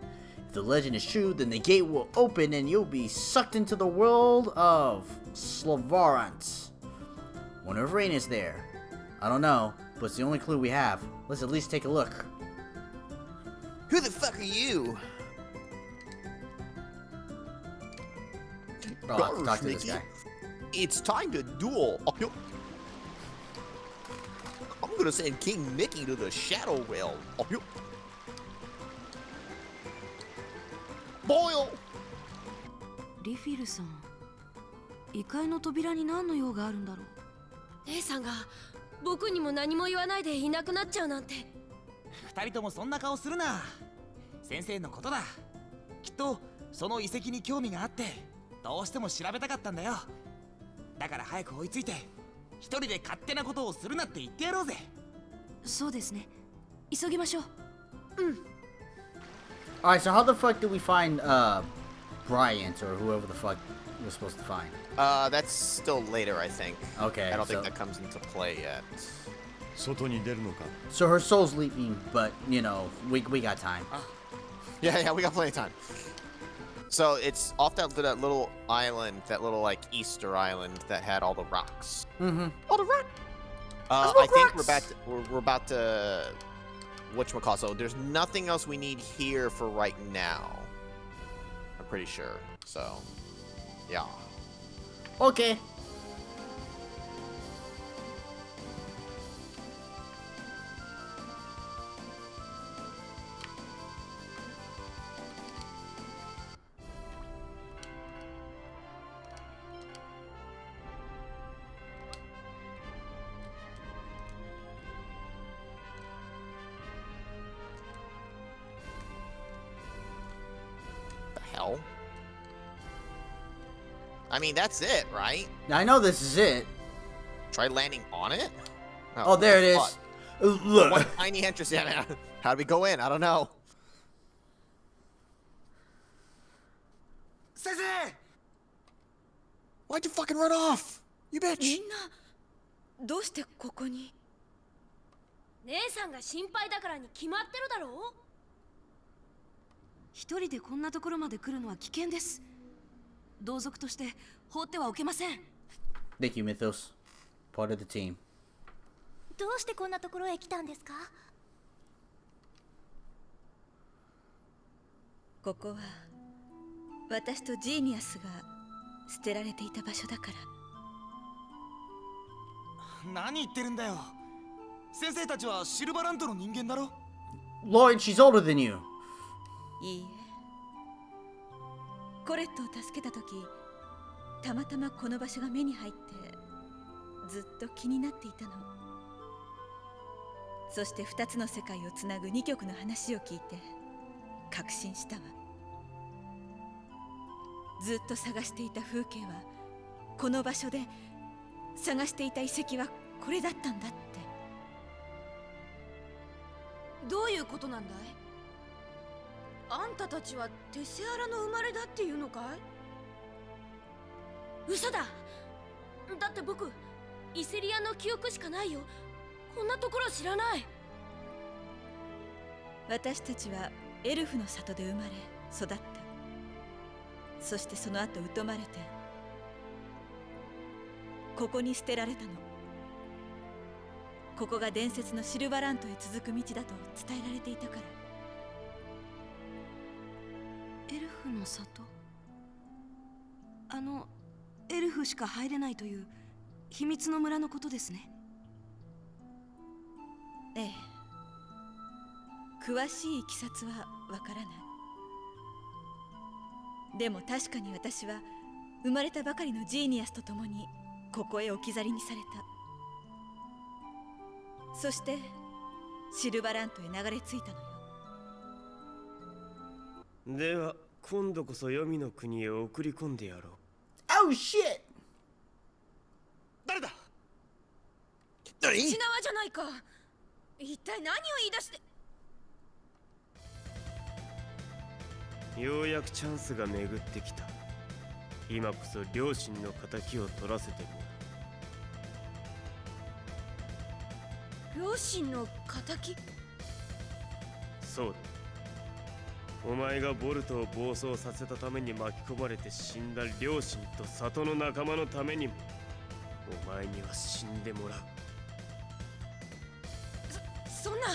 [SPEAKER 1] If the legend is true, then the gate will open and you'll be sucked into the world of Slavarant. Wonder if rain is there. I don't know, but it's the only clue we have. Let's at least take a look.
[SPEAKER 2] Who the fuck are you?
[SPEAKER 1] Oh, I'll have to talk to this
[SPEAKER 2] Mickey.
[SPEAKER 1] guy.
[SPEAKER 2] It's time to duel. Oh, yo. I'm gonna send King Mickey to the Shadow Realm. Oh, yo. Boil!
[SPEAKER 8] リフィルさん、異界の扉に何の用があるんだろう。
[SPEAKER 3] 姉さんが僕にも何も言わないでいなくなっちゃうなんて。
[SPEAKER 5] 二人ともそんな顔するな。先生のことだ。きっとその遺跡に興味があってどうしても調べたかったんだよ。だから早く追いついて一人で勝手なことをするなって言ってやろうぜ。
[SPEAKER 8] そうですね。急ぎましょう。
[SPEAKER 1] Alright, so how the fuck did we find, Bryant, or whoever the fuck we're supposed to find?
[SPEAKER 2] That's still later, I think.
[SPEAKER 1] Okay,
[SPEAKER 2] I don't
[SPEAKER 1] so-
[SPEAKER 2] think that comes into play yet.
[SPEAKER 7] 外に出るのか。
[SPEAKER 1] So her soul's leaving, but, you know, we got time.
[SPEAKER 2] Yeah, we got plenty of time. So it's off that little island, that little like Easter island that had all the rocks.
[SPEAKER 1] Mm-hmm.
[SPEAKER 2] All the rocks. I think we're about to whatchamacallit. So there's nothing else we need here for right now. I'm pretty sure. So yeah.
[SPEAKER 1] Okay.
[SPEAKER 2] The hell? I mean, that's it, right?
[SPEAKER 1] I know this is it.
[SPEAKER 2] Try landing on it?
[SPEAKER 1] Oh, there it is.
[SPEAKER 2] fuck.
[SPEAKER 1] Look.
[SPEAKER 2] One tiny entrance. Yeah, man. How do we go in? I don't know.
[SPEAKER 5] 先生
[SPEAKER 2] Why'd you fucking run off? You
[SPEAKER 6] み
[SPEAKER 2] bitch.
[SPEAKER 6] んなどうしてここに。
[SPEAKER 3] 姉さんが心配だからに決まってるだろう。
[SPEAKER 8] 一人でこんなところまで来るのは危険です。同族として放ってはおけません。
[SPEAKER 1] Thank you, Mythos. Part of the team.
[SPEAKER 3] どうしてこんなところへ来たんですか？
[SPEAKER 6] ここは私とジーニアスが捨てられていた場所だから。
[SPEAKER 5] 何言ってるんだよ。先生たちはシルバラントの人間だろ。
[SPEAKER 1] Lauren, she's older than you.
[SPEAKER 6] いいえ。コレットを助けた時、たまたまこの場所が目に入ってずっと気になっていたの。そして2つの世界をつなぐ2曲の話を聞いて確信したわ。ずっと探していた風景はこの場所で、探していた遺跡はこれだったんだって。
[SPEAKER 8] どういうことなんだい？あんたたちはテセアラの生まれだっていうのかい？
[SPEAKER 3] 嘘だ。だって僕イセリアの記憶しかないよ。こんなところ知らない。
[SPEAKER 6] 私たちはエルフの里で生まれ育った。そしてその後疎まれてここに捨てられたの。ここが伝説のシルバラントへ続く道だと伝えられていたから。
[SPEAKER 8] エルフの里？エルフしか入れないという秘密の村のことですね。
[SPEAKER 6] ええ。詳しいいきさつはわからない。でも確かに私は生まれたばかりのジーニアスと共にここへ置き去りにされた。そしてシルバラントへ流れ着いたのよ。
[SPEAKER 4] では今度こそ黄泉の国へ送り込んでやろう。
[SPEAKER 1] Oh shit!
[SPEAKER 5] 誰だ。
[SPEAKER 2] 何？
[SPEAKER 8] 血縄じゃないか。一体何を言い出して。
[SPEAKER 4] ようやくチャンスが巡ってきた。今こそ両親の敵を取らせても
[SPEAKER 8] 両親の敵？
[SPEAKER 4] そうだ。お前がボルトを暴走させたために巻き込まれて死んだ両親と里の仲間のためにもお前には死んでもらう。
[SPEAKER 8] そんな。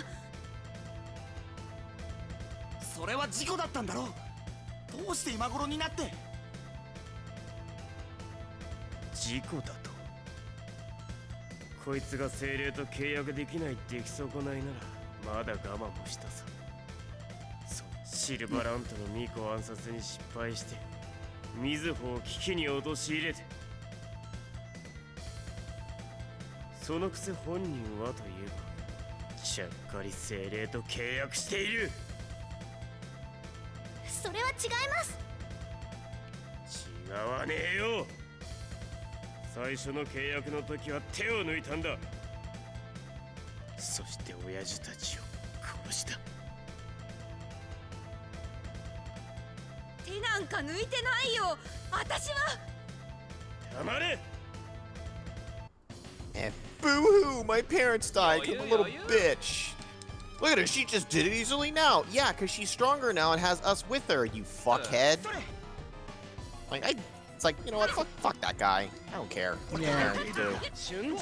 [SPEAKER 5] それは事故だったんだろう。どうして今頃になって。
[SPEAKER 4] 事故だと？こいつが精霊と契約できない出来損ないならまだ我慢もしたさ。そう、シルバラントの巫女暗殺に失敗して瑞穂を危機に陥れて、そのくせ本人はといえばちゃっかり精霊と契約している。
[SPEAKER 3] それは違います。
[SPEAKER 4] 違わねえよ。最初の契約の時は手を抜いたんだ。そして親父たちを殺した。
[SPEAKER 8] 手なんか抜いてないよ。私は。
[SPEAKER 4] 黙れ。
[SPEAKER 2] And boo-hoo, my parents died. I'm a little bitch. Look at her, she just did it easily now. Yeah, because she's stronger now and has us with her, you fuckhead. Like, it's like, you know what, fuck that guy. I don't care. What
[SPEAKER 1] Yeah.
[SPEAKER 2] the parents do.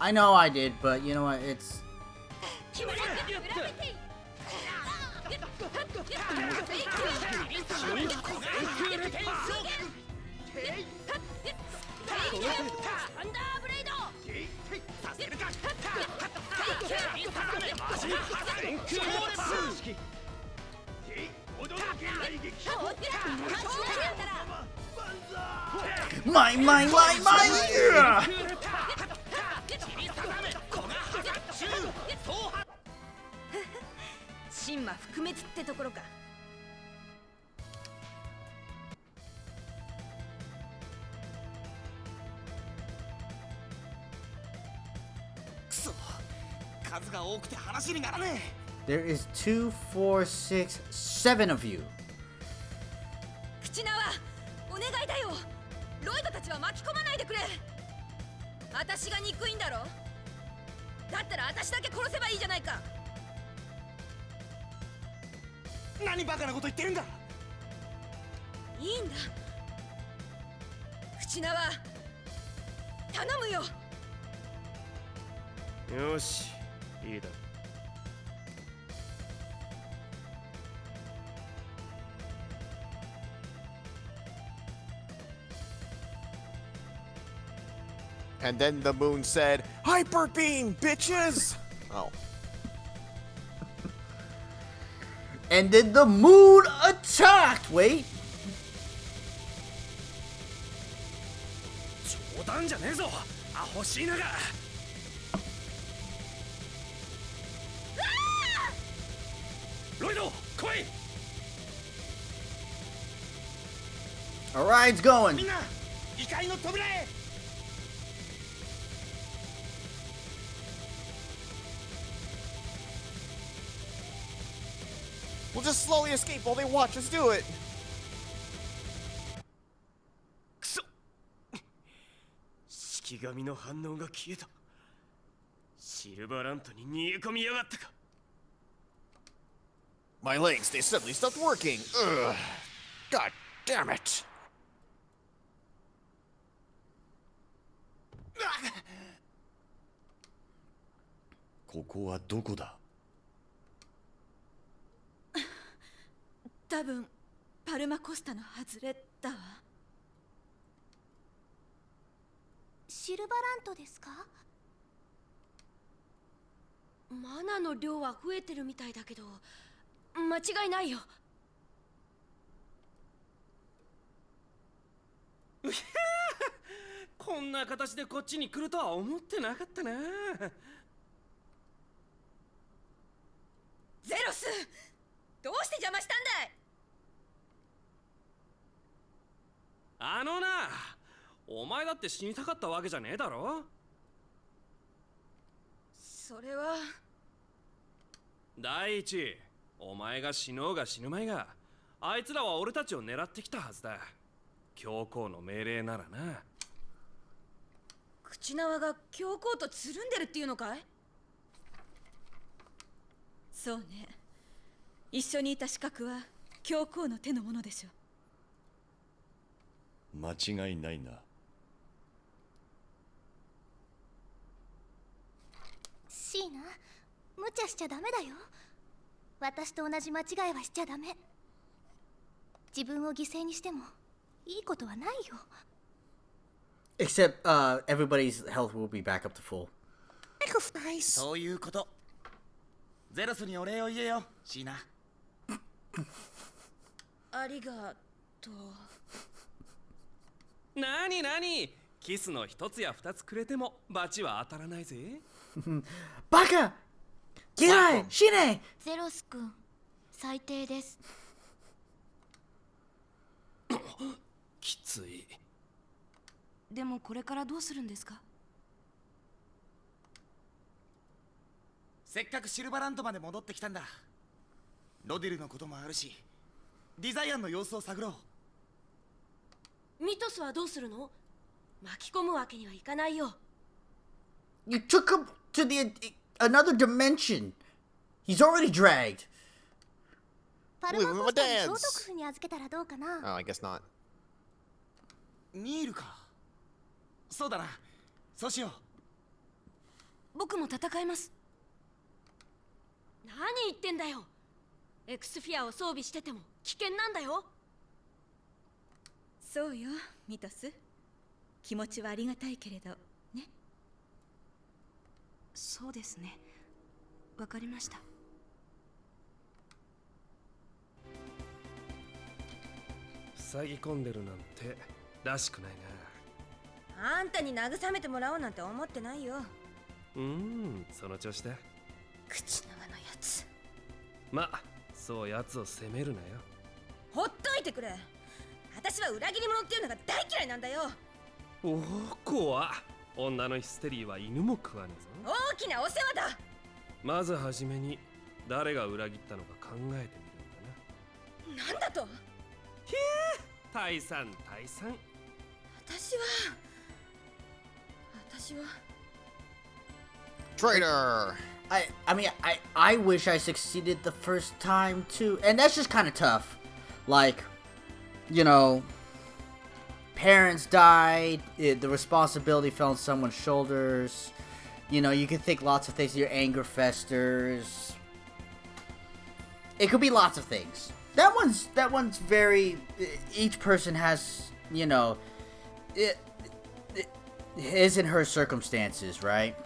[SPEAKER 1] I know I did, but you know what? It's mine. Yeah!
[SPEAKER 8] 神魔覆滅ってところか。
[SPEAKER 5] くそ、数が多くて話にならねえ。
[SPEAKER 1] There is 2, 4, 6, 7 of you.
[SPEAKER 8] 口縄、お願いだよ。ロイドたちは巻き込まないでくれ。私が憎いんだろ。だったら私だけ殺せばいいじゃないか。
[SPEAKER 5] 何バカなこと言ってるんだ。
[SPEAKER 8] いいんだ。口縄、頼むよ。
[SPEAKER 4] よし、いいだ。
[SPEAKER 2] And then the moon said, Hyper beam, bitches! Oh.
[SPEAKER 1] And then the moon attacked! Wait.
[SPEAKER 4] 冗談じゃねえぞ、アホシーナが。ロイド、来い。
[SPEAKER 1] Alright, it's going.
[SPEAKER 5] みんな、異界の扉へ。
[SPEAKER 2] We'll just slowly escape while they watch us do it.
[SPEAKER 4] くそ。式神の反応が消えた。シルバーラントに逃げ込みやがったか。
[SPEAKER 2] My legs, they suddenly stopped working. Ugh. God damn it.
[SPEAKER 7] ここはどこだ。
[SPEAKER 8] 多分パルマコスタの外れだわ。
[SPEAKER 3] シルバラントですか？
[SPEAKER 8] マナの量は増えてるみたいだけど、間違いないよ。
[SPEAKER 4] こんな形でこっちに来るとは思ってなかったな。
[SPEAKER 8] ゼロス、どうして邪魔したんだい。
[SPEAKER 4] あのな、お前だって死にたかったわけじゃねえだろ。
[SPEAKER 8] それは
[SPEAKER 4] 第一、お前が死のうが死ぬまいが、あいつらは俺たちを狙ってきたはずだ。教皇の命令ならな。
[SPEAKER 8] 口縄が教皇とつるんでるっていうのかい？そうね。一緒にいた資格は教皇の手のものでしょう。
[SPEAKER 7] 間違いないな。
[SPEAKER 3] シーナ、無茶しちゃダメだよ。私と同じ間違いはしちゃダメ。自分を犠牲にしてもいいことはないよ。
[SPEAKER 1] Except, everybody's health will be back up to full.
[SPEAKER 5] そういうこと。ゼロスにお礼を言えよ、シーナ。
[SPEAKER 8] ありがとう。
[SPEAKER 4] なになに、キスの一つや二つくれてもバチは当たらないぜ。
[SPEAKER 1] バカ！嫌い！死ね！
[SPEAKER 3] ゼロス君、最低です。
[SPEAKER 4] きつい。
[SPEAKER 8] でもこれからどうするんですか？
[SPEAKER 5] せっかくシルバランドまで戻ってきたんだ。ロディルのこともあるし、ディザイアンの様子を探ろう。
[SPEAKER 8] ミトスはどうするの？巻き込むわけにはいかないよ。
[SPEAKER 1] You took him to another dimension. He's already dragged.
[SPEAKER 3] パルマコスタに総督府に預けたらどうかな。
[SPEAKER 2] Oh, I guess not.
[SPEAKER 5] ニールか。そうだな。そうしよう。
[SPEAKER 8] 僕も戦います。何言ってんだよ。エクスフィアを装備してても危険なんだよ。
[SPEAKER 10] そうよ、ミトス。気持ちはありがたいけれどね。
[SPEAKER 8] そうですね。わかりました。
[SPEAKER 4] 塞ぎ込んでるなんてらしくないな。
[SPEAKER 8] あんたに慰めてもらおうなんて思ってないよ。
[SPEAKER 4] その調子だ。
[SPEAKER 8] 口縄のやつ。
[SPEAKER 4] ま、そう奴を責めるなよ。
[SPEAKER 8] ほっといてくれ。私は裏切り者っていうのが大嫌いなんだよ。
[SPEAKER 4] おお、怖っ。女のヒステリーは犬も食わねえぞ。
[SPEAKER 8] 大きなお世話だ。
[SPEAKER 4] まずはじめに誰が裏切ったのか考えてみるんだな。
[SPEAKER 8] なんだと？
[SPEAKER 4] へえ、大惨大惨。
[SPEAKER 8] 私は
[SPEAKER 2] Traitor!
[SPEAKER 1] I mean, I wish I succeeded the first time too. And that's just kind of tough. Like, you know, parents died, the responsibility fell on someone's shoulders. You know, you can think lots of things. Your anger festers. It could be lots of things. That one's very. Each person has, you know, his and her circumstances, right?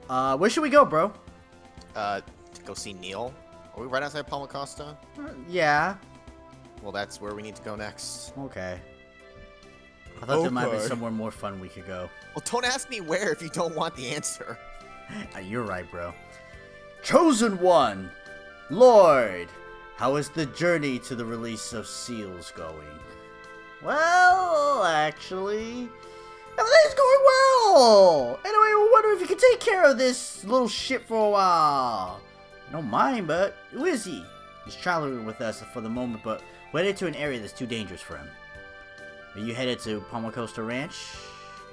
[SPEAKER 1] Where should we go, bro?
[SPEAKER 2] To go see Neil. Are we right outside Palma Costa?
[SPEAKER 1] Yeah.
[SPEAKER 2] Well, that's where we need to go next.
[SPEAKER 1] Okay. I thought there might be
[SPEAKER 2] Okay.
[SPEAKER 1] somewhere more fun we could go.
[SPEAKER 2] Well, don't ask me where if you don't want the answer.
[SPEAKER 1] You're right, bro. Chosen One! Lord! How is the journey to the release of seals going? Well, actually, everything's going well! Anyway, I wonder if you can take care of this little shit for a while. I don't mind, but who is he? He's traveling with us for the moment, but we're headed to an area that's too dangerous for him. Are you headed to Palma Costa Ranch?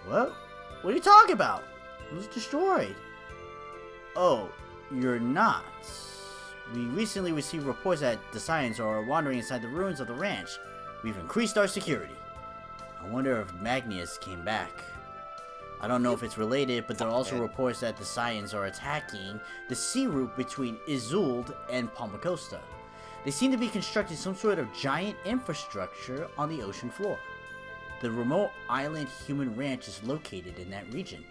[SPEAKER 1] What? What are you talking about? It was destroyed. Oh, you're not. We recently received reports that the Scions are wandering inside the ruins of the ranch. We've increased our security. I wonder if Magnius came back. I don't know if it's related, but there are also reports that the Scions are attacking the sea route between Isolde and Palma Costa. They seem to be constructing some sort of giant infrastructure on the ocean floor. The remote island human ranch is located in that region.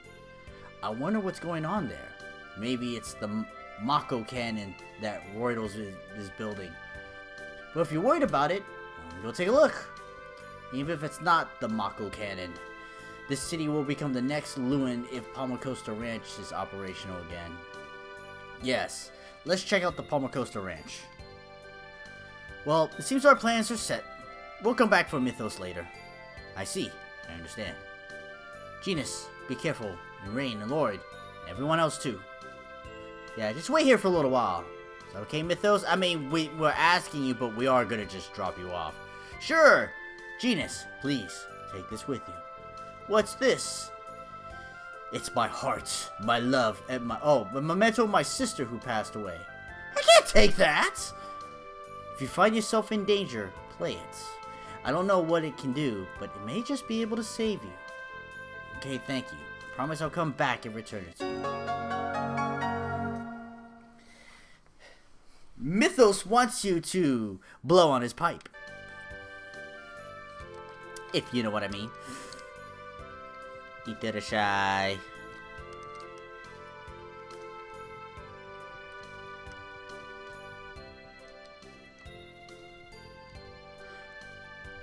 [SPEAKER 1] I wonder what's going on there. Maybe it's the Mako cannon that Royals is building. But if you're worried about it, go take a look. Even if it's not the Mako cannon, this city will become the next Lewin if Palma Costa Ranch is operational again. Yes, let's check out the Palma Costa Ranch. Well, it seems our plans are set. We'll come back for Mythos later. I see. I understand. Genus, be careful. And Rain and Lord. And everyone else too. Yeah, just wait here for a little while. Is that okay, Mythos? I mean, we're asking you, but we are gonna just drop you off. Sure! Genus, please, take this with you. What's this? It's my heart, my love, and my... Oh, a memento of my sister who passed away. I can't take that! If you find yourself in danger, play it. I don't know what it can do, but it may just be able to save you. Okay, thank you. Promise I'll come back and return it to you. Mythos wants you to blow on his pipe. If you know what I mean. Itterashai.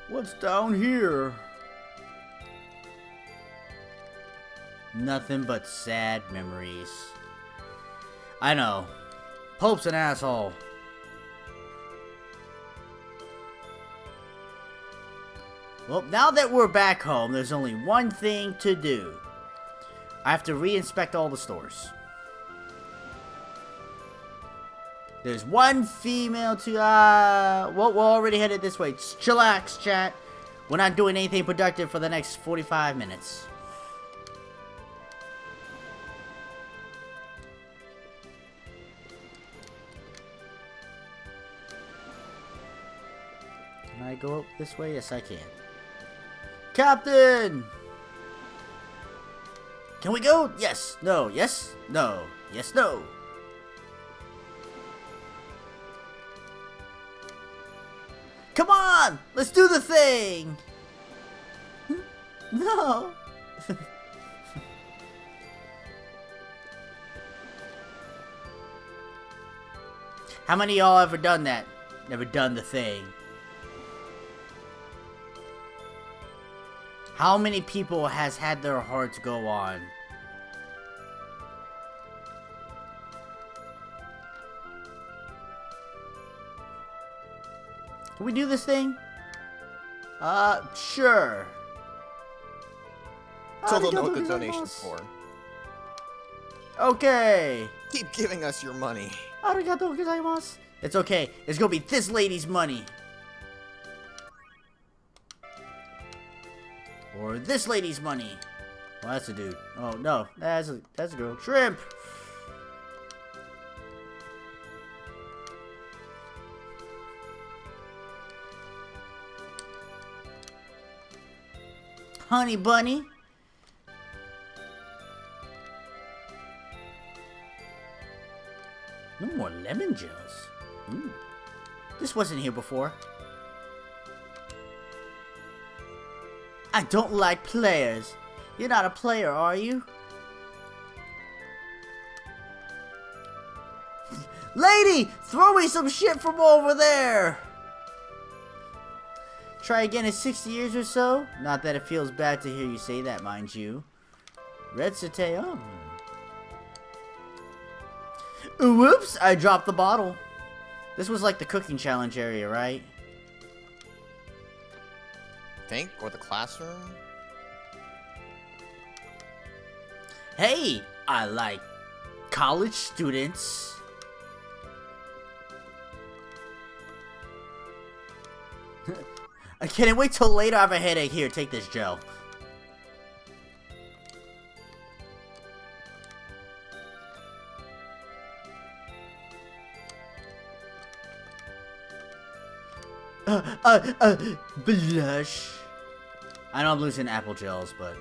[SPEAKER 1] What's down here? Nothing but sad memories. I know. Pope's an asshole. Well, now that we're back home, there's only one thing to do. I have to re-inspect all the stores. There's one female to, well, we're already headed this way. Just chillax, chat. We're not doing anything productive for the next 45 minutes. Can I go up this way? Yes, I can. Captain! Can we go? Yes, no, yes, no, yes, no. Come on! Let's do the thing! No! How many of y'all ever done that? Never done the thing? How many people has had their hearts go on? Can we do this thing? Sure.
[SPEAKER 2] So they'll know what the donation's for.
[SPEAKER 1] Okay.
[SPEAKER 2] Keep giving us your money.
[SPEAKER 1] Arigatou gozaimasu. It's okay. It's gonna be this lady's money. Or this lady's money. Well, that's a dude. Oh, no. That's a girl. Shrimp! Honey bunny. No more lemon gels. Ooh. This wasn't here before. I don't like players. You're not a player, are you? Lady! Throw me some shit from over there! Try again in 60 years or so? Not that it feels bad to hear you say that, mind you. Red satay, oh. Whoops! I dropped the bottle. This was like the cooking challenge area, right?
[SPEAKER 2] Think, or the classroom.
[SPEAKER 1] Hey, I like college students. I can't wait till later. I have a headache. Here, take this gel. Blush. I know I'm losing apple gels, but...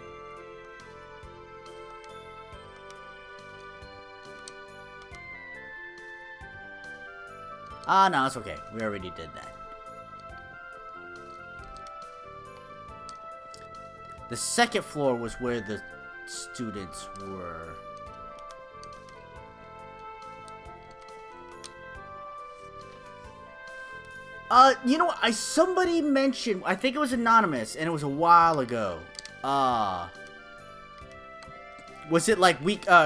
[SPEAKER 1] no, it's okay. We already did that. The second floor was where the students were. You know what? Somebody mentioned, I think it was anonymous, and it was a while ago. Was it like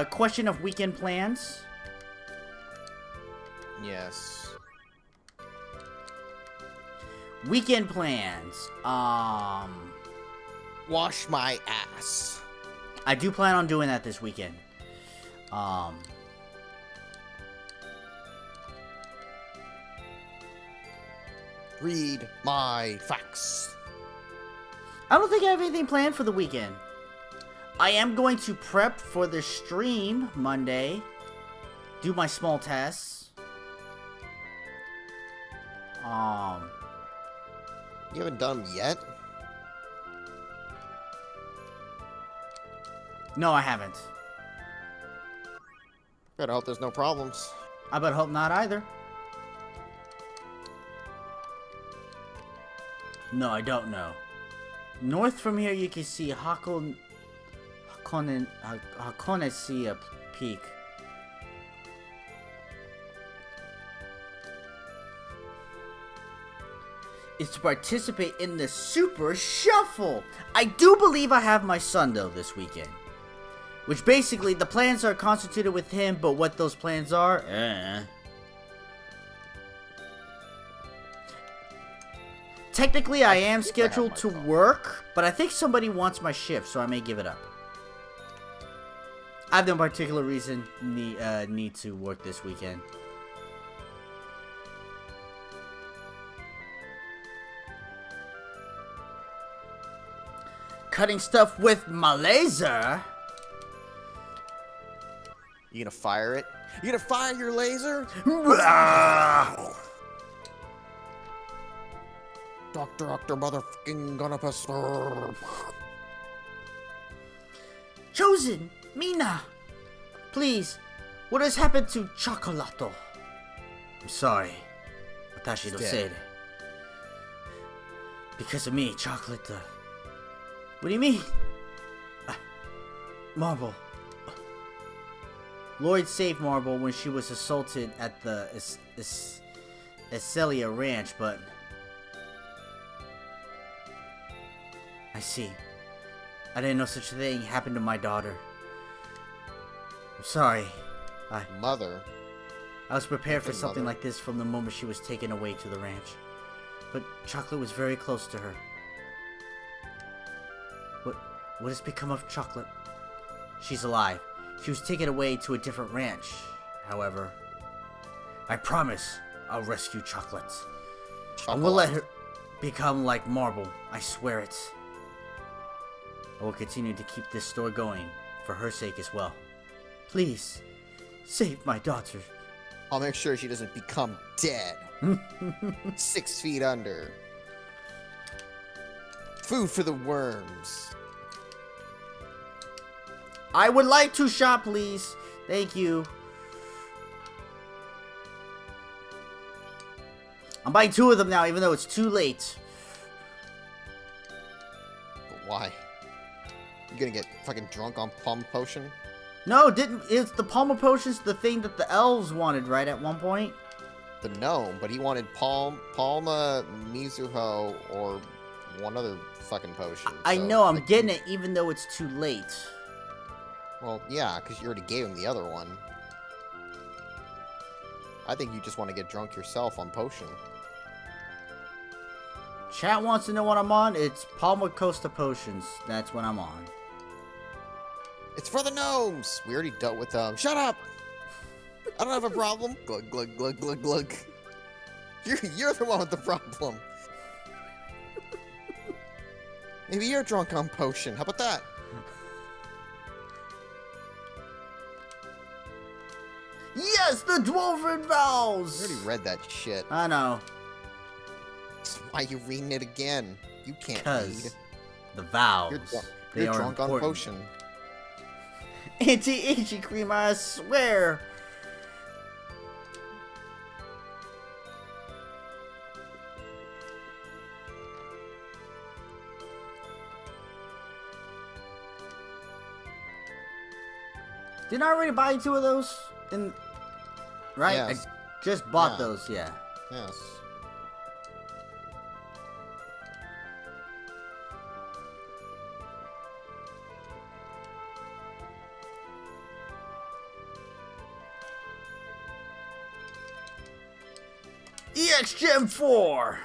[SPEAKER 1] question of weekend plans?
[SPEAKER 2] Yes.
[SPEAKER 1] Weekend plans.
[SPEAKER 2] Wash my ass.
[SPEAKER 1] I do plan on doing that this weekend.
[SPEAKER 2] Read my facts.
[SPEAKER 1] I don't think I have anything planned for the weekend. I am going to prep for the stream Monday. Do my small tests.
[SPEAKER 2] You haven't done them yet?
[SPEAKER 1] No, I haven't.
[SPEAKER 2] Better hope there's no problems.
[SPEAKER 1] I better hope not either. No, I don't know. North from here, you can see Hakonetsia Peak. Is to participate in the Super Shuffle. I do believe I have my son though this weekend. Which basically, the plans are constituted with him, but what those plans are, Technically, I am scheduled to work, but I think somebody wants my shift, so I may give it up. I have no particular reason need to work this weekend. Cutting stuff with my laser.
[SPEAKER 2] You gonna fire it? You gonna fire your laser? Doctor motherfucking gonna pastor.
[SPEAKER 1] Chosen, Mina, please, what has happened to Chocolato? I'm sorry, Watashi no said. Because of me, Chocolate. What do you mean? Marble. Lloyd saved Marble when she was assaulted at the Esselia Ranch, but... I see. I didn't know such a thing happened to my daughter. I'm sorry.
[SPEAKER 2] Mother?
[SPEAKER 1] I was prepared for something like this from the moment she was taken away to the ranch. But Chocolate was very close to her. What has become of Chocolate? She's alive. She was taken away to a different ranch, however. I promise I'll rescue Chocolate. I will let her become like Marble. I swear it. I will continue to keep this store going for her sake as well. Please, save my daughter.
[SPEAKER 2] I'll make sure she doesn't become dead. 6 feet under. Food for the worms.
[SPEAKER 1] I would like to shop, please. Thank you. I'm buying 2 of them now, even though it's too late.
[SPEAKER 2] But why? You gonna get fucking drunk on Palm Potion?
[SPEAKER 1] No, it's the Palma Potion's the thing that the elves wanted, right, at one point?
[SPEAKER 2] The gnome, but he wanted Palma, Mizuho, or one other fucking potion.
[SPEAKER 1] I know, I'm getting it even though it's too late.
[SPEAKER 2] Well, yeah, because you already gave him the other one. I think you just want to get drunk yourself on potion.
[SPEAKER 1] Chat wants to know what I'm on. It's Palma Costa Potions. That's what I'm on.
[SPEAKER 2] It's for the gnomes! We already dealt with them. Shut up! I don't have a problem. Glug, glug, glug, glug, glug. You're the one with the problem. Maybe you're drunk on potion. How about that?
[SPEAKER 1] Yes, the Dwarven Vows!
[SPEAKER 2] I already read that shit.
[SPEAKER 1] I know.
[SPEAKER 2] That's why you reading it again. You can't read.
[SPEAKER 1] The vows.
[SPEAKER 2] You're drunk on potion.
[SPEAKER 1] Anti-aging cream, I swear. Didn't I already buy 2 of those? Right?
[SPEAKER 2] Yes.
[SPEAKER 1] I just bought those, yeah.
[SPEAKER 2] Yes.
[SPEAKER 1] EX Gem 4!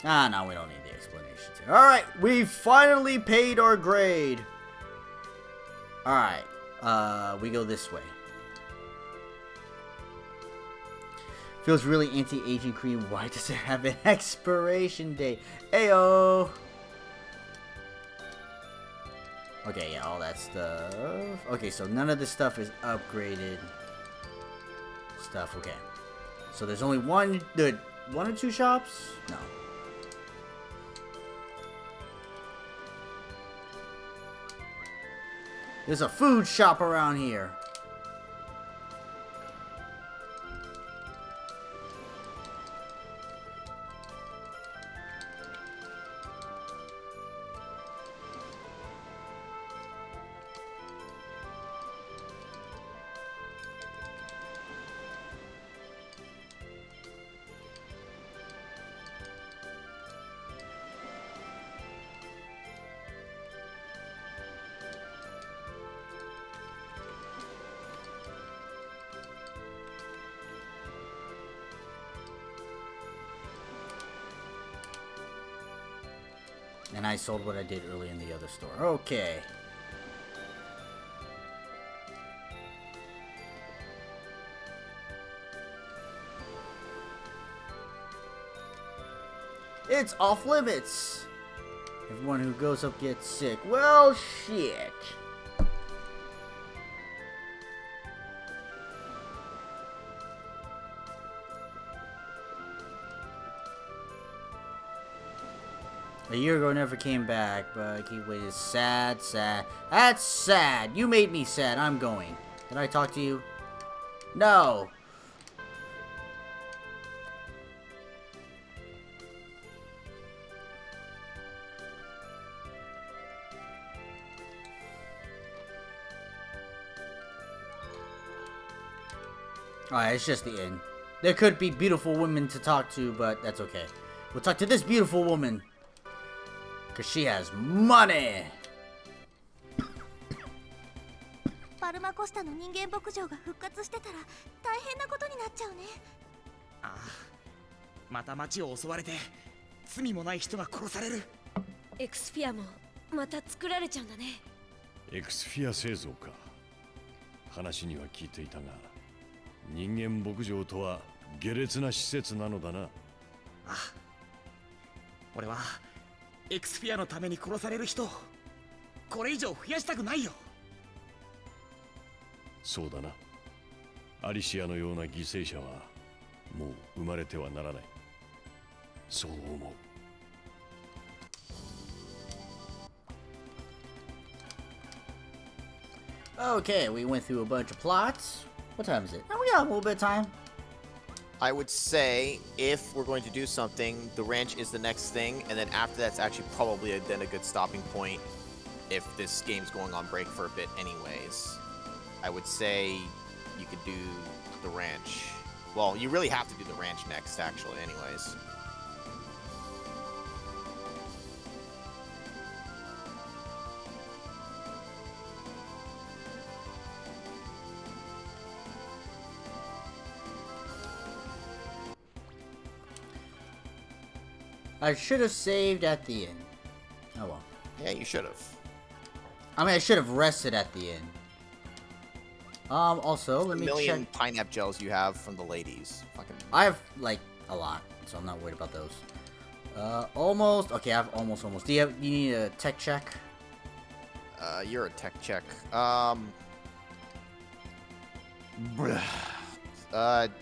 [SPEAKER 1] Ah, no, we don't need the explanations here. Alright, we finally paid our grade. Alright, we go this way. Feels really anti-aging cream. Why does it have an expiration date? Ayo. Okay, yeah, all that stuff. Okay, so none of this stuff is upgraded stuff. Okay, so there's only one or two shops? No. There's a food shop around here. And I sold what I did early in the other store. Okay. It's off limits. Everyone who goes up gets sick. Well, shit. A year ago, never came back, but I keep waiting. Sad, sad. That's sad. You made me sad. I'm going. Did I talk to you? No. Alright, it's just the inn. There could be beautiful women to talk to, but that's okay. We'll talk to this beautiful woman. Because she has money.
[SPEAKER 3] パルマコスタの人間牧場が復活してたら大変なことになっちゃうね。
[SPEAKER 5] ああ、また町を襲われて罪もない人が殺される。
[SPEAKER 8] エクスフィアもまた作られちゃうんだね。
[SPEAKER 7] エクスフィア製造か。話には聞いていたが、人間牧場とは下劣な施設なのだな。あ
[SPEAKER 5] あ、俺はエクスフィアのために殺される人、これ以上増やしたくないよ。
[SPEAKER 7] そうだな。アリシアのような犠牲者はもう生まれてはならない。そう思う。
[SPEAKER 1] Okay, we went through a bunch of plots. What time is it? Oh, we got a little bit of time.
[SPEAKER 2] I would say if we're going to do something, the ranch is the next thing, and then after that's actually probably then a good stopping point if this game's going on break for a bit anyways. I would say you could do the ranch. Well, you really have to do the ranch next, actually, anyways.
[SPEAKER 1] I should have saved at the inn. Oh well.
[SPEAKER 2] Yeah, you should have.
[SPEAKER 1] I mean, I should have rested at the inn. Also, let me check.
[SPEAKER 2] A million pineapple gels you have from the ladies. Fucking.
[SPEAKER 1] I have, like, a lot, so I'm not worried about those. Almost. Okay, I have almost. Do you need a tech check?
[SPEAKER 2] You're a tech check.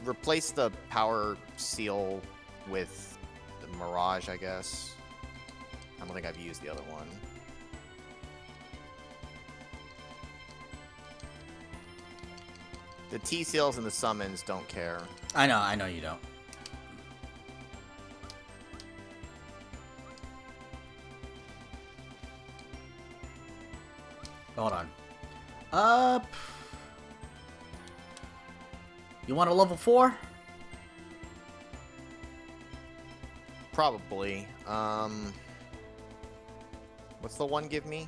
[SPEAKER 2] Replace the power seal with the Mirage, I guess. I don't think I've used the other one. The T-seals and the summons don't care.
[SPEAKER 1] I know you don't. Hold on. You want a level 4?
[SPEAKER 2] Probably. What's the one give me?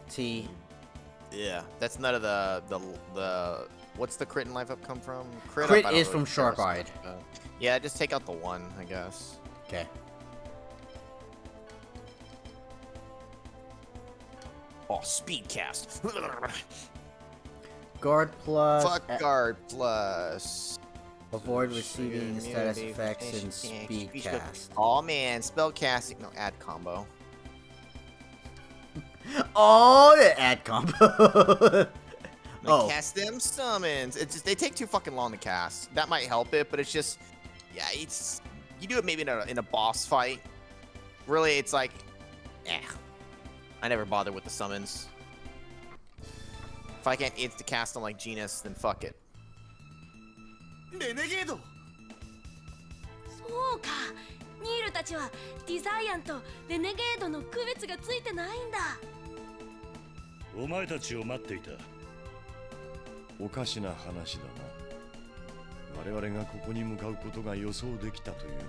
[SPEAKER 1] T.
[SPEAKER 2] Yeah, that's none of the what's the crit and life up come from?
[SPEAKER 1] Crit
[SPEAKER 2] up,
[SPEAKER 1] is from Sharp-Eyed.
[SPEAKER 2] Yeah, just take out the one, I guess.
[SPEAKER 1] Okay.
[SPEAKER 2] Oh, speed cast.
[SPEAKER 1] Guard plus.
[SPEAKER 2] Fuck guard plus.
[SPEAKER 1] Avoid receiving status effects and speed cast.
[SPEAKER 2] Oh man, spell casting. No, add combo.
[SPEAKER 1] Oh, the add combo.
[SPEAKER 2] Like cast them summons. It's just they take too fucking long to cast. That might help it, but it's just, yeah, it's you do it maybe in a boss fight. Really, it's like, I never bother with the summons. If I can't insta cast them like Genus, then fuck it.
[SPEAKER 5] レネゲード。
[SPEAKER 3] そうか。ニールたちはディザイアンとレネゲードの区別がついてないんだ。
[SPEAKER 7] お前たちを待っていた。おかしな話だな。我々がここに向かうことが予想できたというのか。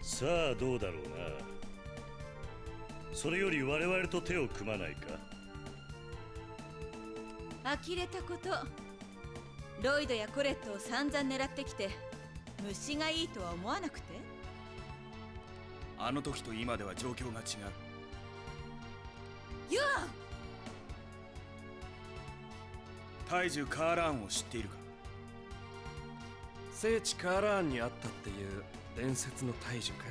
[SPEAKER 7] さあどうだろうな。それより我々と手を組まないか。
[SPEAKER 10] 呆れたこと。ロイドやコレットを散々狙ってきて虫がいいとは思わなくて。
[SPEAKER 5] あの時と今では状況が違う。
[SPEAKER 10] ユアン、
[SPEAKER 5] 大樹カーラーンを知っているか。
[SPEAKER 4] 聖地カーラーンにあったっていう伝説の大樹か。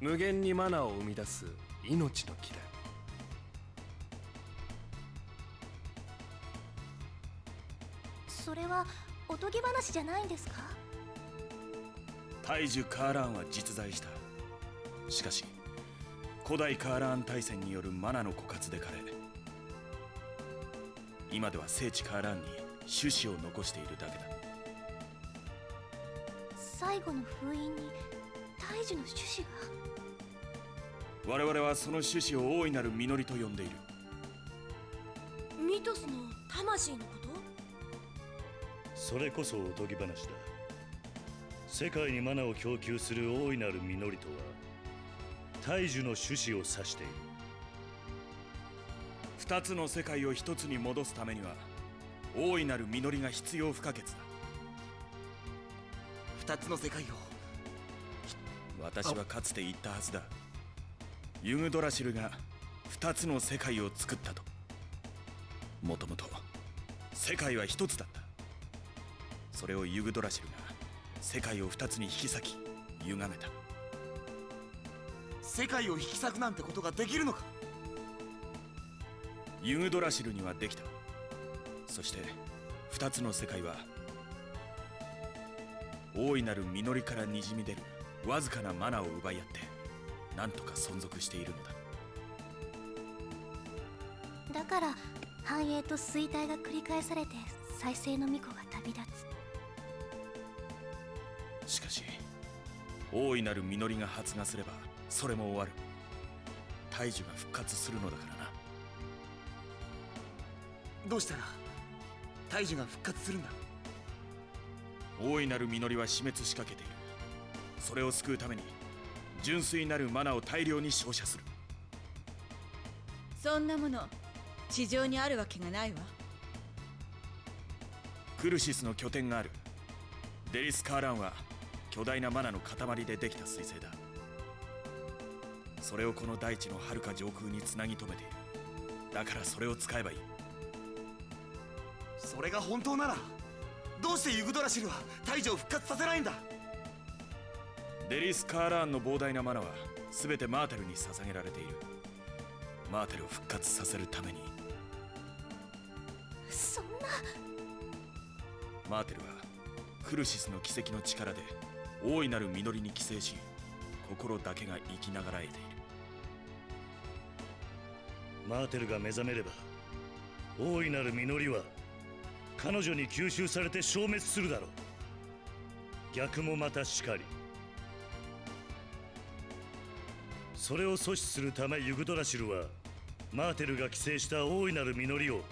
[SPEAKER 4] 無限にマナーを生み出す命の木だ。
[SPEAKER 3] それはおとぎ話じゃないんですか？
[SPEAKER 5] 大樹カーラーンは実在した。しかし古代カーラーン大戦によるマナの枯渇で枯れ、今では聖地カーラーンに種子を残しているだけだ。
[SPEAKER 3] 最後の封印に大樹の種子が。
[SPEAKER 5] 我々はその種子を大いなる実りと呼んでいる。
[SPEAKER 3] ミトスの魂のこと？
[SPEAKER 7] それこそおとぎ話だ。世界にマナを供給する大いなる実りとは大樹の種子を指している。
[SPEAKER 5] 二つの世界を一つに戻すためには大いなる実りが必要不可欠だ。二つの世界を私はかつて言ったはずだ。ユグドラシルが二つの世界を作ったと。もともと世界は一つだった。それをユグドラシルが世界を二つに引き裂き歪めた。世界を引き裂くなんてことができるのか。ユグドラシルにはできた。そして二つの世界は大いなる実りからにじみ出るわずかなマナを奪い合ってなんとか存続しているのだ。
[SPEAKER 3] だから繁栄と衰退が繰り返されて再生の巫女が旅立つ。
[SPEAKER 5] しかし大いなる実りが発芽すればそれも終わる。大樹が復活するのだからな。どうしたら大樹が復活するんだ。大いなる実りは死滅しかけている。それを救うために純粋なるマナを大量に照射する。
[SPEAKER 10] そんなもの地上にあるわけがないわ。
[SPEAKER 5] クルシスの拠点があるデリスカーランは巨大なマナの塊でできた彗星だ。それをこの大地の遥か上空につなぎ止めている。だからそれを使えばいい。それが本当ならどうしてユグドラシルは大樹を復活させないんだ。デリスカーラーンの膨大なマナは全てマーテルに捧げられている。マーテルを復活させるために。
[SPEAKER 3] そんな。
[SPEAKER 5] マーテルはクルシスの奇跡の力で大いなる実りに寄生し、心だけが生きながらえている。
[SPEAKER 7] マーテルが目覚めれば大いなる実りは彼女に吸収されて消滅するだろう。逆もまたしかり。それを阻止するためユグドラシルはマーテルが寄生した大いなる実りを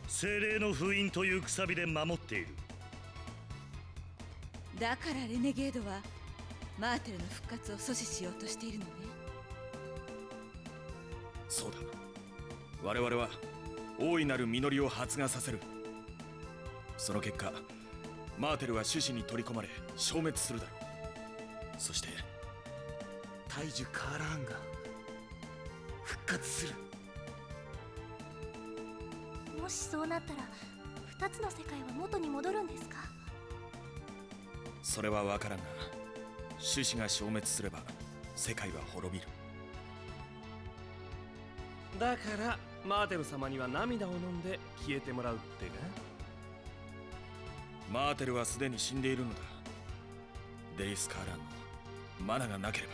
[SPEAKER 7] 精霊の封印というくさびで守っている。
[SPEAKER 10] だからレネゲードはマーテルの復活を阻止しようとしているのね。
[SPEAKER 5] そうだ。我々は大いなる実りを発芽させる。その結果マーテルは種子に取り込まれ消滅するだろう。そして大樹カーラーンが復活する。
[SPEAKER 3] もしそうなったら2つの世界は元に戻るんですか？
[SPEAKER 5] それは分からんが、種子が消滅すれば世界は滅びる。
[SPEAKER 4] だからマーテル様には涙を飲んで消えてもらうってか。
[SPEAKER 5] マーテルはすでに死んでいるのだ。デリス・カーランのマナがなければ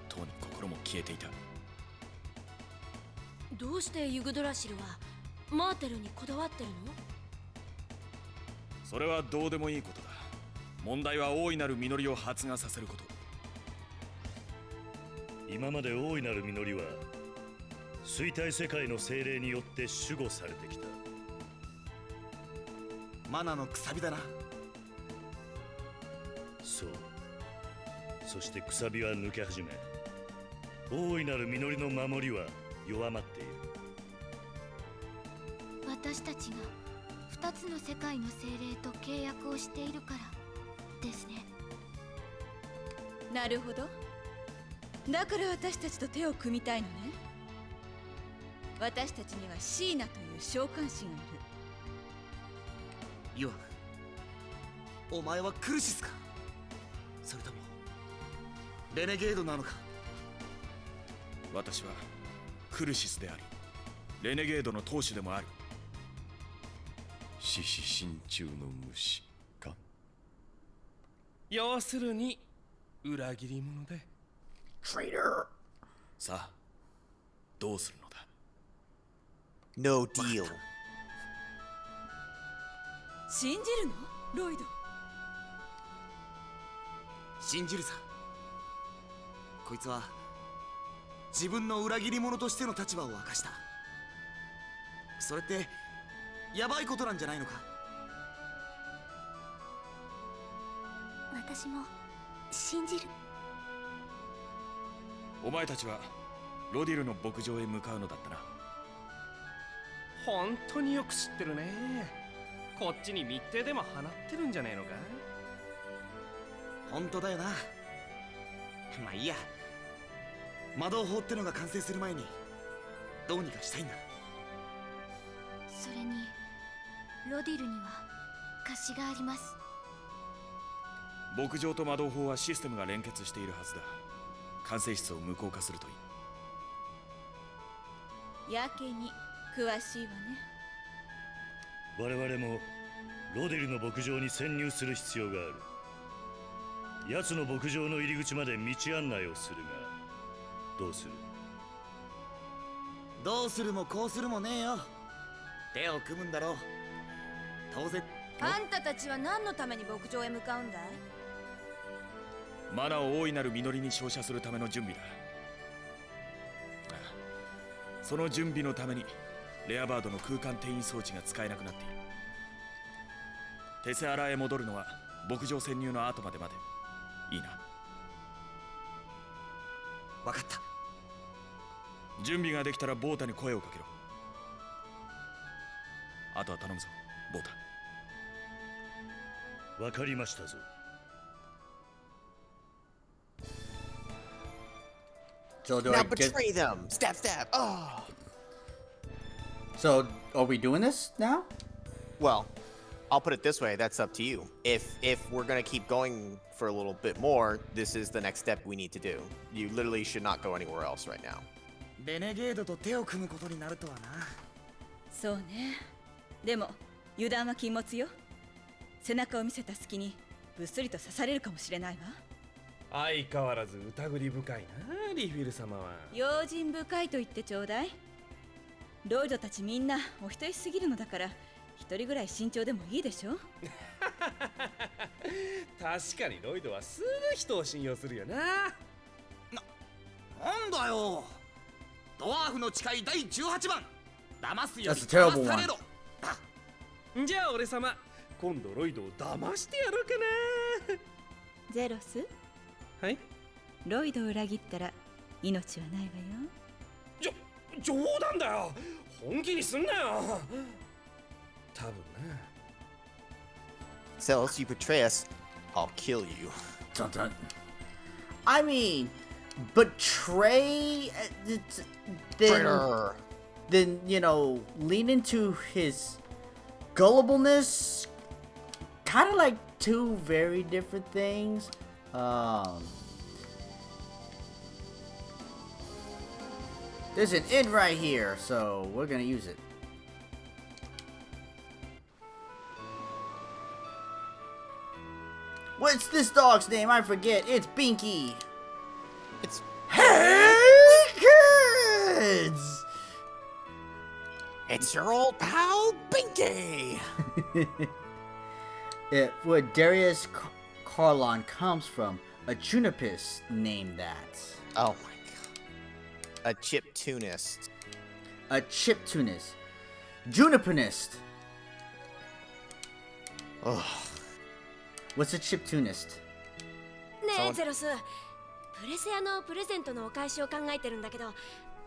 [SPEAKER 5] とうに心も消えていた。
[SPEAKER 8] どうしてユグドラシルはマーテルにこだわってるの？
[SPEAKER 5] それはどうでもいいことだ。問題は大いなる実りを発芽させること。
[SPEAKER 7] 今まで大いなる実りは衰退世界の精霊によって守護されてきた。
[SPEAKER 5] マナのくさびだな。
[SPEAKER 7] そう。そしてくさびは抜け始め、大いなる実りの守りは弱まっている。
[SPEAKER 3] 私たちが2つの世界の精霊と契約をしているからですね。
[SPEAKER 10] なるほど。だから私たちと手を組みたいのね。私たちにはシーナという召喚師がいる。
[SPEAKER 5] ユア、お前はクルシスか、それともレネゲードなのか。私はクルシスでありレネゲードの当主でもある。
[SPEAKER 7] 獅子心中の虫か。
[SPEAKER 4] 要するに裏切り者で。
[SPEAKER 5] さあどうするのだ。
[SPEAKER 2] No deal.
[SPEAKER 10] 信じるのロイド？
[SPEAKER 5] 信じるさ。こいつは自分の裏切り者としての立場を明かした。それってヤバいことなんじゃないのか。
[SPEAKER 3] 私も信じる。
[SPEAKER 5] お前たちはロディルの牧場へ向かうのだったな。
[SPEAKER 4] 本当によく知ってるね。こっちに密偵でも放ってるんじゃねえのか。
[SPEAKER 5] 本当だよな。まあいいや。魔導法ってのが完成する前にどうにかしたいんだ。
[SPEAKER 3] それにロディルには貸しがあります。
[SPEAKER 5] 牧場と魔導法はシステムが連結しているはずだ。管制室を無効化するといい。
[SPEAKER 10] やけに詳しいわね。
[SPEAKER 7] 我々もロデルの牧場に潜入する必要がある。奴の牧場の入り口まで道案内をするが、どうする？
[SPEAKER 5] どうするもこうするもねえよ。手を組むんだろう。当然。
[SPEAKER 8] あんたたちは何のために牧場へ向かうんだい？
[SPEAKER 5] マナを大いなる実りに照射するための準備だ。ああ、その準備のためにレアバードの空間転移装置が使えなくなっている。テセアラへ戻るのは牧場潜入の後まで待て。いいな。分かった。準備ができたらボータに声をかけろ。あとは頼むぞボータ。
[SPEAKER 7] わかりましたぞ。
[SPEAKER 1] So do
[SPEAKER 2] Now
[SPEAKER 1] I get...
[SPEAKER 2] betray them. Stab, stab. Oh.
[SPEAKER 1] So are we doing this now?
[SPEAKER 2] Well, I'll put it this way. That's up to you. If we're gonna keep going for a little bit more, this is the next step we need to do. You literally should not go anywhere else right now.
[SPEAKER 5] レネゲードと手を組むことになるとはな。
[SPEAKER 10] そうね。でも油断は禁物よ。背中を見せた隙にぶっすりと刺されるかもしれないわ。
[SPEAKER 4] 相変わらず疑り深いな、リフィル様は。
[SPEAKER 10] 用心深いと言ってちょうだい。ロイドたちみんなお人よしすぎるのだから、一人ぐらい慎重でもいいでしょ。
[SPEAKER 4] 確かにロイドはすぐ人を信用するよな。
[SPEAKER 5] なんだよ。ドワーフの誓い第18番。騙すより
[SPEAKER 1] That's a terrible
[SPEAKER 5] 騙されろ。
[SPEAKER 4] じゃあ俺様、今度ロイドを騙してやろうかな。
[SPEAKER 10] ゼロス、
[SPEAKER 4] はい。
[SPEAKER 10] ロイドを裏切ったら命はないわよ。
[SPEAKER 4] 冗談だよ。本気にすんなよ。多分な。
[SPEAKER 2] So if you betray us, I'll kill you.
[SPEAKER 1] Dun, dun. I mean, betray... then...
[SPEAKER 2] Traitor.
[SPEAKER 1] then, you know, lean into his gullibleness. Kind of like two very different things. There's an inn right here, so we're gonna use it. What's this dog's name? I forget. It's Binky.
[SPEAKER 2] It's
[SPEAKER 1] Hey, kids!
[SPEAKER 2] It's your old pal, Binky!
[SPEAKER 1] Where Darius Carlon comes from, a Junipist named that.
[SPEAKER 2] Oh my god. A chiptunist.
[SPEAKER 1] A chiptunist. Junipernist.
[SPEAKER 2] Ugh.
[SPEAKER 1] What's a chiptunist?
[SPEAKER 3] ねえゼロス、プレセアのプレゼントのお返しを考えてるんだけど、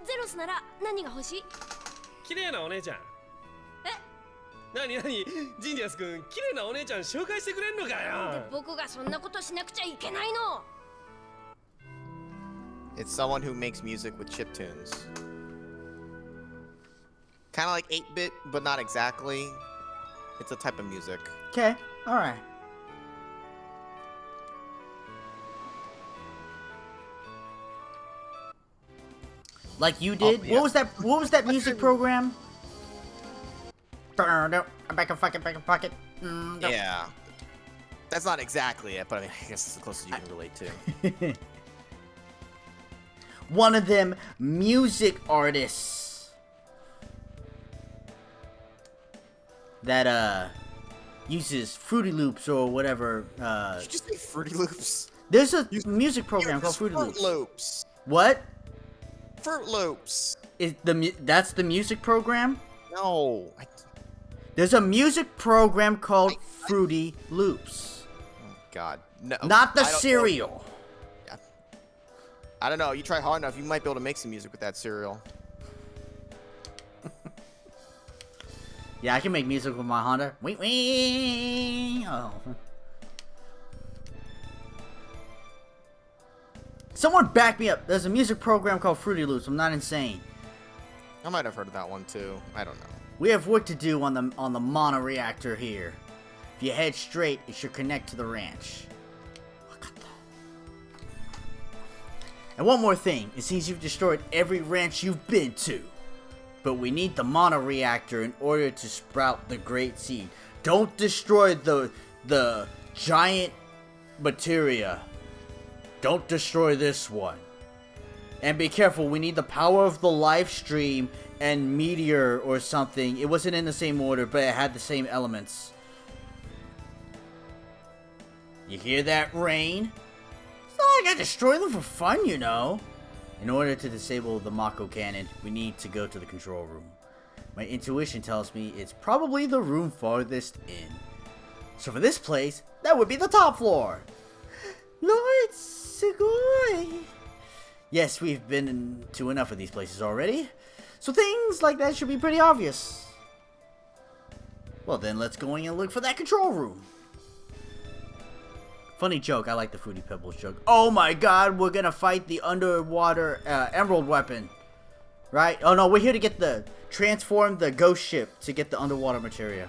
[SPEAKER 3] ゼロスなら何が欲しい？
[SPEAKER 4] 綺麗なお姉ちゃん。なにジンジャス君、綺麗なお姉ちゃん紹介してくれんのかよ。
[SPEAKER 3] で僕がそんなことしなくちゃいけないの。
[SPEAKER 2] It's someone who makes music with chiptunes. Kind of like 8-bit, but not exactly. It's a type of music.
[SPEAKER 1] Okay, alright. Like you did?
[SPEAKER 2] Oh, yeah.
[SPEAKER 1] What was that music program? Back in pocket.
[SPEAKER 2] Yeah. That's not exactly it, but I mean, I guess it's the closest you can relate to.
[SPEAKER 1] One of them music artists that uses Fruity Loops or whatever.
[SPEAKER 2] Did you just say Fruity Loops?
[SPEAKER 1] There's a music program called Fruity
[SPEAKER 2] Fruit
[SPEAKER 1] Loops.
[SPEAKER 2] Loops.
[SPEAKER 1] What?
[SPEAKER 2] Fruit Loops.
[SPEAKER 1] That's the music program?
[SPEAKER 2] No.
[SPEAKER 1] There's a music program called Fruity Loops.
[SPEAKER 2] Oh God. No.
[SPEAKER 1] Not the
[SPEAKER 2] I don't know.
[SPEAKER 1] cereal.
[SPEAKER 2] I don't know. You try hard enough, you might be able to make some music with that cereal.
[SPEAKER 1] Yeah, I can make music with my Honda. Wee. Oh. Someone back me up. There's a music program called Fruity Loops. I'm not insane.
[SPEAKER 2] I might have heard of that one too. I don't know.
[SPEAKER 1] We have work to do on the monoreactor here. If you head straight, it should connect to the ranch. And one more thing. It seems you've destroyed every ranch you've been to. But we need the monoreactor in order to sprout the great seed. Don't destroy the giant materia. Don't destroy this one. And be careful, we need the power of the live stream and meteor or something. It wasn't in the same order, but it had the same elements. You hear that, Rain? It's not like I destroy them for fun, you know. In order to disable the Mako cannon, we need to go to the control room. My intuition tells me it's probably the room farthest in. So for this place, that would be the top floor. Lord Sugoi! Yes, we've been to enough of these places already. So things like that should be pretty obvious. Well then, let's go in and look for that control room. Funny joke, I like the Fruity Pebbles joke. Oh my god, we're gonna fight the underwater emerald weapon. Right? Oh no, we're here to get transform the ghost ship to get the underwater materia.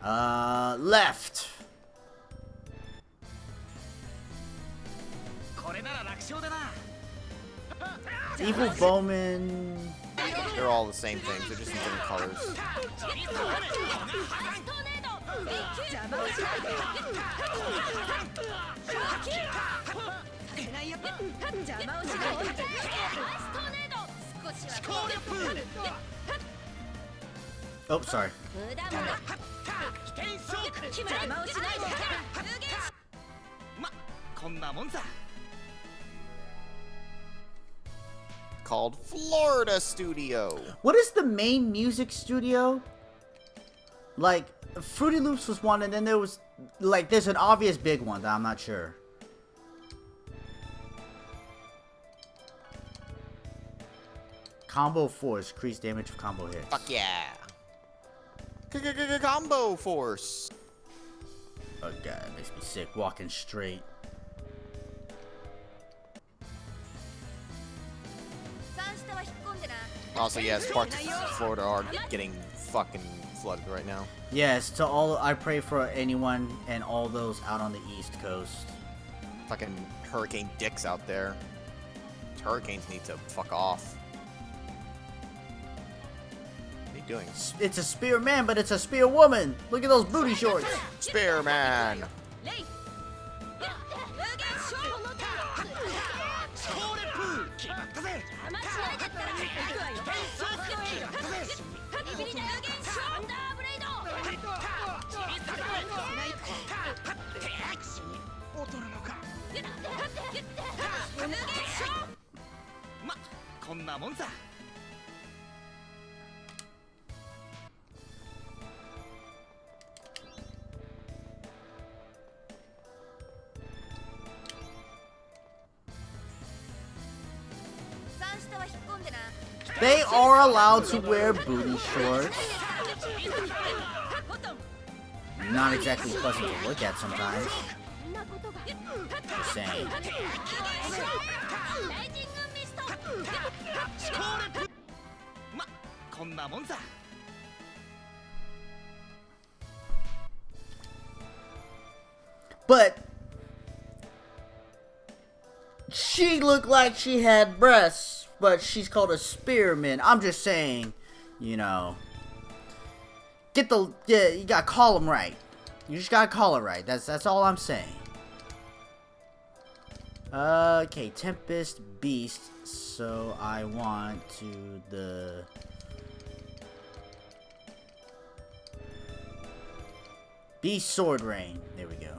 [SPEAKER 1] Left. Evil Bowman.
[SPEAKER 2] They're all the same things. They're just in different colors.
[SPEAKER 1] Oh, sorry.
[SPEAKER 2] Called Florida Studio.
[SPEAKER 1] What is the main music studio? Like, Fruity Loops was one, and then there was, like, there's an obvious big one that I'm not sure. Combo Force, increased damage of combo hits.
[SPEAKER 2] Fuck yeah. Combo Force.
[SPEAKER 1] Oh god, it makes me sick walking straight.
[SPEAKER 2] Also, yes, parts of Florida are getting fucking flooded right now.
[SPEAKER 1] Yes, to all, I pray for anyone and all those out on the East Coast.
[SPEAKER 2] Fucking hurricane dicks out there. Hurricanes need to fuck off. What are you doing?
[SPEAKER 1] It's a spear man, but it's a spear woman. Look at those booty shorts.
[SPEAKER 2] Spearman!
[SPEAKER 5] ま、こんなもんさ。
[SPEAKER 1] They are allowed to wear booty shorts. Not exactly pleasant to look at sometimes. Just saying. But she looked like she had breasts, but she's called a spearman. I'm just saying, you know, you gotta call them right. You just gotta call it right. That's all I'm saying. Okay, Tempest Beast. So I want to the Beast Sword Rain. There we go.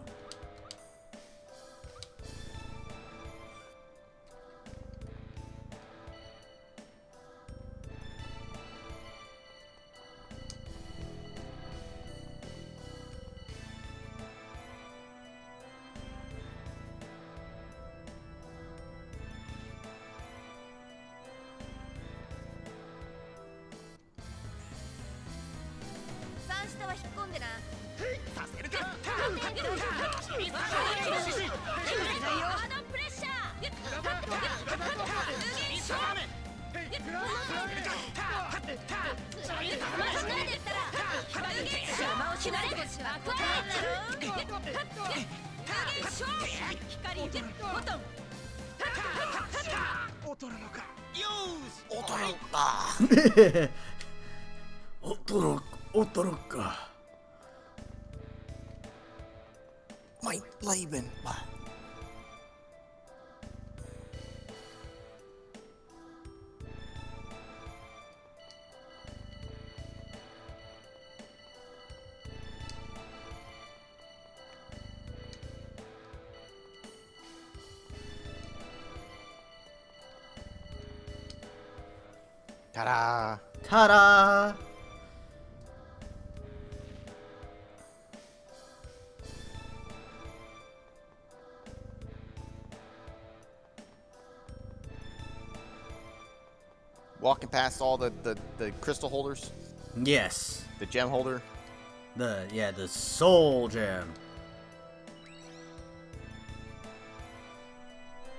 [SPEAKER 2] My Laban. Ta-da!
[SPEAKER 1] Ta-da!
[SPEAKER 2] Walking past all the crystal holders,
[SPEAKER 1] Yes.
[SPEAKER 2] the gem holder.
[SPEAKER 1] The soul gem.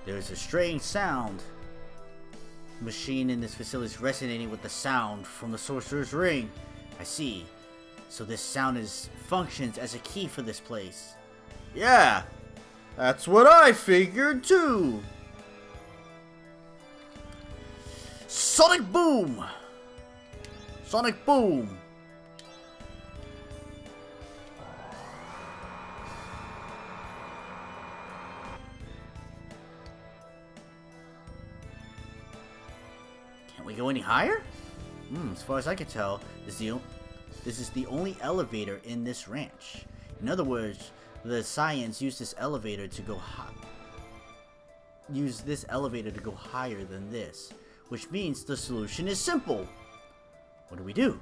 [SPEAKER 1] There's a strange sound. Machine in this facility is resonating with the sound from the sorcerer's ring. I see. So this sound functions as a key for this place. Yeah, that's what I figured too. Sonic Boom! Sonic Boom! Can't we go any higher? As far as I can tell, this is the only elevator in this ranch. In other words, the Science used this elevator to go higher than this. Which means the solution is simple. What do?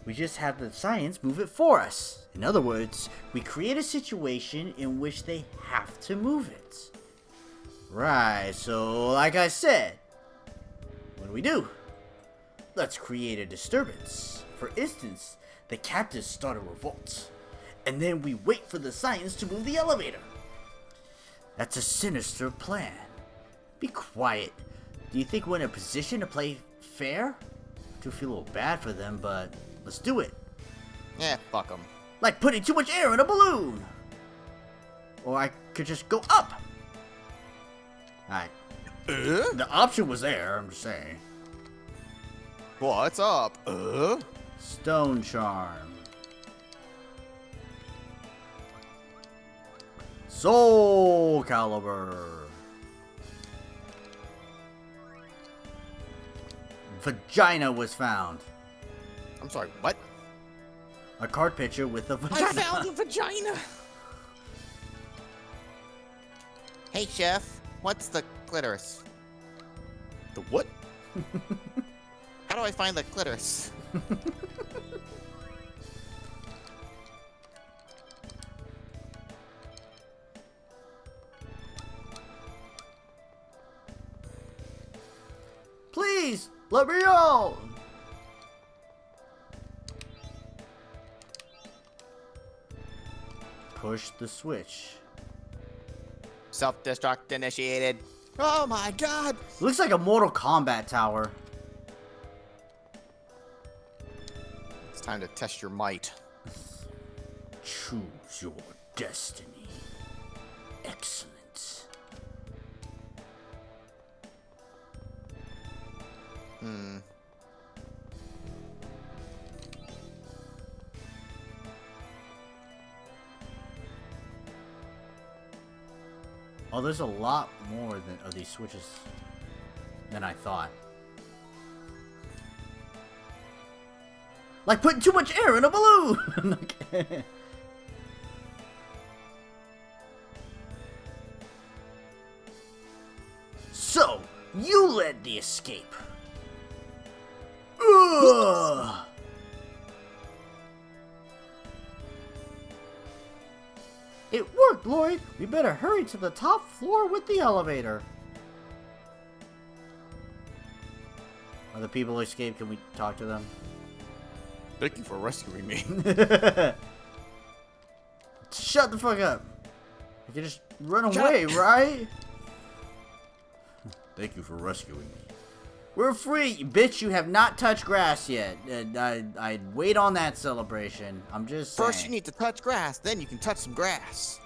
[SPEAKER 1] We just have the Science move it for us. In other words, we create a situation in which they have to move it. Right, so like I said, what do? Let's create a disturbance. For instance, the captives start a revolt. And then we wait for the Science to move the elevator. That's a sinister plan. Be quiet. Do you think we're in a position to play fair? do feel a little bad for them, but let's do it.
[SPEAKER 2] Yeah, fuck them.
[SPEAKER 1] Like putting too much air in a balloon. Or I could just go up. Alright. The option was there, I'm just saying.
[SPEAKER 2] What's up?
[SPEAKER 1] Stone charm. Soul Calibur. Vagina was found.
[SPEAKER 2] I'm sorry, what?
[SPEAKER 1] A card picture with a vagina.
[SPEAKER 2] I found a vagina! Hey, Chef, what's the clitoris? The what? How do I find the clitoris?
[SPEAKER 1] Please, let me out! Push the switch.
[SPEAKER 2] Self-destruct initiated. Oh my god!
[SPEAKER 1] Looks like a Mortal Kombat tower.
[SPEAKER 2] It's time to test your might.
[SPEAKER 1] Choose your destiny. Excellent. Oh, there's a lot more of these switches than I thought. Like putting too much air in a balloon! Okay. So, you led the escape. Ugh. It worked, Lloyd. We better hurry to the top floor with the elevator. Are the people who escaped? Can we talk to them?
[SPEAKER 2] Thank you for rescuing me.
[SPEAKER 1] Shut the fuck up. You can just run away, right? Thank you for rescuing me. We're free, bitch. You have not touched grass yet. I'd wait on that celebration. I'm just saying.
[SPEAKER 2] First, you need to touch grass, then you can touch some grass.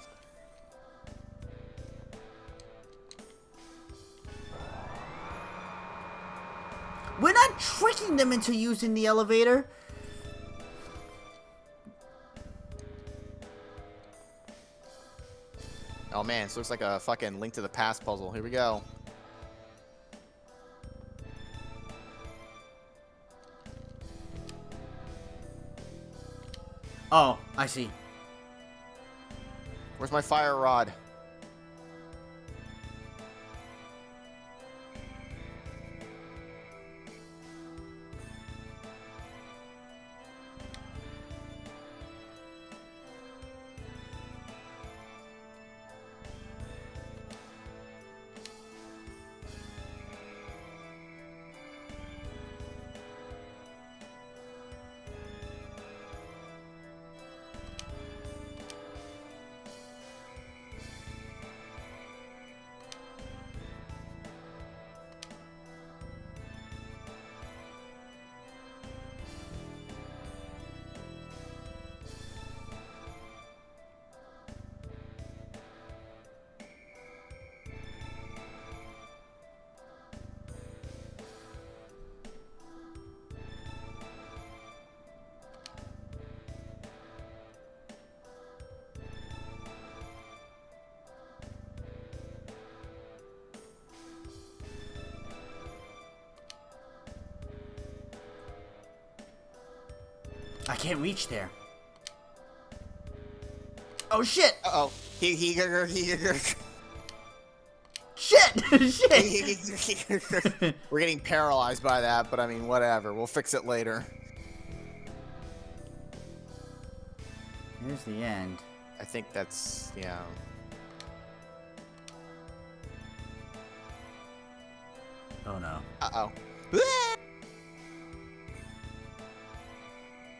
[SPEAKER 1] We're not tricking them into using the elevator.
[SPEAKER 2] Oh man, this looks like a fucking Link to the Past puzzle. Here we go.
[SPEAKER 1] Oh, I see.
[SPEAKER 2] Where's my fire rod?
[SPEAKER 1] I can't reach there. Oh shit!
[SPEAKER 2] Uh-oh.
[SPEAKER 1] Shit! Shit!
[SPEAKER 2] We're getting paralyzed by that, but I mean, whatever. We'll fix it later.
[SPEAKER 1] Here's the end.
[SPEAKER 2] I think that's, yeah.
[SPEAKER 1] Oh no.
[SPEAKER 2] Uh-oh.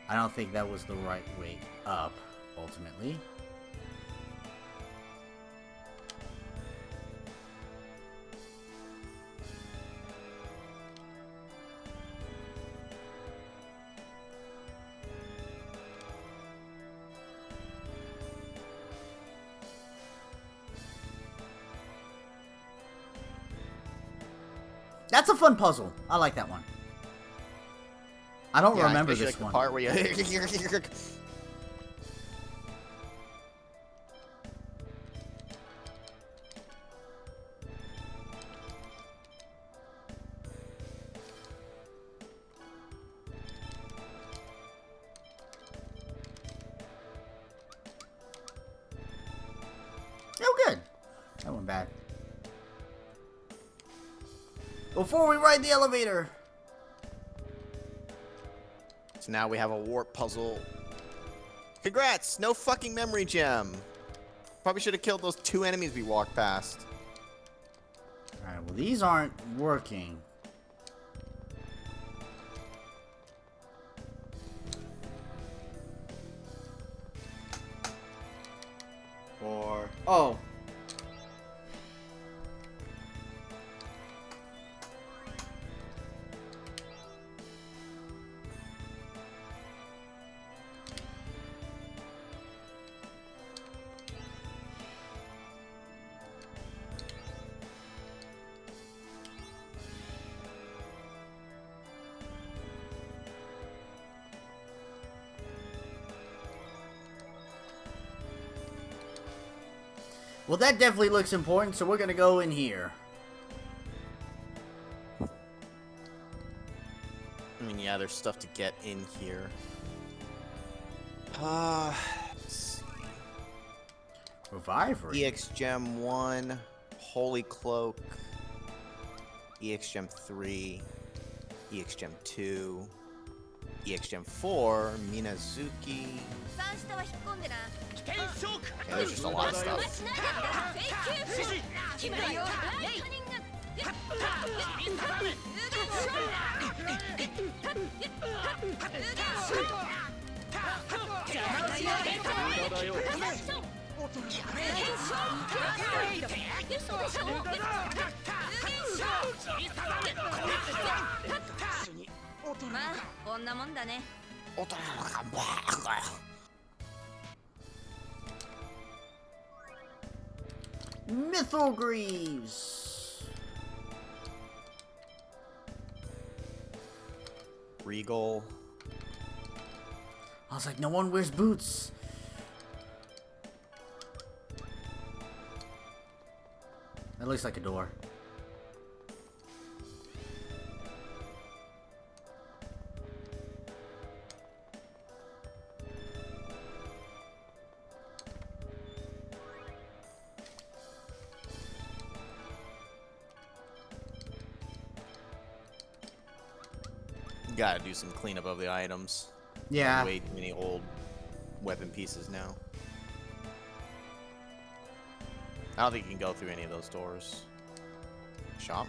[SPEAKER 1] I don't think that was the right way up, ultimately. That's a fun puzzle. I like that one. I don't
[SPEAKER 2] Yeah,
[SPEAKER 1] remember
[SPEAKER 2] especially
[SPEAKER 1] this
[SPEAKER 2] like
[SPEAKER 1] one.
[SPEAKER 2] the part where you
[SPEAKER 1] Oh, good. That went bad. Before we ride the elevator.
[SPEAKER 2] So now we have a warp puzzle. Congrats! No fucking memory gem. Probably should have killed those 2 enemies we walked past.
[SPEAKER 1] Alright, well, these aren't working. Or... Oh. Well, that definitely looks important, so we're gonna go in here.
[SPEAKER 2] I mean, yeah, there's stuff to get in here. Let's see.
[SPEAKER 1] Revivery.
[SPEAKER 2] EX Gem 1, Holy Cloak, EX Gem 3, EX Gem 2, EX Gem 4, Minazuki. Okay, there's just a lot of stuff.
[SPEAKER 1] Mythogreaves.
[SPEAKER 2] Regal.
[SPEAKER 1] I was like, no one wears boots. That looks like a door.
[SPEAKER 2] Gotta do some cleanup of the items.
[SPEAKER 1] Yeah.
[SPEAKER 2] Way too many old weapon pieces now. I don't think you can go through any of those doors. Shop?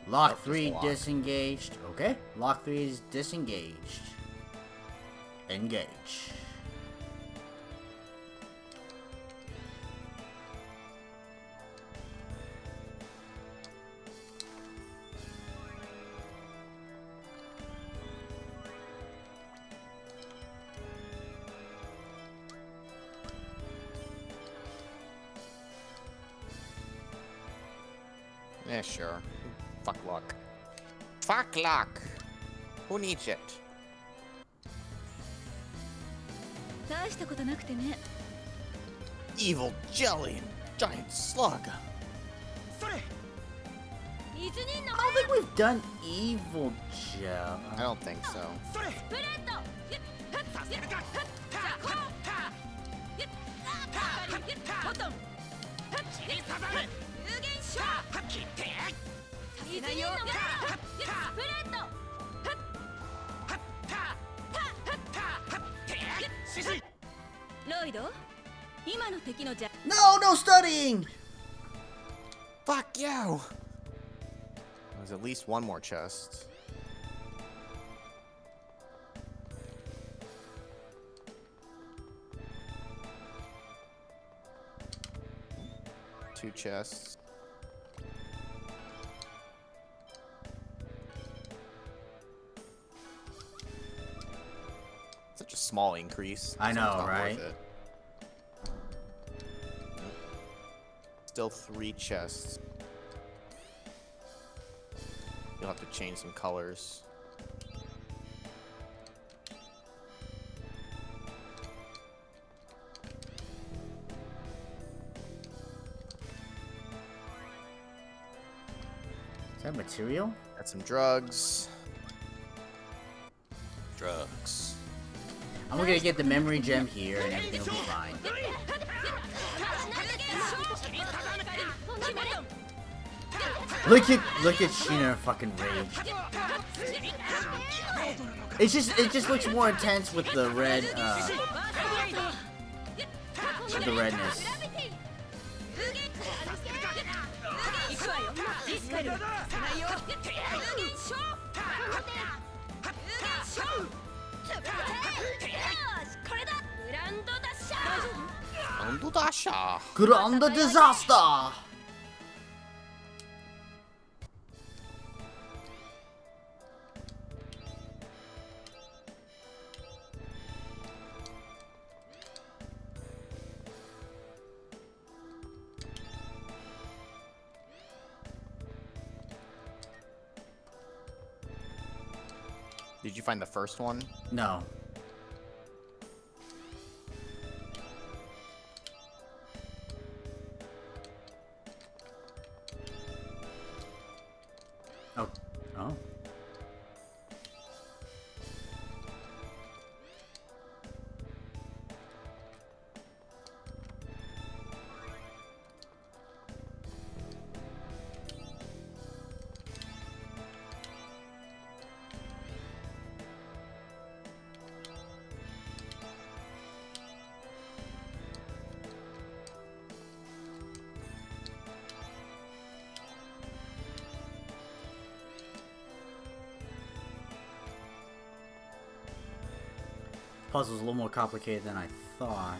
[SPEAKER 1] Lock
[SPEAKER 2] Nope,
[SPEAKER 1] 3
[SPEAKER 2] just a lock.
[SPEAKER 1] disengaged. Okay. Lock 3 is disengaged. Engage.
[SPEAKER 2] Yeah, sure. Fuck luck. Fuck luck! Who needs it?
[SPEAKER 10] 大したことなくてね。
[SPEAKER 2] Evil jelly and giant slug.
[SPEAKER 3] 水人の
[SPEAKER 1] I don't think we've done evil gem.
[SPEAKER 2] I don't think so.
[SPEAKER 3] プレートボトン有限小水人のプレート
[SPEAKER 10] ロイド、今の敵のじゃ
[SPEAKER 1] No, no studying!
[SPEAKER 2] Fuck you! There's at least one more chest. Two chests. Such a small increase.
[SPEAKER 1] I
[SPEAKER 2] It's
[SPEAKER 1] know,
[SPEAKER 2] not worth
[SPEAKER 1] right?
[SPEAKER 2] it. Still 3 chests. you'll have to change some colors.
[SPEAKER 1] Is that material?
[SPEAKER 2] Got some drugs. Drugs.
[SPEAKER 1] I'm gonna get the memory gem here and everything will be fine. Look at Sheena fucking rage. It just looks more intense with the red with the redness. Grand disaster!
[SPEAKER 2] Did you find the first one?
[SPEAKER 1] No. Oh. Oh. Puzzle's a little more complicated than I thought.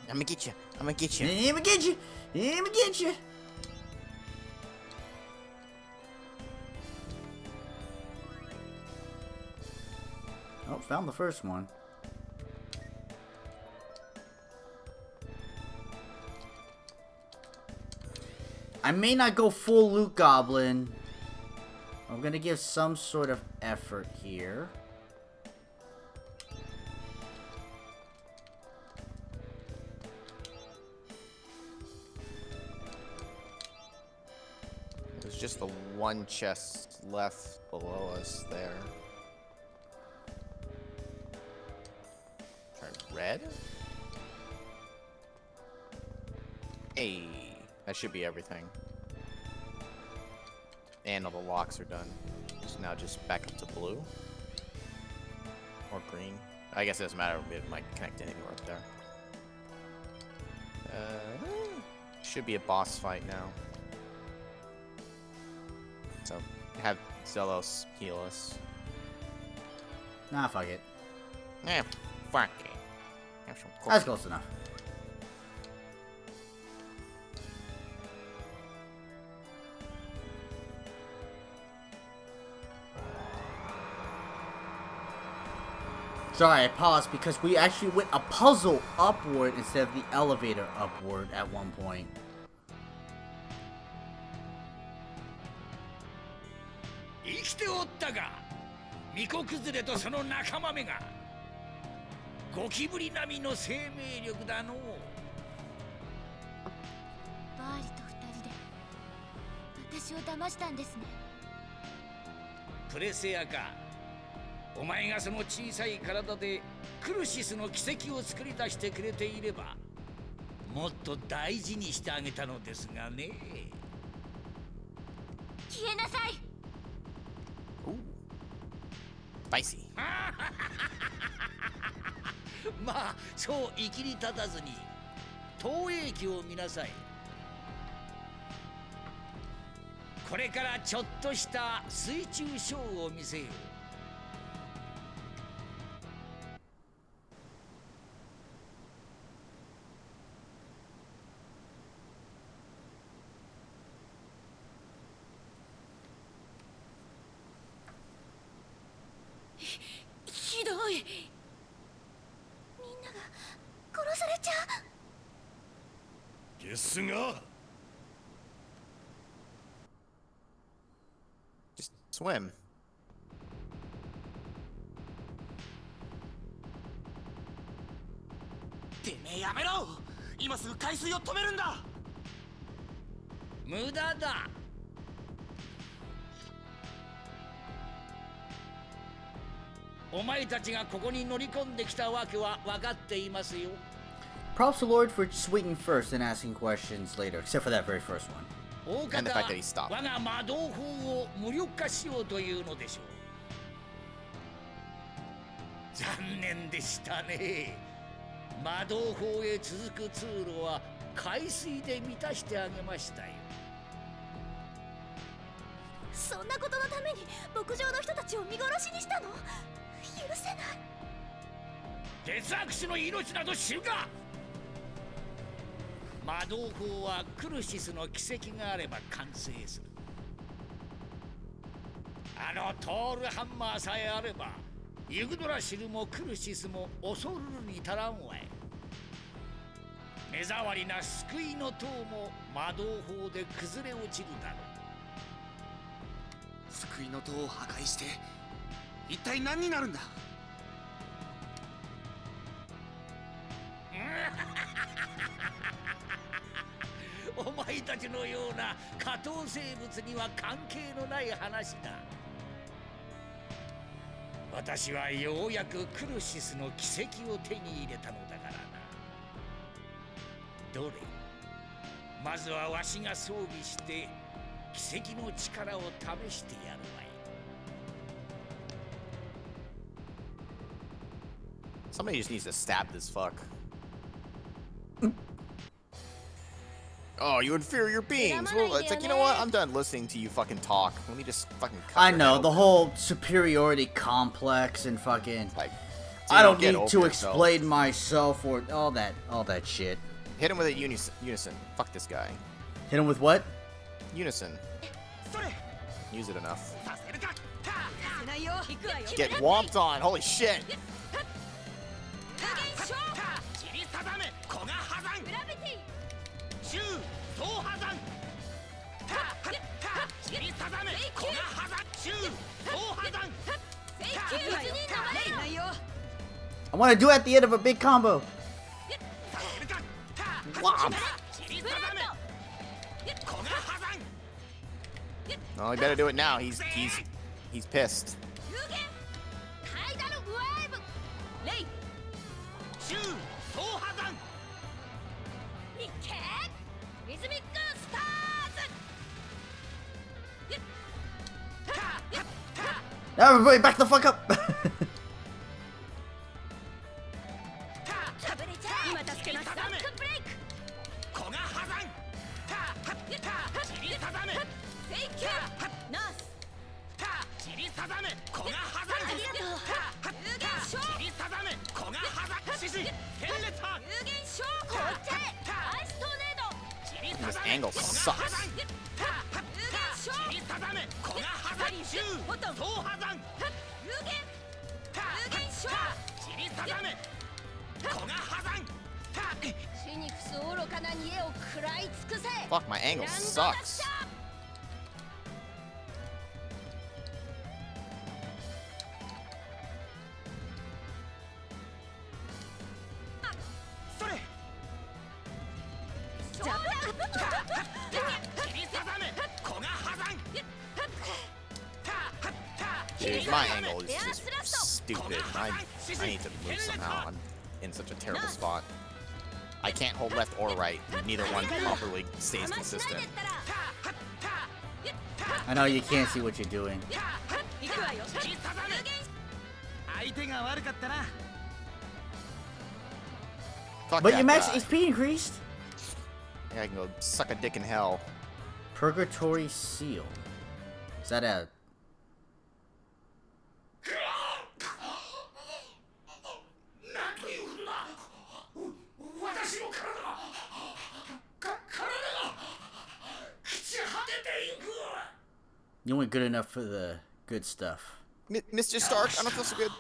[SPEAKER 2] I'm gonna get you. I'm gonna get you.
[SPEAKER 1] I'm gonna get you. I'm gonna get you. Oh, found the first one. I may not go full loot goblin. I'm gonna give some sort of effort here.
[SPEAKER 2] There's just the one chest left below us there. Try red? Hey. That should be everything. And all the locks are done. So now just back up to blue. Or green. I guess it doesn't matter. It might connect anywhere up there. Should be a boss fight now. So, have Zelos heal us.
[SPEAKER 1] Nah, fuck it.
[SPEAKER 2] Eh, fuck it.
[SPEAKER 1] That's close enough. Sorry, I paused because we actually went a puzzle upward instead of the elevator upward at one point.
[SPEAKER 11] Pressea お前がその小さい体でクルシスの奇跡を作り出してくれていればもっと大事にしてあげたのですがね。
[SPEAKER 3] 消えなさい。
[SPEAKER 2] Spicy.
[SPEAKER 11] まあそう生きり立たずに投影機を見なさい。これからちょっとした水中ショーを見せよう。
[SPEAKER 3] 消
[SPEAKER 7] ですが
[SPEAKER 2] Just swim.
[SPEAKER 5] てめえやめろ。今すぐ海水を止めるんだ。
[SPEAKER 11] 無駄だ。お前たちがここに乗り込んできたわけは分かっていますよ。
[SPEAKER 1] Props to Lord for swinging first and asking questions later, except for that very first one.
[SPEAKER 11] 大
[SPEAKER 2] And the
[SPEAKER 11] 方
[SPEAKER 2] fact that he stopped.
[SPEAKER 11] 我が魔導法を無力化しようというのでしょう。残念でしたね。魔導法へ続く通路は海水で満たしてあげましたよ。
[SPEAKER 3] そんなことのために牧場の人たちを見殺しにしたの？許せない。
[SPEAKER 11] 哲悪士の命など知るか。魔導法はクルシスの奇跡があれば完成する。あのトールハンマーさえあればユグドラシルもクルシスも恐るるに足らんわい。目障りな救いの塔も魔導法で崩れ落ちるだろう。
[SPEAKER 5] 救いの塔を破壊して一体何になるんだ。
[SPEAKER 11] お前たちのような下等生物には関係のない話だ。私はようやくクルシスの奇跡を手に入れたのだからな。どれ、まずはわしが装備して奇跡の力を試してやるわい。
[SPEAKER 2] Somebody just needs to stab this fuck. Oh, you inferior beings! Well, it's like, you know what? I'm done listening to you fucking talk. Let me just fucking cut
[SPEAKER 1] I
[SPEAKER 2] your
[SPEAKER 1] know,
[SPEAKER 2] head
[SPEAKER 1] the
[SPEAKER 2] open.
[SPEAKER 1] whole superiority complex and fucking...
[SPEAKER 2] Like,
[SPEAKER 1] I don't
[SPEAKER 2] get
[SPEAKER 1] need
[SPEAKER 2] over
[SPEAKER 1] to
[SPEAKER 2] yourself.
[SPEAKER 1] explain myself or all that shit.
[SPEAKER 2] Hit him with a unison. Fuck this guy.
[SPEAKER 1] Hit him with what?
[SPEAKER 2] Unison. Use it enough.
[SPEAKER 8] させないよ。行くわよ。
[SPEAKER 2] Get whomped on. Holy shit.
[SPEAKER 11] 散り定め古賀破山
[SPEAKER 8] グラビティ。
[SPEAKER 11] 中総破山散り定め古賀破山中総破山
[SPEAKER 8] 行くわよ。流れないよ。
[SPEAKER 1] I want to do it at the end of a big combo.
[SPEAKER 11] させるか
[SPEAKER 1] Whomp.
[SPEAKER 11] 散り定め古賀破山
[SPEAKER 2] Oh, you better do it now. He's pissed.
[SPEAKER 8] 有限カイダルウェーブ。レイ。
[SPEAKER 11] 中総破山
[SPEAKER 8] いけ。リズミックスターズ。
[SPEAKER 1] Everybody back the fuck up.
[SPEAKER 8] 今助けます。バックブレイク。
[SPEAKER 11] 古賀破山散り定め
[SPEAKER 8] セイキュー。ナース。
[SPEAKER 11] 散り定め古賀破山
[SPEAKER 8] ありがとう。有限ショー。
[SPEAKER 11] 散り定め古賀破山獅子天烈派
[SPEAKER 8] 有限ショー。こっちへ。アイストーネード。
[SPEAKER 2] This angle sucks.
[SPEAKER 8] 有限ショー。
[SPEAKER 11] 散り定め古賀破山中総破山
[SPEAKER 8] 有限。有限ショー。
[SPEAKER 11] 散り定め古賀破山
[SPEAKER 8] フィニックス愚かな煮えを食らい尽くせ。
[SPEAKER 2] Fuck, my angle sucks. Dude, my angle is just stupid. I need to move somehow. I'm in such a terrible spot. I can't hold left or right. Neither one properly stays consistent.
[SPEAKER 1] I know you can't see what you're doing.
[SPEAKER 8] 行くわよ。
[SPEAKER 5] 相手が悪かったな。
[SPEAKER 2] Fuck
[SPEAKER 1] But
[SPEAKER 2] that
[SPEAKER 1] your max
[SPEAKER 2] guy.
[SPEAKER 1] HP increased.
[SPEAKER 2] Yeah, I can go suck a dick in hell.
[SPEAKER 1] Purgatory Seal. Is that a...
[SPEAKER 11] 私の体が朽ち果てていく
[SPEAKER 1] You weren't good enough for the good stuff.
[SPEAKER 2] Mr. Stark, I don't feel so good.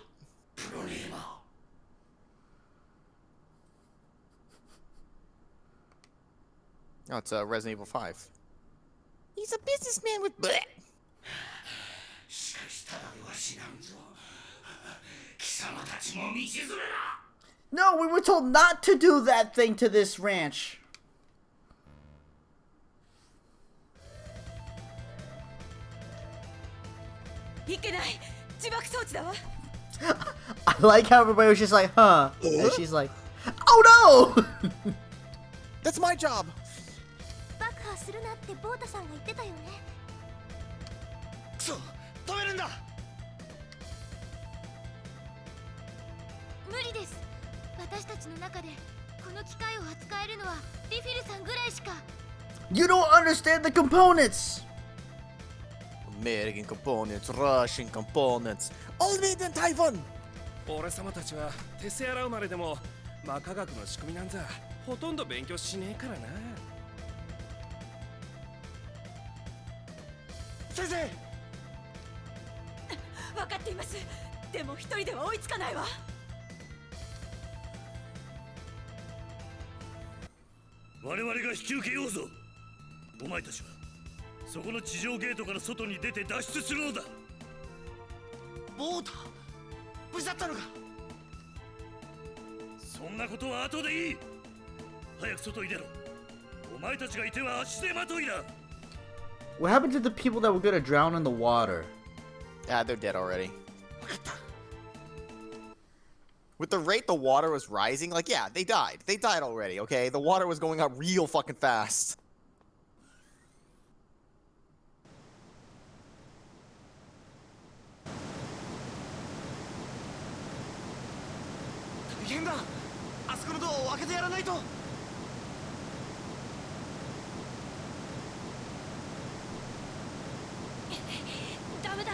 [SPEAKER 11] プロネーマー
[SPEAKER 2] Oh, it's Resident Evil 5. He's a businessman with bleh.
[SPEAKER 1] No, we were told not to do that thing to this ranch. I like how everybody was just like, huh? And she's like, oh no!
[SPEAKER 2] That's my job.
[SPEAKER 3] 爆破するなってボータさんが言ってたよね。
[SPEAKER 5] くそ、止めるんだ。
[SPEAKER 3] 無理です。私たちの中でこの機械を扱えるのはリフィルさんぐらいしか。
[SPEAKER 1] You don't understand the components!
[SPEAKER 2] American components, Russian components, all made in Taiwan.
[SPEAKER 4] 俺様たちはテセアラ生まれでも魔科学の仕組みなんざほとんど勉強しねえからな。
[SPEAKER 5] 先生。
[SPEAKER 8] 分かっています。でも一人では追いつかないわ。
[SPEAKER 7] 我々が引き受けようぞ。お前たちはそこの地上ゲートから外に出て脱出するのだ。
[SPEAKER 5] ボータ、無事だったのか。
[SPEAKER 7] そんなことは後でいい。早く外に出ろ。お前たちがいては足手まといだ。
[SPEAKER 1] What happened to the people that were gonna drown in the water?
[SPEAKER 2] Yeah, they're dead already. With the rate the water was rising, like, yeah, they died. They died already, okay? The water was going up real fucking fast.
[SPEAKER 5] 大変だ。あそこのドアを開けてやらないと。
[SPEAKER 8] ダメだ。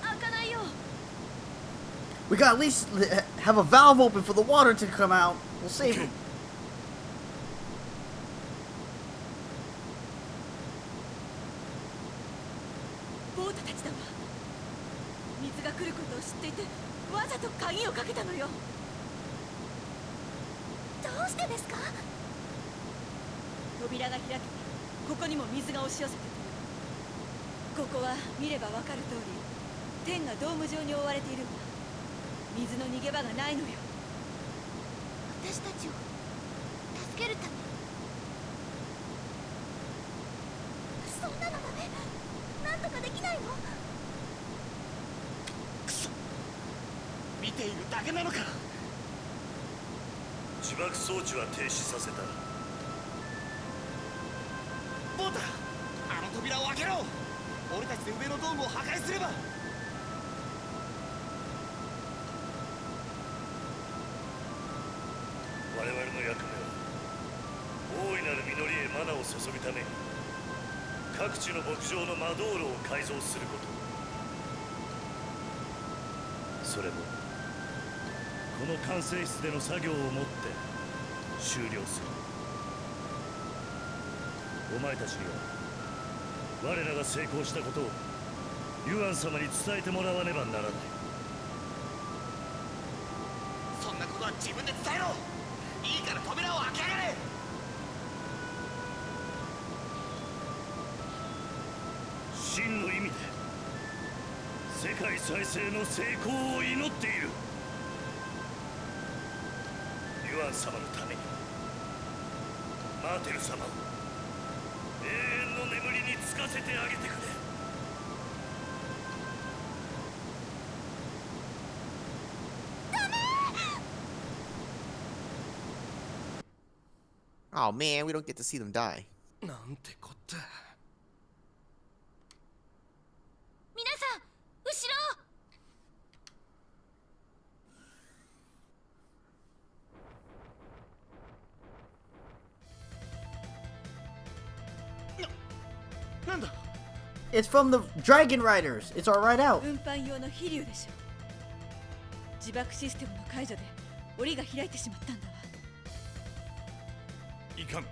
[SPEAKER 8] 開かないよ。
[SPEAKER 1] We gotta at least have a valve open for the water to come out. We'll save him.
[SPEAKER 8] ボータたちだわ。水が来ることを知っていてわざと鍵をかけたのよ。
[SPEAKER 3] どうしてですか？
[SPEAKER 8] 扉が開けてここにも水が押し寄せてくる。ここは見ればわかる通り天がドーム状に覆われているわ。水の逃げ場がないのよ。
[SPEAKER 3] 私たちを助けるため。そんなのダメ。なんとかできないの？
[SPEAKER 5] くそ、見ているだけなのか。
[SPEAKER 7] 自爆装置は停止させた。
[SPEAKER 5] ボータ、あの扉を開けろ。俺たちで上のドームを破壊すれば。
[SPEAKER 7] 我々の役目は大いなる実りへマナを注ぐために各地の牧場の魔道路を改造すること。それもこの管制室での作業をもって終了する。お前たちには我らが成功したことをユアン様に伝えてもらわねばならない。
[SPEAKER 5] そんなことは自分で伝えろ。いいから扉を開けやがれ。
[SPEAKER 7] 真の意味で世界再生の成功を祈っている。ユアン様のためにマーテル様を永遠の眠りにつかせてあげてくれ。
[SPEAKER 2] Oh man, we don't get to see them die.
[SPEAKER 4] なんてこった。
[SPEAKER 3] 皆さん、後
[SPEAKER 5] ろ。なんだ。
[SPEAKER 1] It's from the Dragon Riders. It's our ride out.
[SPEAKER 8] 運搬用の飛竜でしょ。自爆システムの解除で檻が開いてしまったんだわ。
[SPEAKER 7] いかん、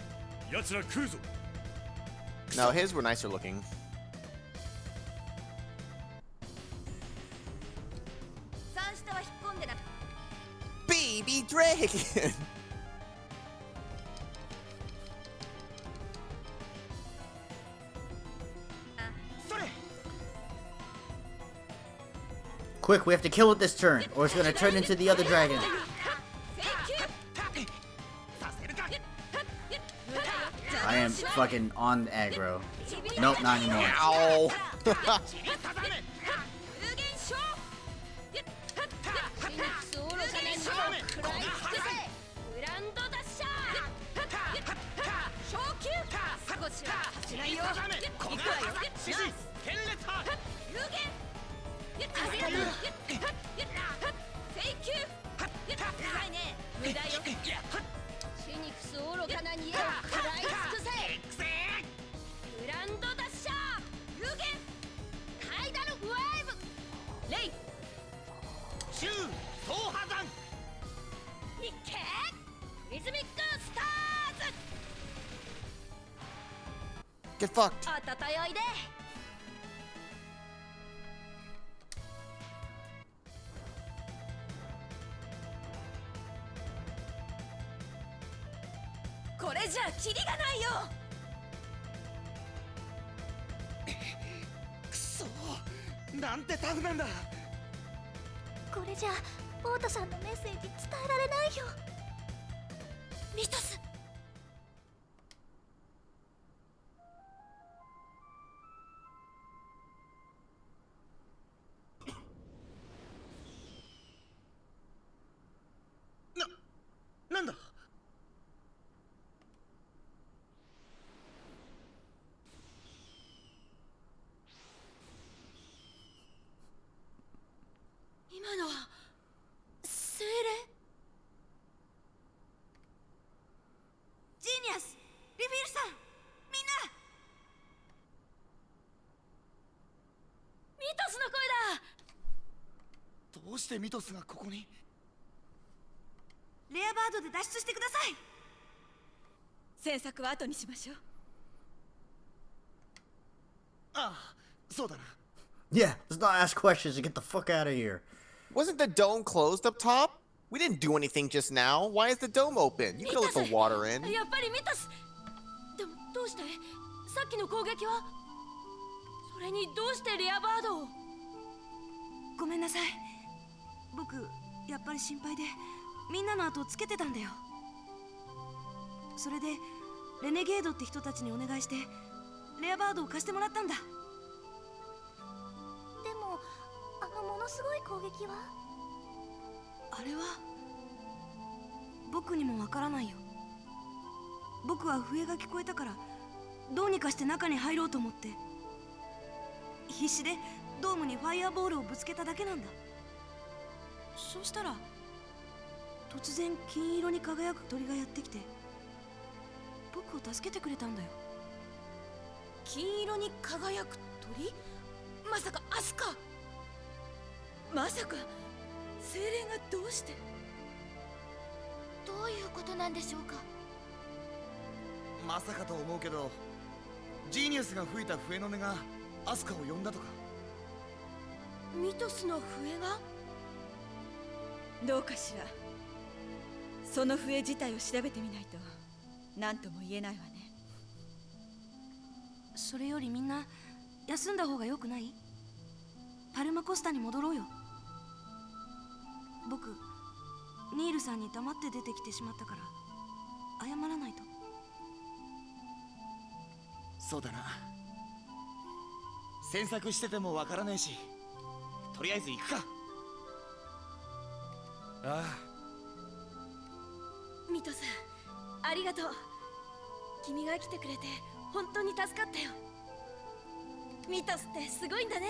[SPEAKER 7] 奴ら来るぞ。
[SPEAKER 2] No, his were nicer looking.
[SPEAKER 8] 三下は引っ込んでな。
[SPEAKER 2] Baby dragon.
[SPEAKER 1] Quick, we have to kill it this turn, or it's gonna turn into the other dragon. I am fucking on aggro. Nope, not anymore.
[SPEAKER 2] Ow! Get fucked.
[SPEAKER 3] これじゃオートさんのメッセージ伝えられないよ。ミトス。
[SPEAKER 5] なんだ。
[SPEAKER 6] 今のは精霊。ジーニアス、リビルさん、みんな。ミトスの声だ。
[SPEAKER 5] どうしてミトスがここに？
[SPEAKER 6] レアバードで脱出してください。
[SPEAKER 10] 詮索は後にしましょう。
[SPEAKER 5] ああ、そうだな。
[SPEAKER 1] Yeah, let's not ask questions and get the fuck out of here.
[SPEAKER 2] Wasn't the dome closed up top? We didn't do anything just now. Why is the dome open? You could have let the water in.
[SPEAKER 6] やっぱりミトス。でもどうして？さっきの攻撃は？それにどうしてレアバードを？ごめんなさい。僕やっぱり心配でみんなの後をつけてたんだよ。それでレネゲードって人たちにお願いしてレアバードを貸してもらったんだ。
[SPEAKER 3] でもものすごい攻撃は？
[SPEAKER 6] あれは僕にもわからないよ。僕は笛が聞こえたからどうにかして中に入ろうと思って必死でドームにファイアボールをぶつけただけなんだ。そうしたら突然金色に輝く鳥がやってきて僕を助けてくれたんだよ。金色に輝く鳥？まさかアスカ？
[SPEAKER 10] まさか精霊がどうして？
[SPEAKER 3] どういうことなんでしょうか。
[SPEAKER 5] まさかと思うけど、ジーニアスが吹いた笛の音がアスカを呼んだとか。
[SPEAKER 6] ミトスの笛が？
[SPEAKER 10] どうかしら。その笛自体を調べてみないと何とも言えないわね。
[SPEAKER 6] それよりみんな休んだ方がよくない？パルマコスタに戻ろうよ。僕ニールさんに黙って出てきてしまったから謝らないと。
[SPEAKER 5] そうだな。詮索しててもわからねえし、とりあえず行くか。
[SPEAKER 4] ああ、
[SPEAKER 6] ミトス、ありがとう。君が来てくれて本当に助かったよ。ミトスってすごいんだね。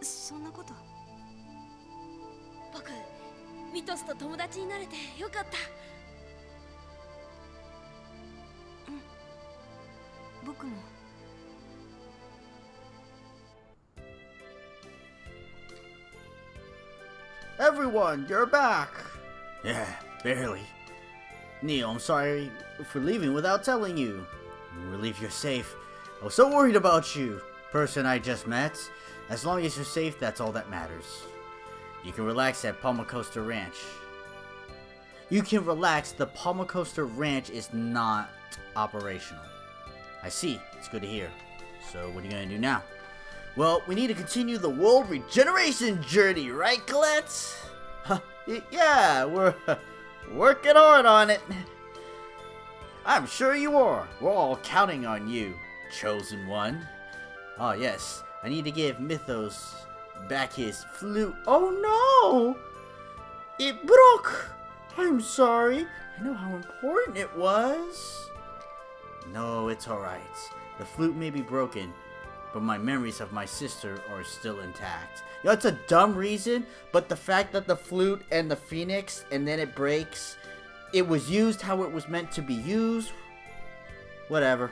[SPEAKER 6] そんなこと。僕ミトスと友達になれてよかった。僕も。
[SPEAKER 1] Everyone, you're back! Yeah, barely. Neil, I'm sorry for leaving without telling you. Relief you're safe. I was so worried about you, person I just met. As long as you're safe, that's all that matters. You can relax at Palma Costa Ranch. You can relax, the Palma Costa Ranch is not operational. I see, it's good to hear. So what are you gonna do now? Well, we need to continue the world regeneration journey, right, Colette? Yeah, we're working hard on it. I'm sure you are. We're all counting on you, chosen one. Oh, yes. I need to give Mythos back his flute. Oh, no! It broke! I'm sorry. I know how important it was. No, it's alright. The flute may be broken, but my memories of my sister are still intact. You know, it's a dumb reason, but the fact that the flute and the phoenix, and then it breaks, it was used how it was meant to be used. Whatever.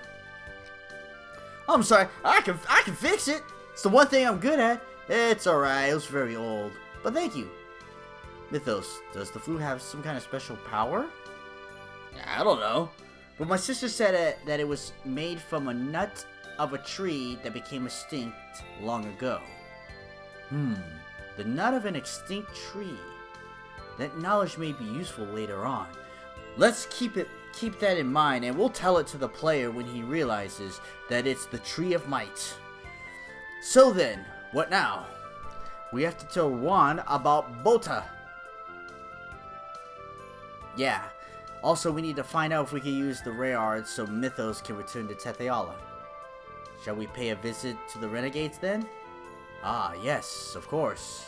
[SPEAKER 1] I'm sorry, I can fix it. It's the one thing I'm good at. It's alright, it was very old. But thank you. Mythos, does the flute have some kind of special power? I don't know. But my sister said that it was made from a nut of a tree that became extinct long ago. The nut of an extinct tree. That knowledge may be useful later on. Let's keep that in mind, and we'll tell it to the player when he realizes that it's the Tree of Might. So then, what now? We have to tell Juan about Bota. Yeah. Also, we need to find out if we can use the Rayard so Mythos can return to Tetheala. Shall we pay a visit to the Renegades then? Ah, yes, of course.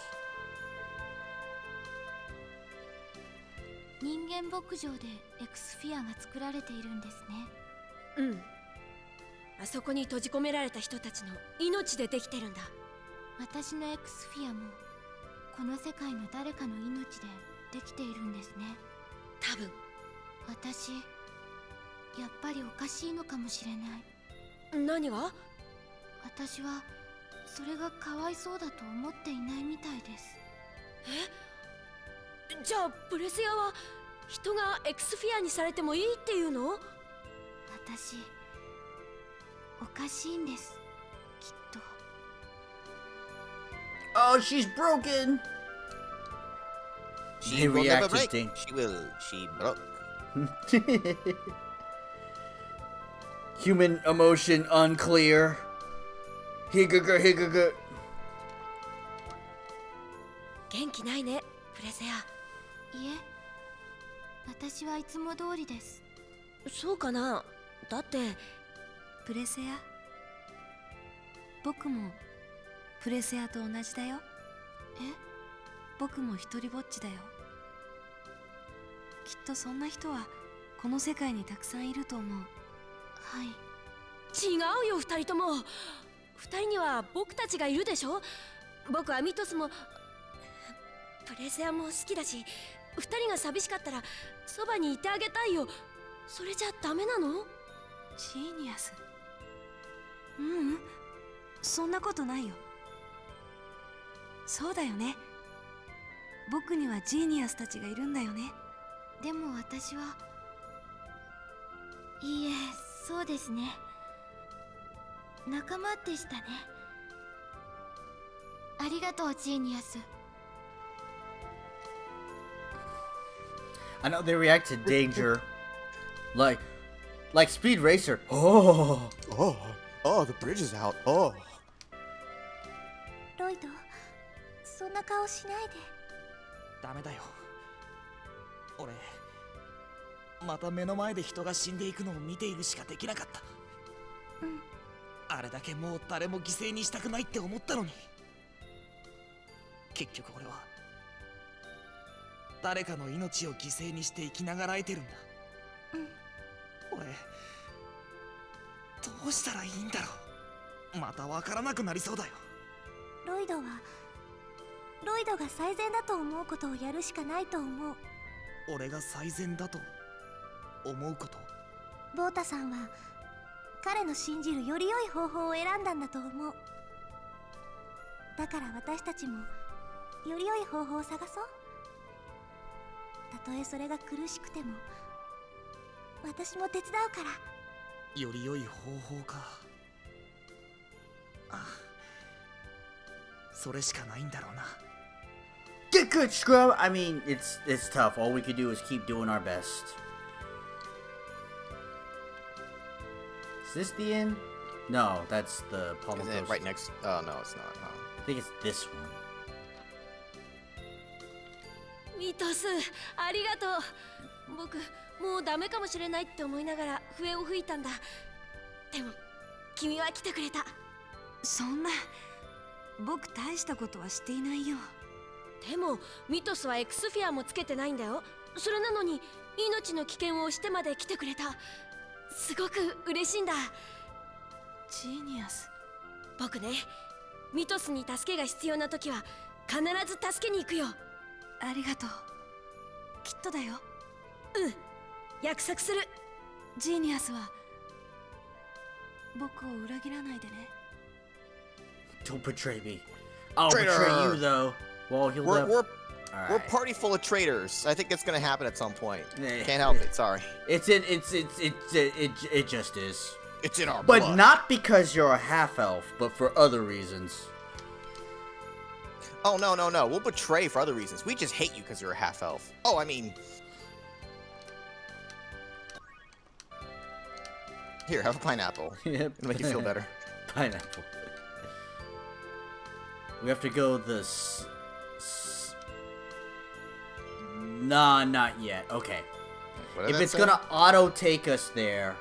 [SPEAKER 3] 人間牧場でエクスフィアが作られているんですね。
[SPEAKER 8] うん。あそこに閉じ込められた人たちの命でできてるんだ。
[SPEAKER 3] 私のエクスフィアもこの世界の誰かの命でできているんですね。
[SPEAKER 8] 多分。
[SPEAKER 3] 私、やっぱりおかしいのかもしれない。
[SPEAKER 8] 何が？
[SPEAKER 3] 私はそれがかわいそうだと思っていないみたいです。
[SPEAKER 8] え？じゃあブレスヤは人がエクスフィアにされてもいいっていうの？
[SPEAKER 3] 私、おかしいんです。きっと。
[SPEAKER 1] Oh, she's broken.
[SPEAKER 2] She will never break. She broke.
[SPEAKER 1] Human emotion unclear. Higaga.
[SPEAKER 8] 元気ないね、ブレスヤ。
[SPEAKER 3] いえ、私はいつも通りです。
[SPEAKER 8] そうかな。だって
[SPEAKER 12] プレセア、僕もプレセアと同じだよ。
[SPEAKER 3] え？
[SPEAKER 12] 僕も一人ぼっちだよ。きっとそんな人はこの世界にたくさんいると思う。
[SPEAKER 3] はい。
[SPEAKER 8] 違うよ、二人とも。二人には僕たちがいるでしょ。僕はミトスもプレセアも好きだし、二人が寂しかったらそばにいてあげたいよ。それじゃダメなの？
[SPEAKER 12] ジーニアス。そんなことないよ。そうだよね。僕にはジーニアスたちがいるんだよね。
[SPEAKER 3] でも私は。いいえ、そうですね。仲間でしたね。ありがとう、ジーニアス。
[SPEAKER 1] I know they react to danger, like Speed Racer. Oh,
[SPEAKER 2] the bridge is out. Oh.
[SPEAKER 3] ロイド、そんな顔しないで。
[SPEAKER 5] ダメだよ。俺、また目の前で人が死んでいくのを見ているしかできなかった。あれだけもう誰も犠牲にしたくないって思ったのに。結局俺は誰かの命を犠牲にして生きながらえてるんだ。俺、どうしたらいいんだろう。また分からなくなりそうだよ。
[SPEAKER 3] ロイドが最善だと思うことをやるしかないと思う。
[SPEAKER 5] 俺が最善だと思うこと？
[SPEAKER 3] ボータさんは彼の信じるより良い方法を選んだんだと思う。だから私たちもより良い方法を探そう。たとえそれが苦しくても私も手伝うから。
[SPEAKER 5] より良い方法か。ああ、それしかないんだろうな。
[SPEAKER 1] Get good, scrub. I mean, it's tough. All we can do is keep doing our best. Is this the end? No, that's the Palm
[SPEAKER 2] Isn't it right next? Oh no, it's not. No.
[SPEAKER 1] I think it's this one.
[SPEAKER 8] ミトス、ありがとう。僕もうダメかもしれないって思いながら笛を吹いたんだ。でも君は来てくれた。
[SPEAKER 12] そんな、僕大したことはしていないよ。
[SPEAKER 8] でもミトスはエクスフィアもつけてないんだよ。それなのに命の危険を押してまで来てくれた。すごく嬉しいんだ。
[SPEAKER 12] ジーニアス。
[SPEAKER 8] 僕ね、ミトスに助けが必要な時は必ず助けに行くよ。
[SPEAKER 12] ありがとう。きっとだよ。
[SPEAKER 8] うん、約束する。
[SPEAKER 12] ジーニアスは僕を裏切らないでね。
[SPEAKER 1] Don't betray me. I'll
[SPEAKER 2] Traitor!
[SPEAKER 1] betray you though. Well, he'll
[SPEAKER 2] We're
[SPEAKER 1] never...
[SPEAKER 2] we're
[SPEAKER 1] All
[SPEAKER 2] we're
[SPEAKER 1] right.
[SPEAKER 2] party full of traitors. I think it's gonna happen at some point.
[SPEAKER 1] Yeah.
[SPEAKER 2] Can't help it. Sorry.
[SPEAKER 1] It just is.
[SPEAKER 2] It's in our
[SPEAKER 1] But
[SPEAKER 2] blood.
[SPEAKER 1] not because you're a half elf, but for other reasons.
[SPEAKER 2] Oh no. We'll betray for other reasons. We just hate you because you're a half elf. Oh, I mean. Here, have a pineapple.
[SPEAKER 1] Yep.
[SPEAKER 2] It'll make you feel better.
[SPEAKER 1] Pineapple. We have to go Nah, not yet. Okay.
[SPEAKER 2] What did
[SPEAKER 1] If
[SPEAKER 2] that
[SPEAKER 1] it's
[SPEAKER 2] say?
[SPEAKER 1] gonna auto take us there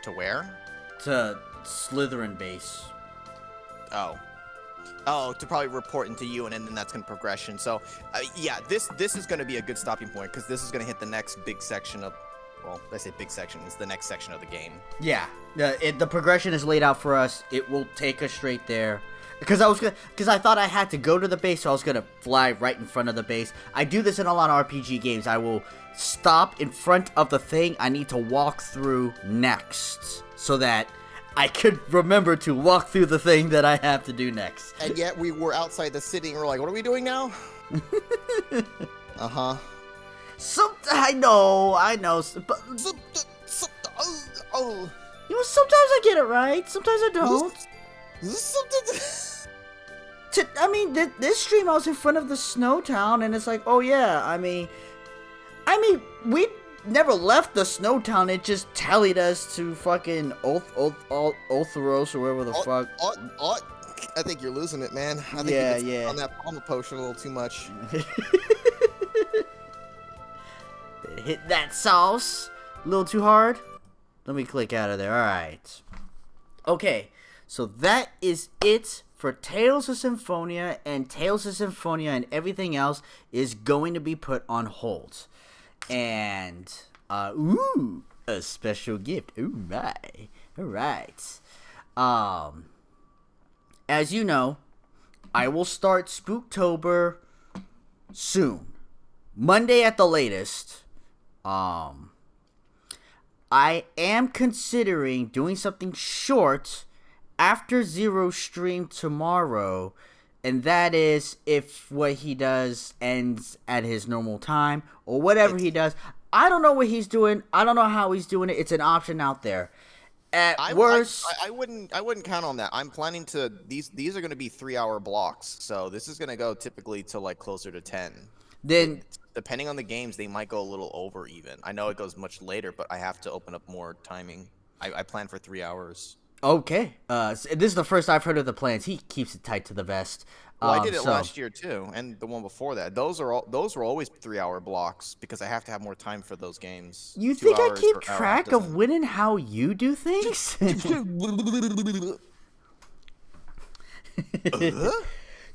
[SPEAKER 2] To where?
[SPEAKER 1] to Slytherin base.
[SPEAKER 2] Oh, to probably report into you, and then that's gonna progression. So, yeah, this is gonna be a good stopping point because this is gonna hit the next big section of. Well, I say big section. It's the next section of the game.
[SPEAKER 1] Yeah, the progression is laid out for us. It will take us straight there. Because I thought I had to go to the base, so I was gonna fly right in front of the base. I do this in a lot of RPG games. I will stop in front of the thing I need to walk through next, so that I could remember to walk through the thing that I have to do next.
[SPEAKER 2] And yet we were outside the city, and we're like, "What are we doing now?" Uh-huh.
[SPEAKER 1] I know, but
[SPEAKER 2] Oh.
[SPEAKER 1] you know, sometimes I get it right, sometimes I don't. I mean, this stream I was in front of the snow town, and it's like, oh yeah, I mean, we never left the snow town. It just tallied us to fucking Otheros or wherever the fuck.
[SPEAKER 2] I think you're losing it, man. I think
[SPEAKER 1] Yeah.
[SPEAKER 2] on that Palma potion a little too much.
[SPEAKER 1] Hit that sauce a little too hard. Let me click out of there. All right. Okay, so that is it for Tales of Symphonia, and Tales of Symphonia and everything else is going to be put on hold. And a special gift. Ooh, right. All right. As you know, I will start Spooktober soon. Monday at the latest. I am considering doing something short after Zero stream tomorrow, and that is if what he does ends at his normal time or whatever he does. I don't know what he's doing. I don't know how he's doing it. It's an option out there. At worst,
[SPEAKER 2] I wouldn't count on that. I'm planning to these are going to be 3-hour blocks, so this is going to go typically to like closer to 10.
[SPEAKER 1] Then
[SPEAKER 2] depending on the games, they might go a little over even. I know it goes much later, but I have to open up more timing. I plan for 3 hours.
[SPEAKER 1] Okay. This is the first I've heard of the plans. He keeps it tight to the vest.
[SPEAKER 2] Well, I did it last year too, and the one before that. Those were always 3-hour blocks because I have to have more time for those games.
[SPEAKER 1] You think I keep track of when and how you do things?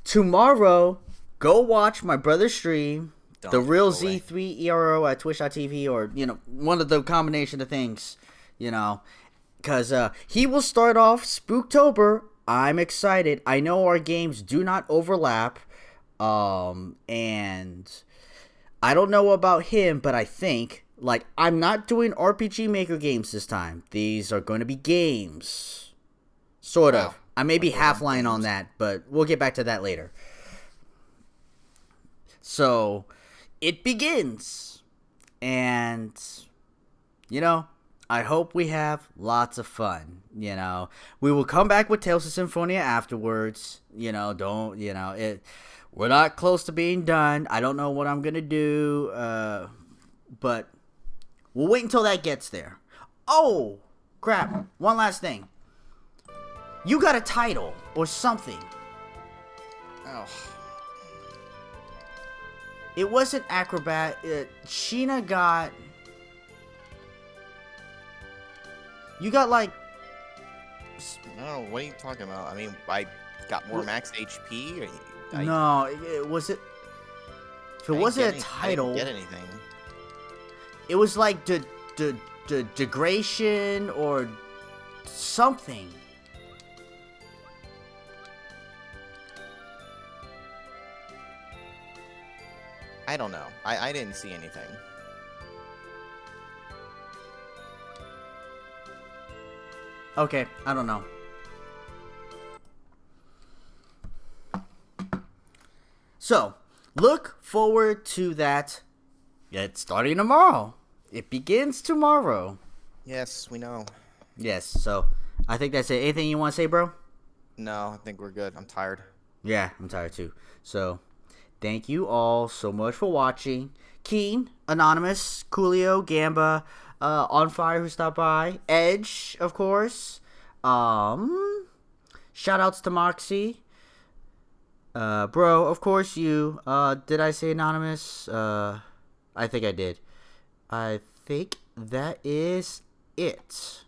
[SPEAKER 1] Tomorrow, go watch my brother's stream, The Real Z3 ERO at twitch.tv, or, one of the combination of things, because he will start off Spooktober. I'm excited. I know our games do not overlap, and I don't know about him, but I think, I'm not doing RPG Maker games this time. These are going to be games. Sort of. Wow. I may be half lying on that, but we'll get back to that later. So, it begins. And, I hope we have lots of fun, We will come back with Tales of Symphonia afterwards, we're not close to being done. I don't know what I'm going to do, but we'll wait until that gets there. Oh, crap. One last thing. You got a title or something.
[SPEAKER 2] Oh.
[SPEAKER 1] It wasn't acrobat. Sheena got. You got like.
[SPEAKER 2] No, what are you talking about? I mean, I got more max HP.
[SPEAKER 1] No, was it? If it wasn't a title,
[SPEAKER 2] I didn't get anything.
[SPEAKER 1] It was like degradation or something.
[SPEAKER 2] I don't know. I didn't see anything.
[SPEAKER 1] Okay, I don't know. So, look forward to that. It's starting tomorrow. It begins tomorrow.
[SPEAKER 2] Yes, we know.
[SPEAKER 1] Yes, so I think that's it. Anything you want to say, bro?
[SPEAKER 2] No, I think we're good. I'm tired.
[SPEAKER 1] Yeah, I'm tired too. So, thank you all so much for watching. Keen, Anonymous, Coolio, Gamba, On Fire who stopped by, Edge, of course. Shout outs to Moxie. Bro, of course you. Did I say Anonymous? I think I did. I think that is it.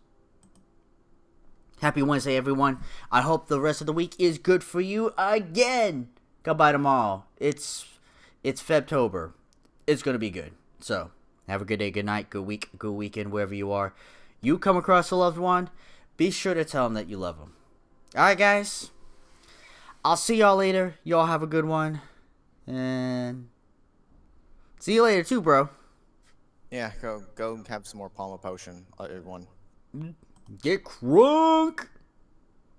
[SPEAKER 1] Happy Wednesday, everyone. I hope the rest of the week is good for you again. Goodbye tomorrow. It's Febtober. It's going to be good. So, have a good day, good night, good week, good weekend, wherever you are. You come across a loved one, be sure to tell them that you love them. Alright, guys. I'll see y'all later. Y'all have a good one. And see you later, too, bro.
[SPEAKER 2] Yeah, go have some more Palma Potion, everyone.
[SPEAKER 1] Get crunk!